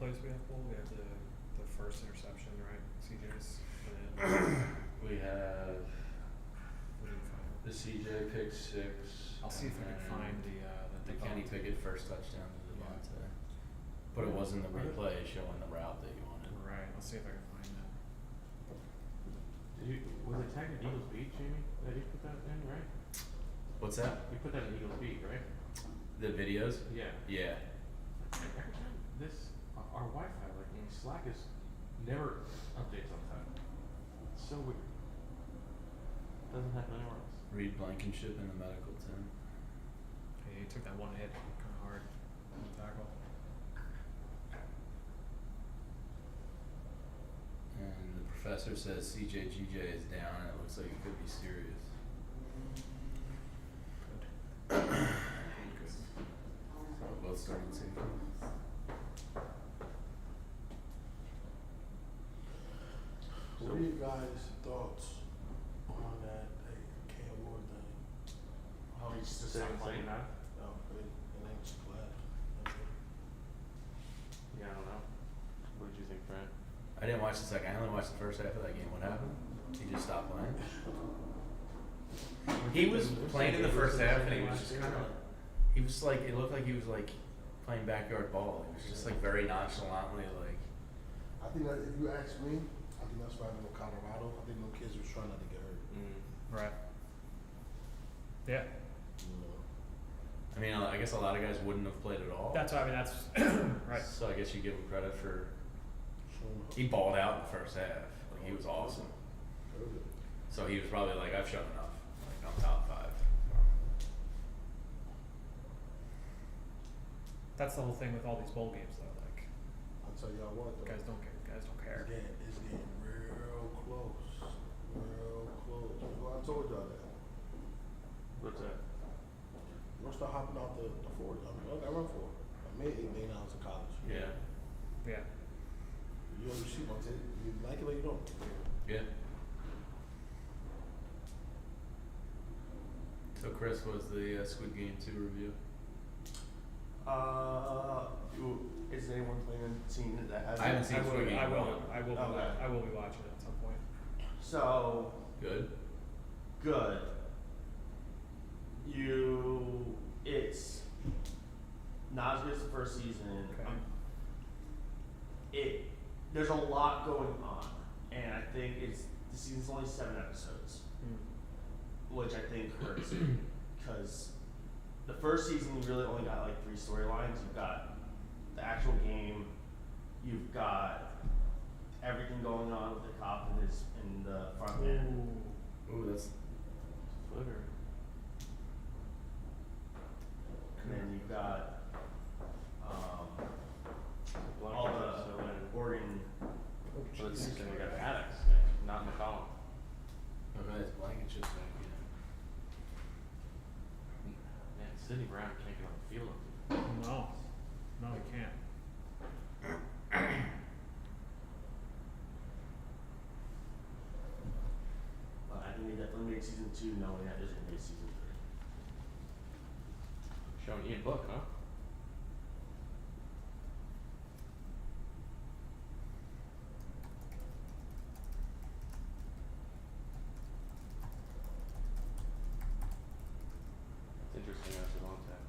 plays we have? Well, we have the first interception, right? CJ's. And then We have we didn't find it. the CJ pick 6. I'll see if I can find the Kenny Pickett first touchdown to DeVonta. But it wasn't the replay showing the route that you wanted. Right. I'll see if I can find that. Was it tagged in Eagles Beat, Jamie? That you put that in, right? What's that? You put that in Eagles Beat, right? The videos? Yeah. Yeah. Every time our Wi-Fi, like Slack is never updates on time. It's so weird. Doesn't happen anywhere else. Reed Blankenship in the medical team. He took that one hit kind of hard on the tackle. And the professor says CJGJ is down and it looks like it could be serious. Good. So both starting safety. What are you guys' thoughts on that Cam Ward thing? Oh, he's just not playing. No, it ain't just glad. Yeah, I don't know. What did you think, Fran? I didn't watch the second. I only watched the first half of that game. What happened? He just stopped playing. He was playing in the first half, and he was just kind of. He was like, it looked like he was like playing backyard ball. He was just like very nonchalantly like. I think that if you ask me, I think that's why I know Colorado. I think no kids was trying not to get hurt. Right. Yeah. You know. I mean, I guess a lot of guys wouldn't have played at all. That's that's right. So I guess you give him credit for. Showing up. He balled out in the first half. Like he was awesome. Very good. So he was probably like, I've shown enough. Like I'm top 5. That's the whole thing with all these bowl games, though. Like, I'll tell y'all what though. guys don't care. Guys don't care. It's getting real close. Real close. Well, I told y'all that. What's that? We're gonna start hopping out the 40. I mean, I got run for it. I made 8 million dollars in college. Yeah. Yeah. You know, you see my tape. You like it or you don't. Yeah. So Chris, was the Squid Game 2 review? Is anyone seen it that hasn't? I haven't seen I will. Squid Game. I will. one. I will. Okay. I will be watching it at some point. So Good. good. It's not as good as the first season. Okay. There's a lot going on, and I think the season's only 7 episodes, which I think hurts because the first season you really only got like 3 storylines. You've got the actual game, you've got everything going on with the cop in the front end. Ooh, that's. Flitter. And then you've got Block all catches, so the then- Oregon. Well, it's interesting. We got Maddox, not McCollum. Okay, it's Blankenship's back Man, Sidney Brown can't get on the field. No. No, he can't. But I think they definitely made season 2 knowing that there's gonna be a season 3. Showing Ian Book, huh? It's interesting that's a long time.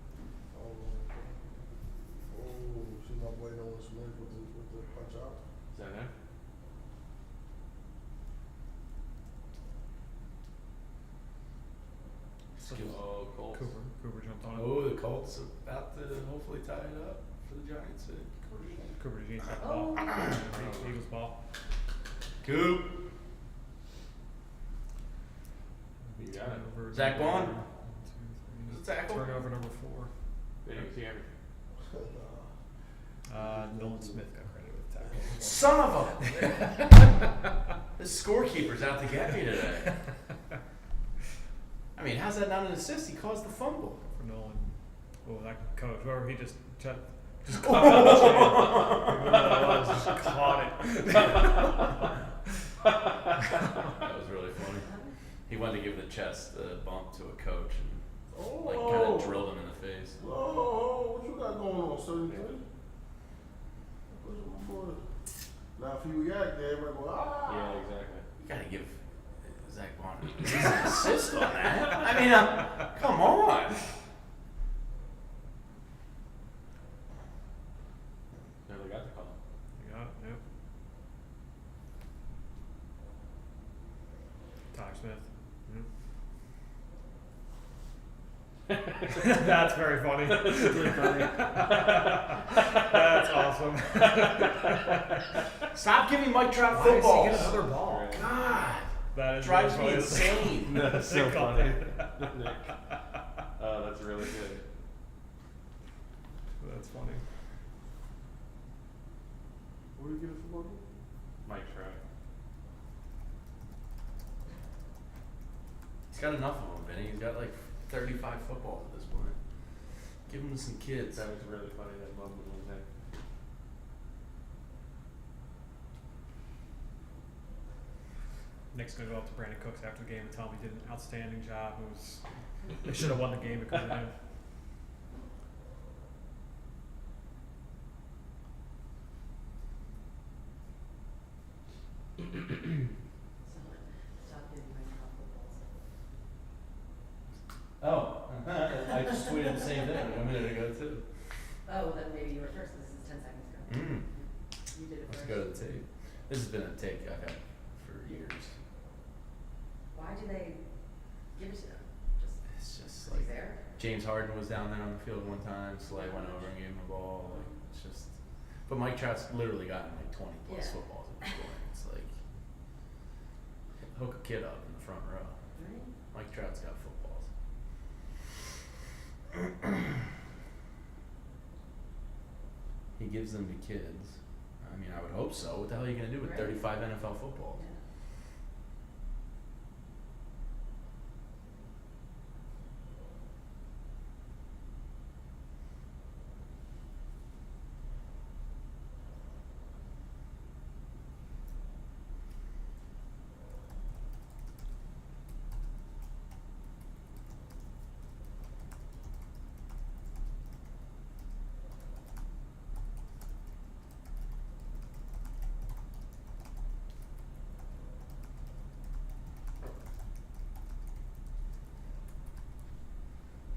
See my boy Nolan Smith with the punch out. Is that him? Oh, Colts. Cooper jumped on in. it. Oh, the Colts about to hopefully tie it up for the Giants. Cooper Jeans got the ball. Eagles ball. Coop. You got it. Turnover Zach number Bond. 1, 2, 3. Was it tackle? Turnover number 4. They didn't see everything. Nolan Smith got credit with tackle. Son of a. The scorekeeper's out to get me today. I mean, how's that not an assist? He caused the fumble. For Nolan. Oh, that coach, whoever he just caught it. Just caught it. That was really funny. He wanted to give the chest bump to a coach and like kind of drilled him in the face. Oh, what you got going on, 73? before. Now if he react, they might go, ah. Yeah, exactly. You gotta give Zach Bond an assist on that. I mean, come on. No, they got the call. Yeah, yep. Tyler Smith. That's very funny. That's awesome. Stop giving Mike Trout Why does he footballs. get another ball? Right. God, That is drives me really insane. That's so They called funny. it. Oh, that's really good. That's funny. What do you give us for money? Mike Trout. He's got enough of them, Vinny. He's got like 35 footballs at this point. Give him to some kids. That was really funny, that moment was there. Nick's gonna go up to Brandon Cooks after the game and tell him he did an outstanding job. They should have won the game because of him. Stop giving my child footballs. Oh, I just tweeted the same thing a minute ago too. Oh, well, then maybe you were first, this is 10 seconds ago. You did it Let's first. go to the tape. This has been a take I've had for years. Why do they give it to them? Just, It's just he's like there? James Harden was down there on the field one time. Slay went over and gave him a ball. Like it's just. But Mike Trout's literally gotten like 20 plus Yeah. footballs at this point. It's like hook a kid up in the front row. Right? Mike Trout's got footballs. He gives them to kids. I mean, I would hope so. What the hell are you gonna do with Right. 35 NFL footballs? Yeah.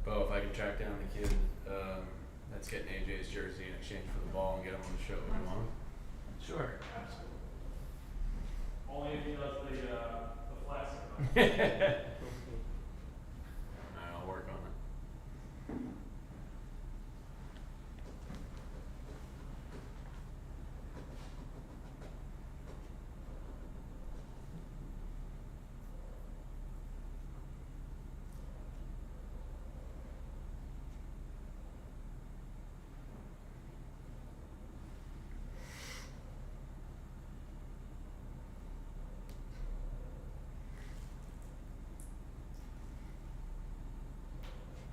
Bo, if I could track down the kid that's getting AJ's jersey in exchange for the ball and get him on the show, would you want him? Sure. Only if he does the flex. Alright, I'll work on it.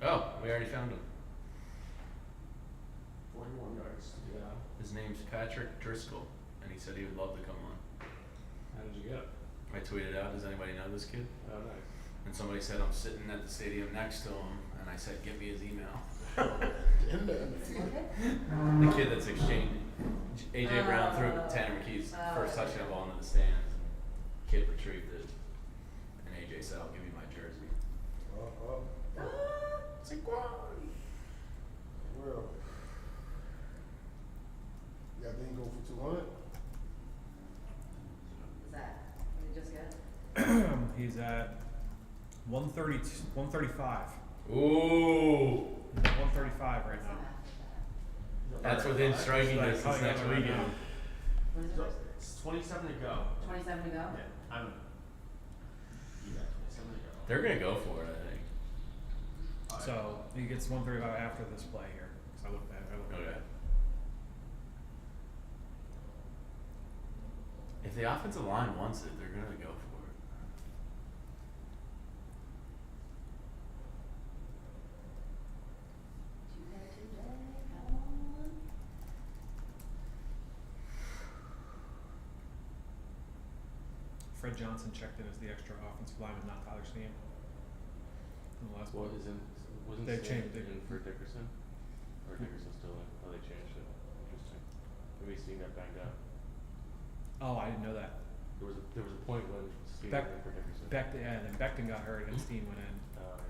Oh, we already found him. 41 yards. Yeah. His name's Patrick Driscoll, and he said he would love to come on. How did you get it? I tweeted out, does anybody know this kid? Oh, nice. And somebody said, I'm sitting at the stadium next to him, and I said, give me his email. In there. The kid that's exchanging, AJ Brown threw Tanner McKee's first touchdown ball into the stands, and kid retrieved it, and AJ said, I'll give you my jersey. Saquon! Well, yeah, they can go for 200. Is that, what did you just get? He's at 130, 135. Ooh! He's at 135 right What's the now. math with That's within striking Like, distance coming next out of week. the that? What is it? So, it's 27 to go. 27 to go? Yeah, I'm. Yeah, 27 to go. They're gonna go for it, I think. So he gets 135 after this play here. So I looked at Okay. it. If the offensive line wants it, they're gonna go for it. Tuesday, come on. Fred Johnson checked in as the extra offensive lineman, not Tyler Sneem. In the last What one. wasn't They Sam changed it. in for Dickerson? Or Dickerson still in? Oh, they changed it. Interesting. Have you seen got banged up. Oh, I didn't know that. There was a point when Steve Beck- went in for Dickerson. Yeah, and then Becton got hurt and Steen went in.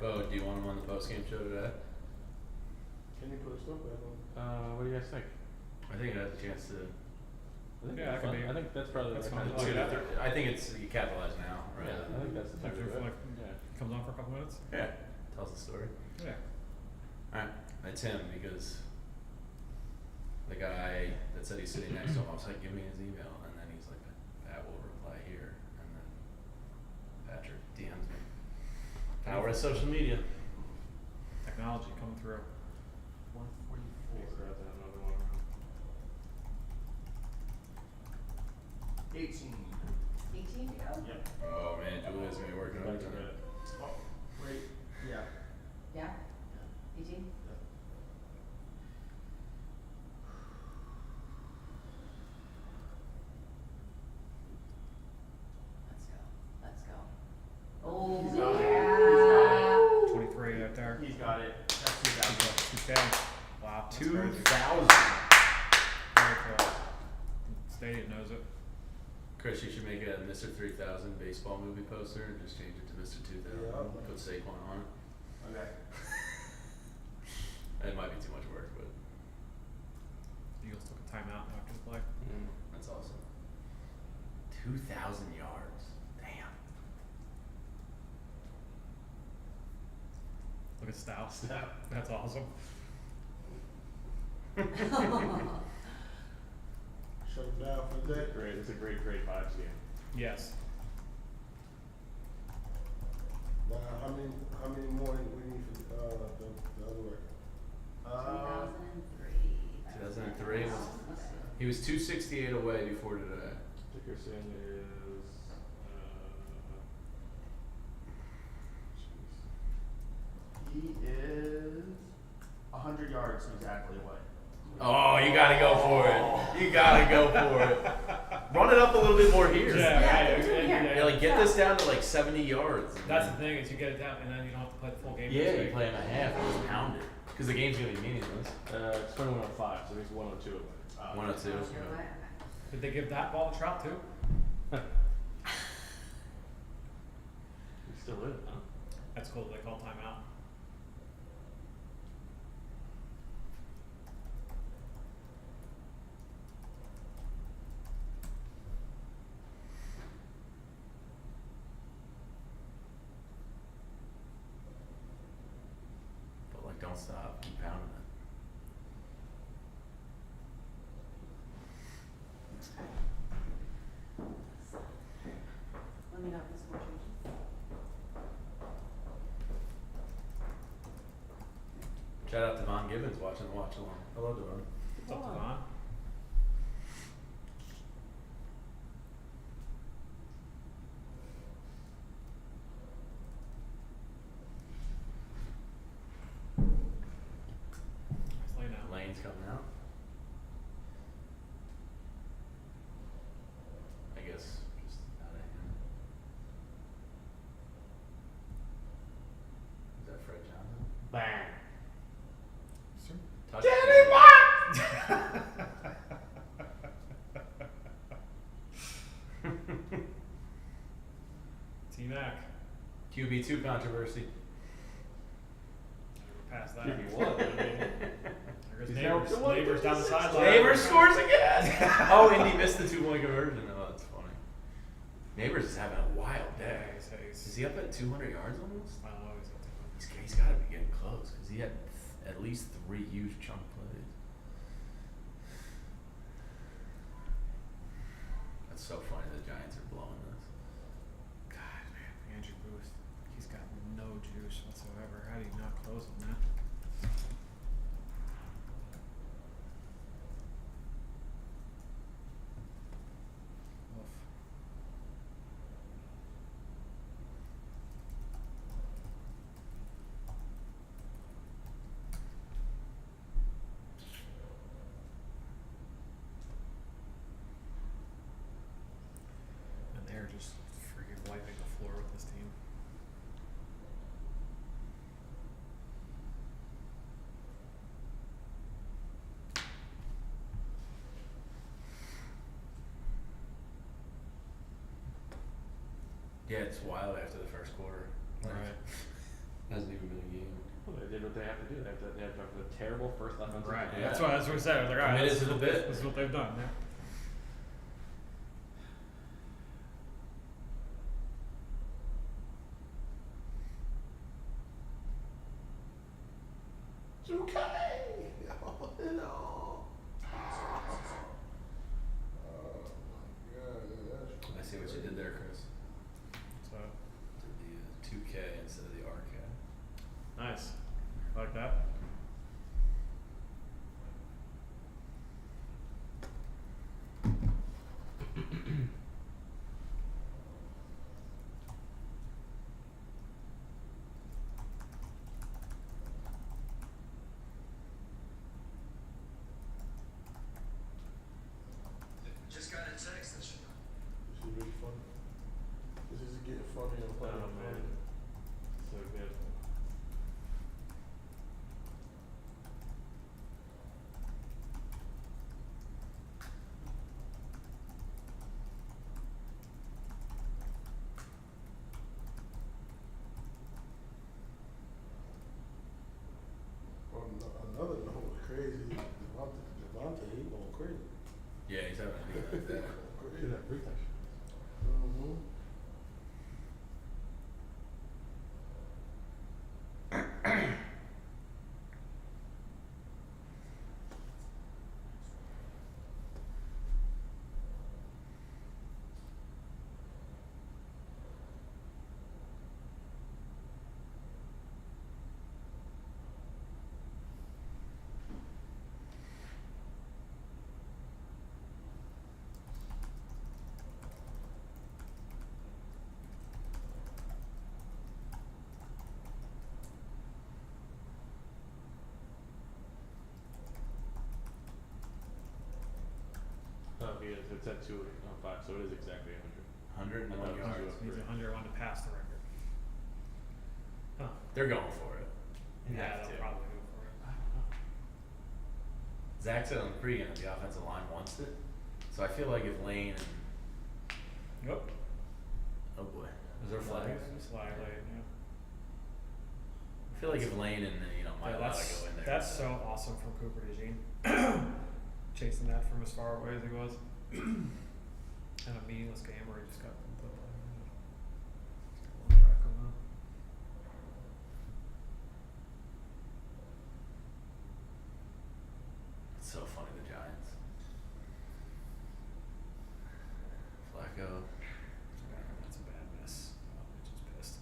Bo, do you want him on the post-game show today? Can you put a stuff back on? What do you guys think? I think it has a chance to. I think Yeah, that's that could fun. be- I think that's probably that's the fine. kind of Look it up. I think it's you capitalize now, right? Yeah, I think that's the time to After do it. like Yeah. comes on for a couple minutes. Yeah. Tells the story. Yeah. Alright, that's him because the guy that said he's sitting next to him, I was like, give me his email, and then he's like, Pat will reply here, and then Patrick DMs me. Power of social media. Technology coming through. 144. Thanks for that another one. 18. 18 to go? Yep. Oh man, Julia's gonna be working Back to overtime. it. Oh, wait. Yeah. Yeah? 18? Let's go. Let's go. Oh, He's got it. yeah. 23 right there. He's got it. That's 2,000. 2K. Wow. That's crazy. 2,000. Very cool. Stadium knows it. Chris, you should make a Mr. 3000 baseball movie poster and just change it to Mr. 2000. Yeah. Put Saquon on it. Okay. It might be too much work, but Eagles took a timeout after the play. that's awesome. 2,000 yards. Damn. Look at Stout. That's awesome. Shut it down for the day. Great. It's a great vibes game. Yes. Now, how many more we need for the other record? 2003. 2003 was, he was 268 away before today. Dickerson is. He is 100 yards exactly away. Oh, you gotta go for it. You gotta go for it. Run it up a little bit more here. Yeah, it's in here. Yeah, like get this down to like 70 yards. That's the thing is you get it down and then you don't have to play the full game. Yeah, next you week. play him a half and just pound it. Because the game's gonna be meaningless. It's 2105, so he's 102 away. 102. Okay, okay. Did they give that ball to Trout too? He still is, huh? That's cool. They call timeout. But like, don't stop. Keep pounding it. Let me know if the score changes. Shout out to Von Gibbons watching the Watchalong. Hello, Devon. It's up to Von. Nice lane out. Lane's coming out. I guess just out of him. Is that Fred Johnson? Bang. Touchdown. T-Mac. QB2 controversy. Never passed that. Give me one. I mean, There goes He's neighbors. now going Neighbors down the 56. sideline. Neighbors scores again. Oh, and he missed the 2-point conversion. Oh, that's funny. Neighbors is having a wild day. Yeah, Is he up at 200 yards almost? I don't know. He's up to He's got to be getting close because he had at least 3 huge chunk plays. That's so funny. The Giants are blowing this. God, man, Andrew Booth, he's got no juice whatsoever. How do you not close him, man? Oof. And they're just freaking wiping the floor with this team. Yeah, it's wild after the first quarter. Like, Right. Hasn't even been a game. Well, they did what they have to do. They have to have a terrible first offensive. Right. drive. Yeah. That's what we said. I was like, all right, Committed this to the bit. is what they've done. Yeah. I see what you did there, Chris. So Did the 2K instead of the RK. nice. Like that. Just got a text that should This is really funny. This is getting funnier and funnier. Oh man, so good. Another note was crazy. DeVonta, he going crazy. Yeah, he's having a big night there. Crazy. Dude, that free touch. Mm-hmm. Oh, he is. It's at 205, so it is exactly 100. 101 yards. He's 101 to pass the record. Huh. They're going for it. They Yeah, have they'll to. probably go for it. I don't know. Zach said on the pregame that the offensive line wants it. So I feel like if Lane and Yep. oh boy, is there a flag? Flag late, yeah. I feel like if Lane and Yeah, Mailata that's go in there. that's so awesome from Cooper DeJean. Chasing that from as far away as he was. And a meaningless game where he just got the one drive going on. It's so funny, the Giants. Flacco. That's a bad miss. Oh, I'm just pissed.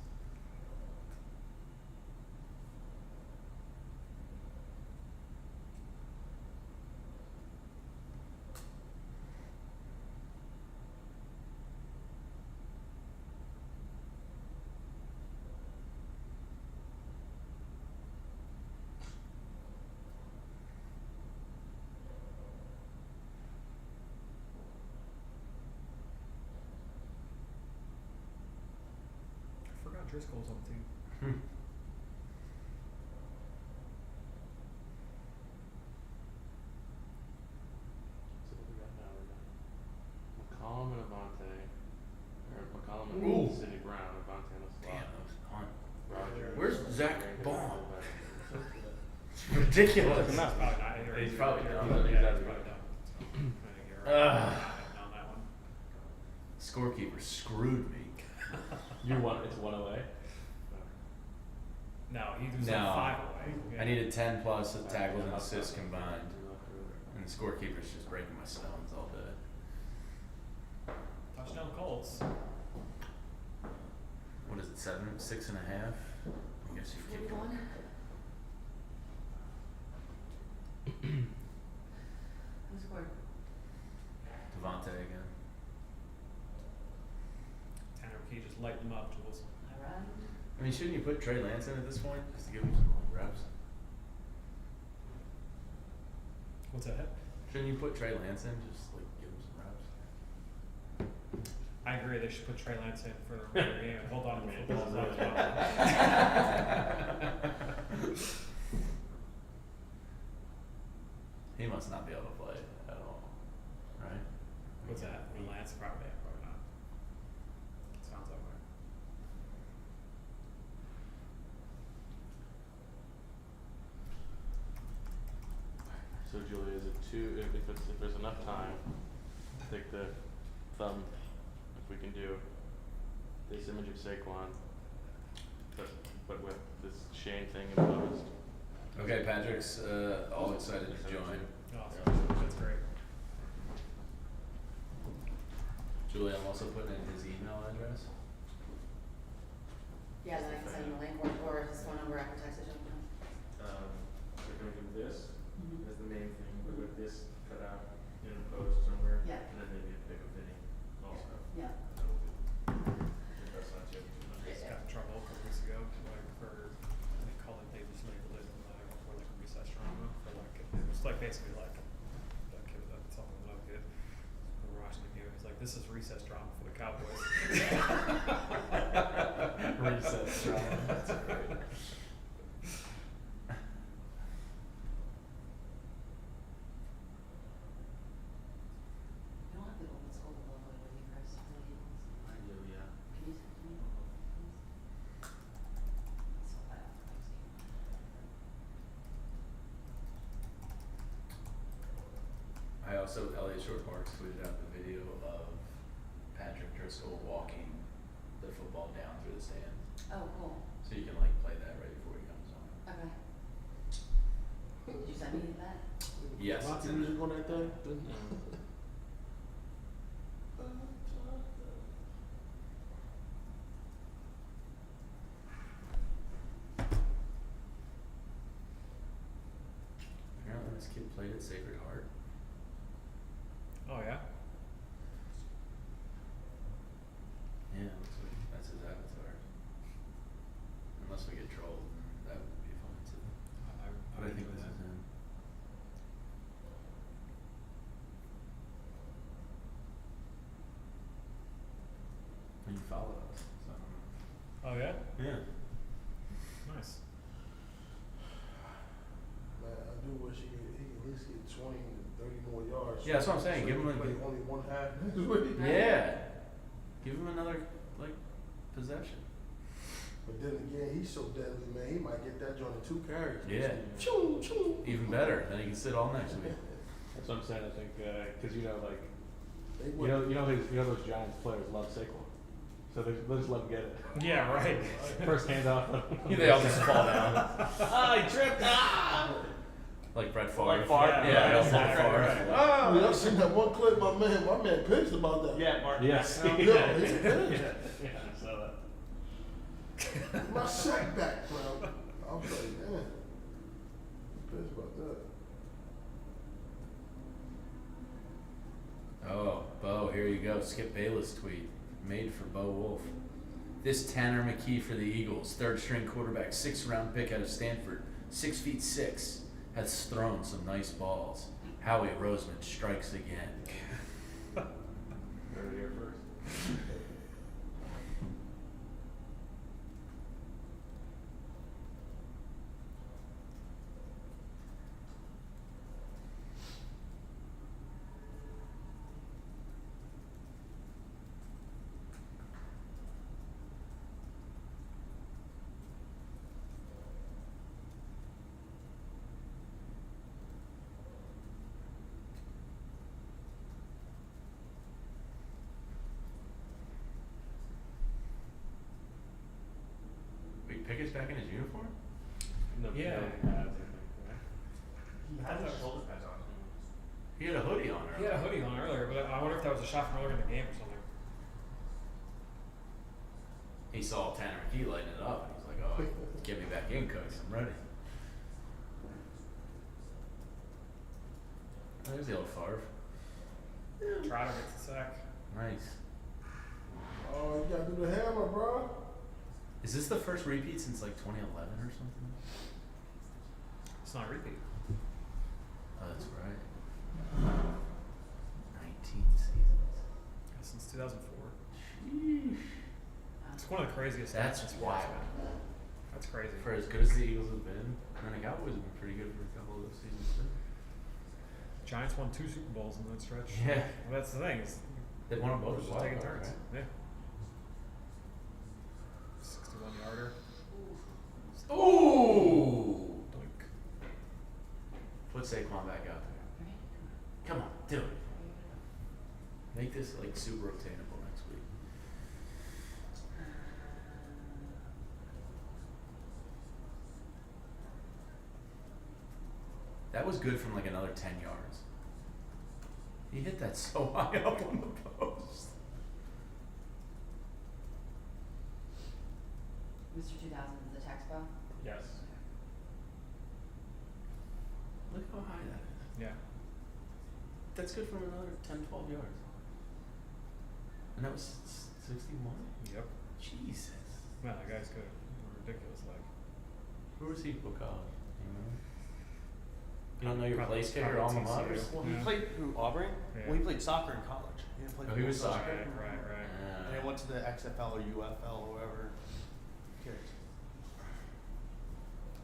I forgot Driscoll's on the team. So what we got now? We got McCollum and Avante, or McCollum and Ooh. Sidney Brown, Avante on the slot. Damn, that was a punt. Roger. Where's Zach Rankin, Baum? fullback. It's ridiculous. Doesn't matter. Probably not. He's probably yeah, done. he's He's out of probably it. done. I think you're right. On that one. Scorekeeper screwed me. It's one away. No, he was No. like 5 away. Yeah. I needed 10 plus tackles and Yeah, assists outside. combined. And the scorekeeper's just breaking my stones all day. Touchdown Colts. What is it, 6.5? I guess you could. 41. Who scored? DeVonta again. Tanner Key just light them up, Jules. Alright. I mean, shouldn't you put Trey Lance in at this point just to give him some reps? What's that? Shouldn't you put Trey Lance in just like give him some reps? I agree. They should put Trey Lance in for the remainder of the game. Hold on to Man, football. this is He must not be able to play at all, right? What's that? Lance? Probably not. Sounds that way. So Julia, is it two, if there's enough time, take the thumb, if we can do this image of Saquon, but with this Shane thing imposed. Okay, Patrick's all excited to join. Awesome. That's great. Julie, I'm also putting in his email address. Yeah, then I can send him a link or his phone number, I can text it to him. We're gonna do this Mhm. as the main thing, but with this cut out in a post somewhere. Yeah. And then maybe a pic of Vinny also. Yeah. That'll be, if that's not too much. Just got in trouble a couple weeks ago, like for, they call it, they just labeled it for like a recess drama, for like, it was like basically like, that kid, that something that kid, we were watching the game, it's like, this is recess drama for the Cowboys. Recess drama, that's great. You don't have the old school logo, do you, Chris? For the Eagles? I do, yeah. Can you send it to me, please? So bad, I've seen it. I also, Elliot Short Parks tweeted out the video of Patrick Driscoll walking the football down through the stands. Oh, cool. So you can like play that right before he comes on. Okay. Did you send me that? Yes, Lots it's of in music the- on that thing? Apparently this kid played at Sacred Heart. Oh, yeah? Yeah, looks like that's his avatar. Unless we get trolled, that would be fun too. But I think this is him. And you follow us, so. Oh, yeah? Yeah. Nice. Man, I do wish he could at least get 20 to 30 more yards. Yeah, that's what I'm saying. Give he him a- play only one half. Yeah. Give him another like possession. But then again, he's so deadly, man. He might get that joint in 2 carries. Yeah. Choo, choo. Even better. Then he can sit all next week. That's what I'm saying, I think, cause you know, like, They you would. know those Giants players love Saquon. So they just let him get it. Yeah, right. First handoff. They all just fall down. Ah, he tripped, ah! Like Brett Favre. Like Favre. Yeah, they all fall Exactly Favre. right. Oh, yeah, I seen that one clip. My man pitched about that. Yeah, Mark. Yes. Yeah, Yeah, he's pissed. yeah, I saw that. My sack back, bro. I was like, man, pissed about that. Oh, Bo, here you go. Skip Bayless tweet. Made for Bo Wolf. This Tanner McKee for the Eagles, 3rd string quarterback, 6th round pick out of Stanford, 6'6", has thrown some nice balls. Howie Roseman strikes again. Heard it here first. Wait, Pickett's back in his uniform? No, Yeah. no pads, I think, right? He had his shoulder pads on. He had a hoodie on He had a earlier. hoodie on earlier, but I wonder if that was a shot from earlier in the game or something. He saw Tanner McKee lighting it up, and he's like, "Oh, get me back in, coach. I'm ready." There's the old Favre. Trotter gets the sack. Nice. Oh, you gotta do the hammer, bro. Is this the first repeat since like 2011 or something? It's not a repeat. Oh, that's right. 19 seasons. Since 2004. Sheesh. It's one of the craziest That's stats in sports, wild. man. That's crazy. For as good as the Eagles have been, and the Cowboys have been pretty good for a couple of those seasons too. Giants won 2 Super Bowls in that stretch. Yeah. Well, that's the thing. Is They won them both as just well, taking though, turns. right? Yeah. 61 yarder. Ooh! Doink. Put Saquon back out there. Do it. Make this like super obtainable next week. That was good from like another 10 yards. He hit that so high up on the post. Mr. 2000 is the tax bill? Yes. Look how high that is. Yeah. That's good from another 10, 12 yards. And that was 61? Yep. Jesus. Man, that guy's good. Ridiculous, like. Who was he for college? You don't know your Probably- place kicker, probably alma mater? TCU. Well, he Yeah. played who Auburn. Yeah. Well, he played soccer in college. He didn't play. Oh, he was football. soccer? Right. And then went to the XFL or UFL or whatever. Cares.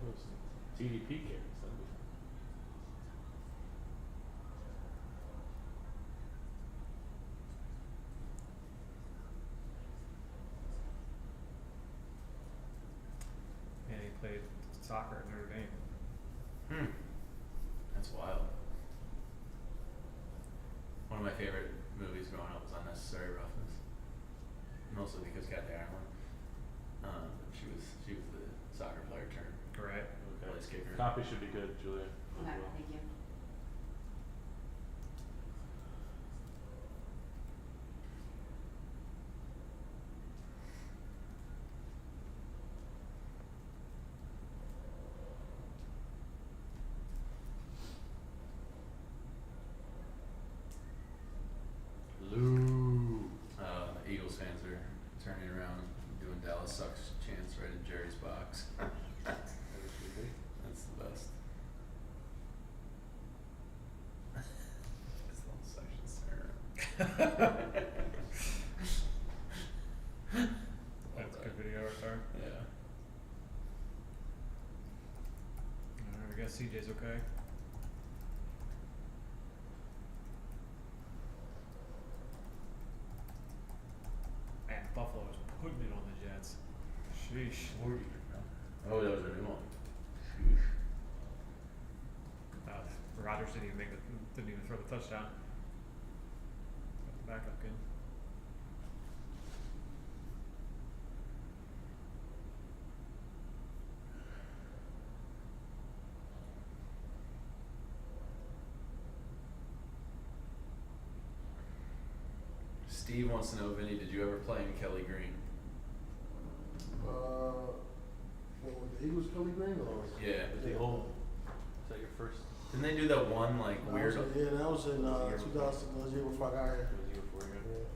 It was TDP carries. That'd be fun. And he played soccer at Notre Dame. That's wild. One of my favorite movies growing up was Unnecessary Roughness. Mostly because Kathy Ireland. She was the soccer player turned Right. place kicker. Copy should be good, Julia. as Okay, well. thank you. Lou. Eagles fans are turning around and doing Dallas sucks chants right in Jerry's box. That's the best. This little section's turning around. That's a good video right there. Yeah. Alright, I guess CJ's okay. Man, Buffalo's putting it on the Jets. Sheesh. Oh, that was a new one. Sheesh. Rodgers didn't even throw the touchdown. Got the backup in. Steve wants to know, Vinny, did you ever play in Kelly Green? What was the Eagles, Kelly Green, or? Yeah. The old. Is that your first? Didn't they do that one like weird? Yeah, that was in 2000. That was the year before I got here. It was you before you. Yeah.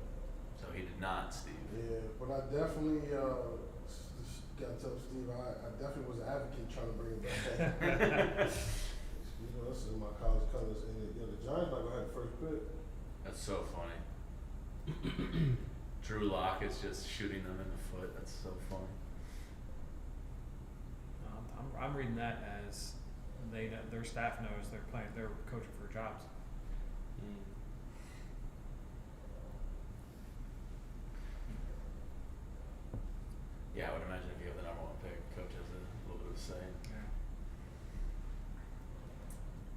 So he did not, Steve. Yeah, but I definitely got to tell Steve, I definitely was an advocate trying to bring it back. You know, that's in my college colors, and the Giants not gonna have the first pick. That's so funny. Drew Lock is just shooting them in the foot. That's so funny. I'm reading that as their staff knows they're coaching for jobs. Yeah, I would imagine if you have the number one pick, coach has a little bit of a say. Yeah.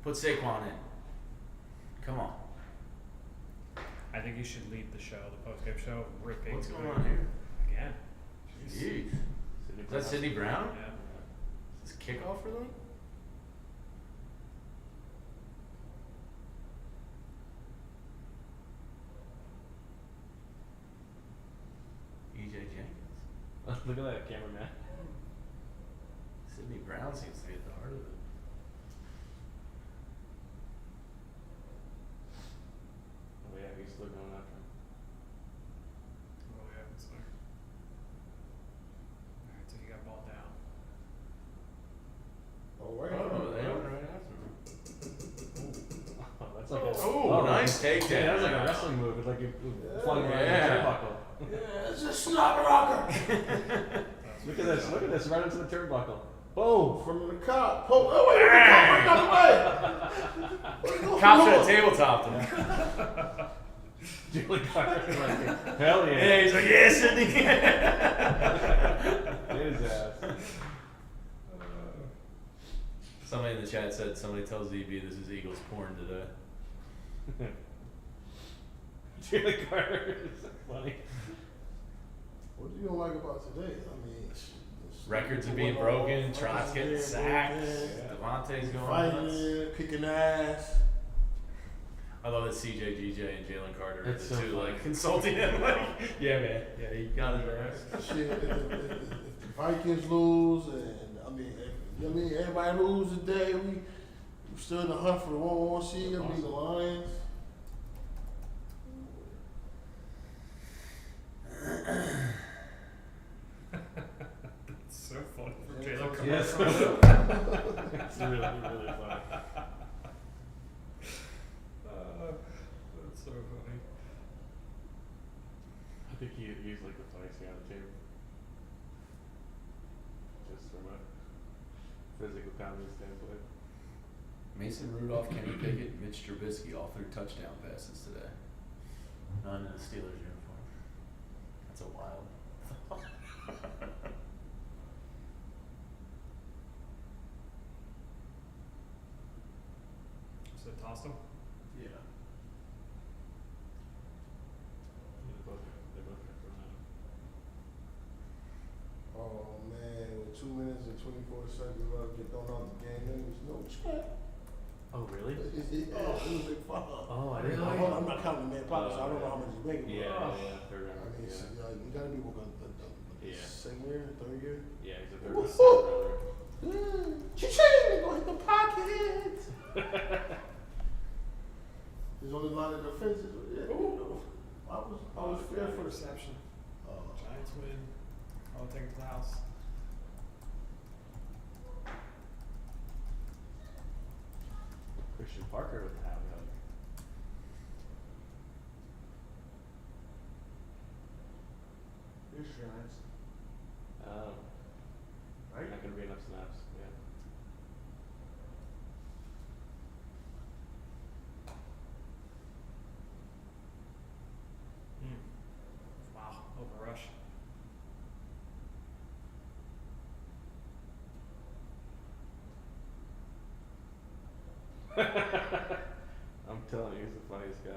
Put Saquon in. Come on. I think you should lead the show, the post-game show. Rip What's into going it on here? again. Jeez. Is that Sidney Brown? Yeah. Is this kickoff for them? EJ Jenkins. Look at that cameraman. Sidney Brown seems to be at the heart of it. Oh yeah, he's still going after him. Oh yeah, that's fair. Alright, so he got ball down. Oh, wait. Oh, they opened right after him. Oh, that's like a. Oh, nice takedown. Yeah, that was like a wrestling move. It's like you flung around Yeah. the turnbuckle. Yeah, it's a snap rocker. Look at this! Look at this! Right into the turnbuckle. Boom! From the cop. Oh, wait, the cop went the other way. Cop should have tabletopped him. Julie Carter was like, hell yeah! Yeah, he's like, yeah, Sidney. His ass. Somebody in the chat said somebody tells ZB this is Eagles porn today. Jalen Carter is so funny. What do you don't like about today? I mean, Records are being broken. Trott's getting sacked. Devontae's going nuts. Fighting, kicking ass. I love that CJ, DJ, and Jalen Carter are It's the so two funny. like consulting him. Like, yeah, man. Yeah, he got his ass. Shit, if the Vikings lose, and I mean, everybody lose today, we still in the hunt for the 1-1 seed. I mean, the Lions. It's so funny for Jalen Carter. Yes. It's really, really funny. That's so funny. I think he's like the funniest guy on the team. Just from a physical comedy standpoint. Mason Rudolph, Kenny Pickett, Mitch Trubisky all threw touchdown passes today. None in the Steelers uniform. That's a wild. So they tossed him? Yeah. They both got thrown out. Oh man, with 2 minutes and 24 seconds left, get thrown out the game. There was no check. Oh really? Yeah, it was a fuck. Oh, I I'm didn't know. not counting the man pockets, so I don't know how much he's making. Yeah, but, yeah, third I round. mean, Yeah. you gotta be working the Yeah. second year, third year. Yeah, he's a third round. Cha-ching! Go hit the pocket. There's only a lot of defenses. Yeah, I was fair for the Reception. Oh, Giants win. I'll take it to the house. Christian Parker with the half hug. here's Giants. Right? Not gonna be enough snaps. Yeah. Wow, overrush. I'm telling you, he's the funniest guy.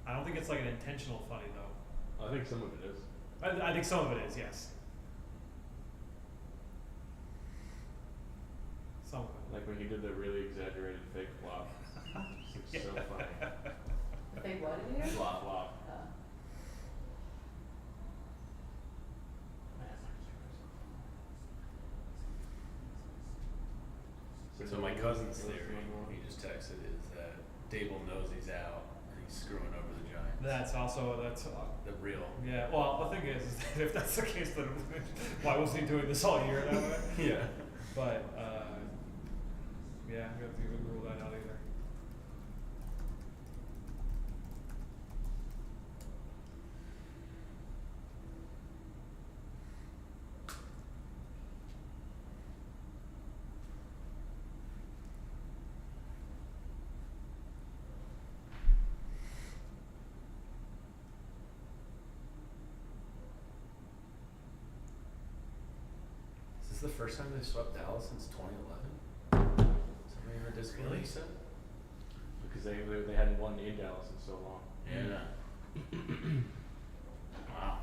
I don't think it's like an intentional funny though. I think some of it is. I think some of it is, yes. Some of it. Like when he did the really exaggerated fake flop. It's so funny. The fake what in here? Flop, flop. So my cousin's theory, he just texted, is that Dable knows he's out and he's screwing over the Giants. That's The real. yeah. Well, the thing is that if that's the case, then why wasn't he doing this all year that way? Yeah. But yeah, we have to even rule that out either. Is this the first time they've swept Dallas since 2011? Somebody heard this Really? said? Because they hadn't won in Dallas in so long. Yeah. Wow.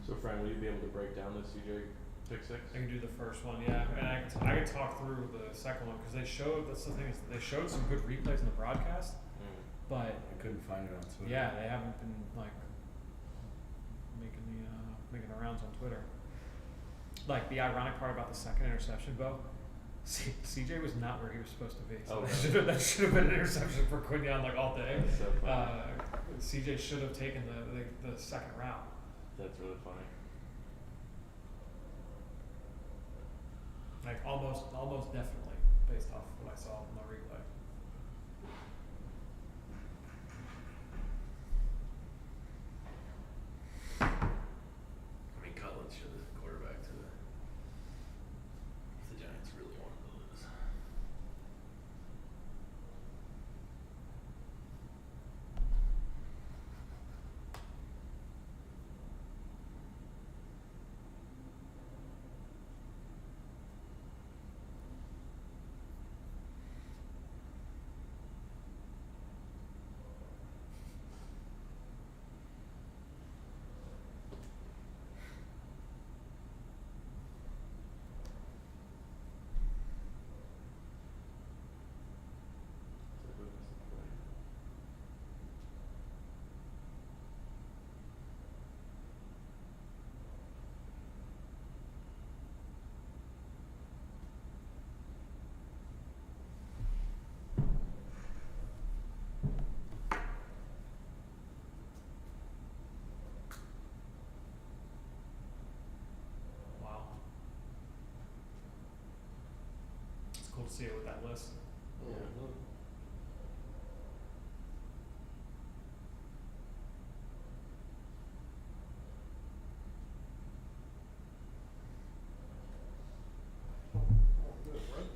So, Fran, will you be able to break down the CJ pick six? I can do the first one, yeah, and I can talk through the second one because they showed. That's the thing is they showed some good replays in the broadcast, but I couldn't find it on Twitter. yeah, they haven't been like making the rounds on Twitter. Like the ironic part about the second interception, Bo, CJ was not where he was supposed to be. So Oh, that should have been an interception for Quinyon like all day. That's so funny. CJ should have taken the second round. That's really funny. Like almost definitely based off what I saw in the replay. I mean, Cutlets should have quarterback to if the Giants really wanted to lose. to see it with that list. Mhm. Oh, good, right?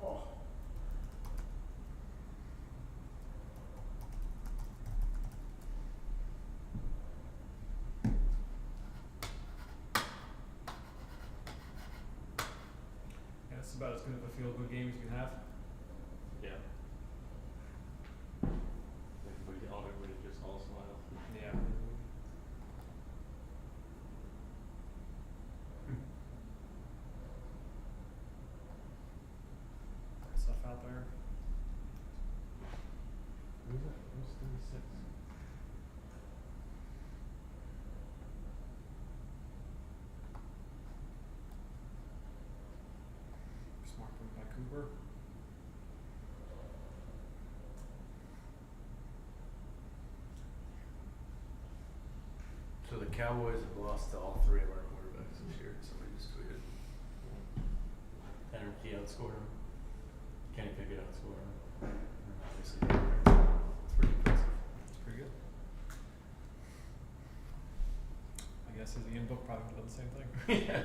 Oh. Yeah, it's about as good of a feel-good game as you can have. Yeah. Everybody just all smile. Yeah. Stuff out there. Who's that? Who's 36? Smart move by Cooper. So the Cowboys have lost to all three of our quarterbacks this year. Somebody just tweeted. Henry Key outscored him. Kenny Pickett outscored him. And obviously, it's pretty impressive. It's pretty good. I guess his Ian book probably would have done the same thing. Yeah.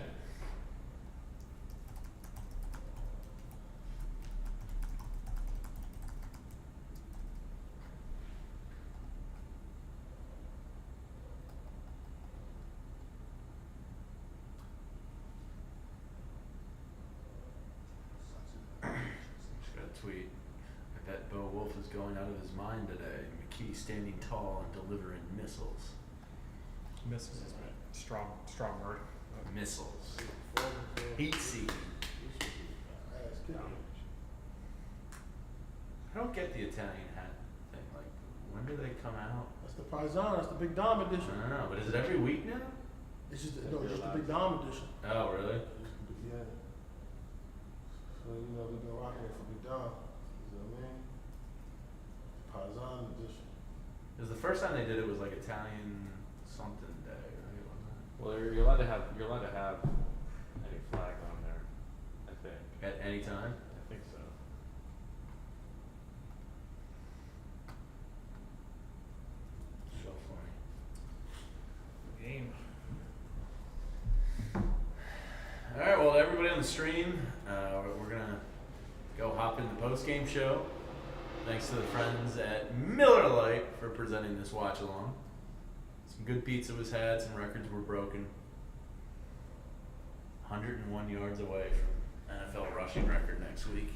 Just got a tweet. I bet Bo Wolf is going out of his mind today. McKee standing tall and delivering missiles. Misses is strong word. Missiles. Heat seeking. Ass kicking. I don't get the Italian hat thing. Like, when do they come out? That's the Paisan, that's the Big Dom I edition. don't know, but is it every week now? It's just, no, it's just the Big Dom edition. Oh, really? Yeah. So, you know, we've been rocking it for Big Dom. You know what I mean? Paisan edition. Because the first time they did it was like Italian something day, right? Wasn't it? Well, you're allowed to have any flag on there, I think. At any time? I think so. So funny. Game. All right, well, everybody on the stream, we're gonna go hop in the post-game show. Thanks to the friends at Miller Lite for presenting this watch along. Some good pizza was had, some records were broken. 101 yards away from NFL rushing record next week.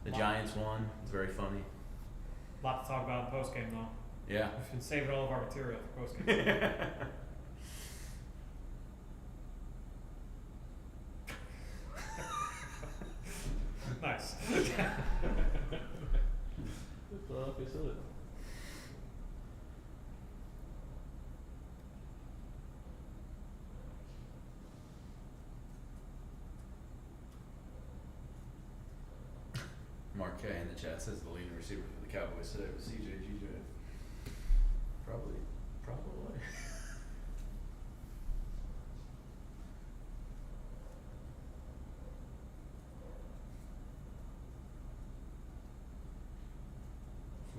The Giants won. It's very funny. A lot to talk about in post game though. Yeah. We've been saving all of our material for post game. Nice. Philadelphia said it. Mark K in the chat says the leading receiver for the Cowboys today was CJ. Probably.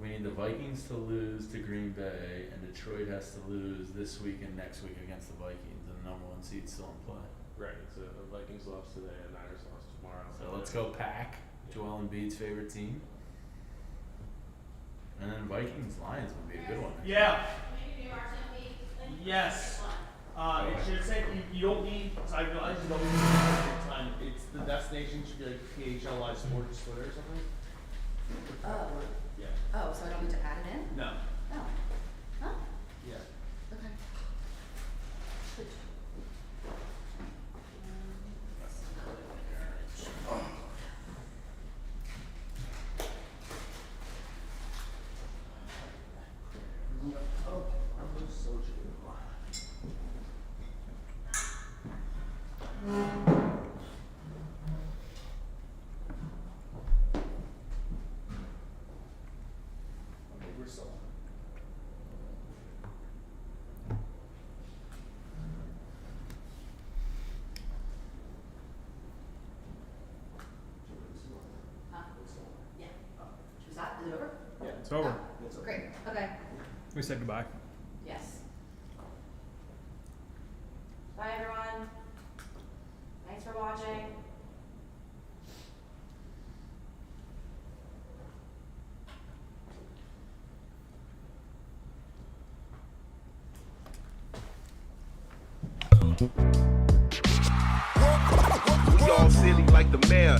We need the Vikings to lose to Green Bay, and Detroit has to lose this week and next week against the Vikings, and the number one seed's still in play. Right. So the Vikings lost today, and Niners lost tomorrow. So let's go Pack, Joel Embiid's favorite team. And then Vikings Lions would be a good one. Yeah. Yes. It should say you don't need. So I realize you don't need every time. It's the destination should be like PHLY Sports Twitter or something. Oh. Yeah. Oh, so I don't need to add it in? No. Oh. Huh? Yeah. Okay. Good. Oh, I'm so chill. it over? Yeah. It's over. It's over. Great, okay, We said goodbye. yes. Bye, everyone. Thanks for watching. We all silly like the mayor.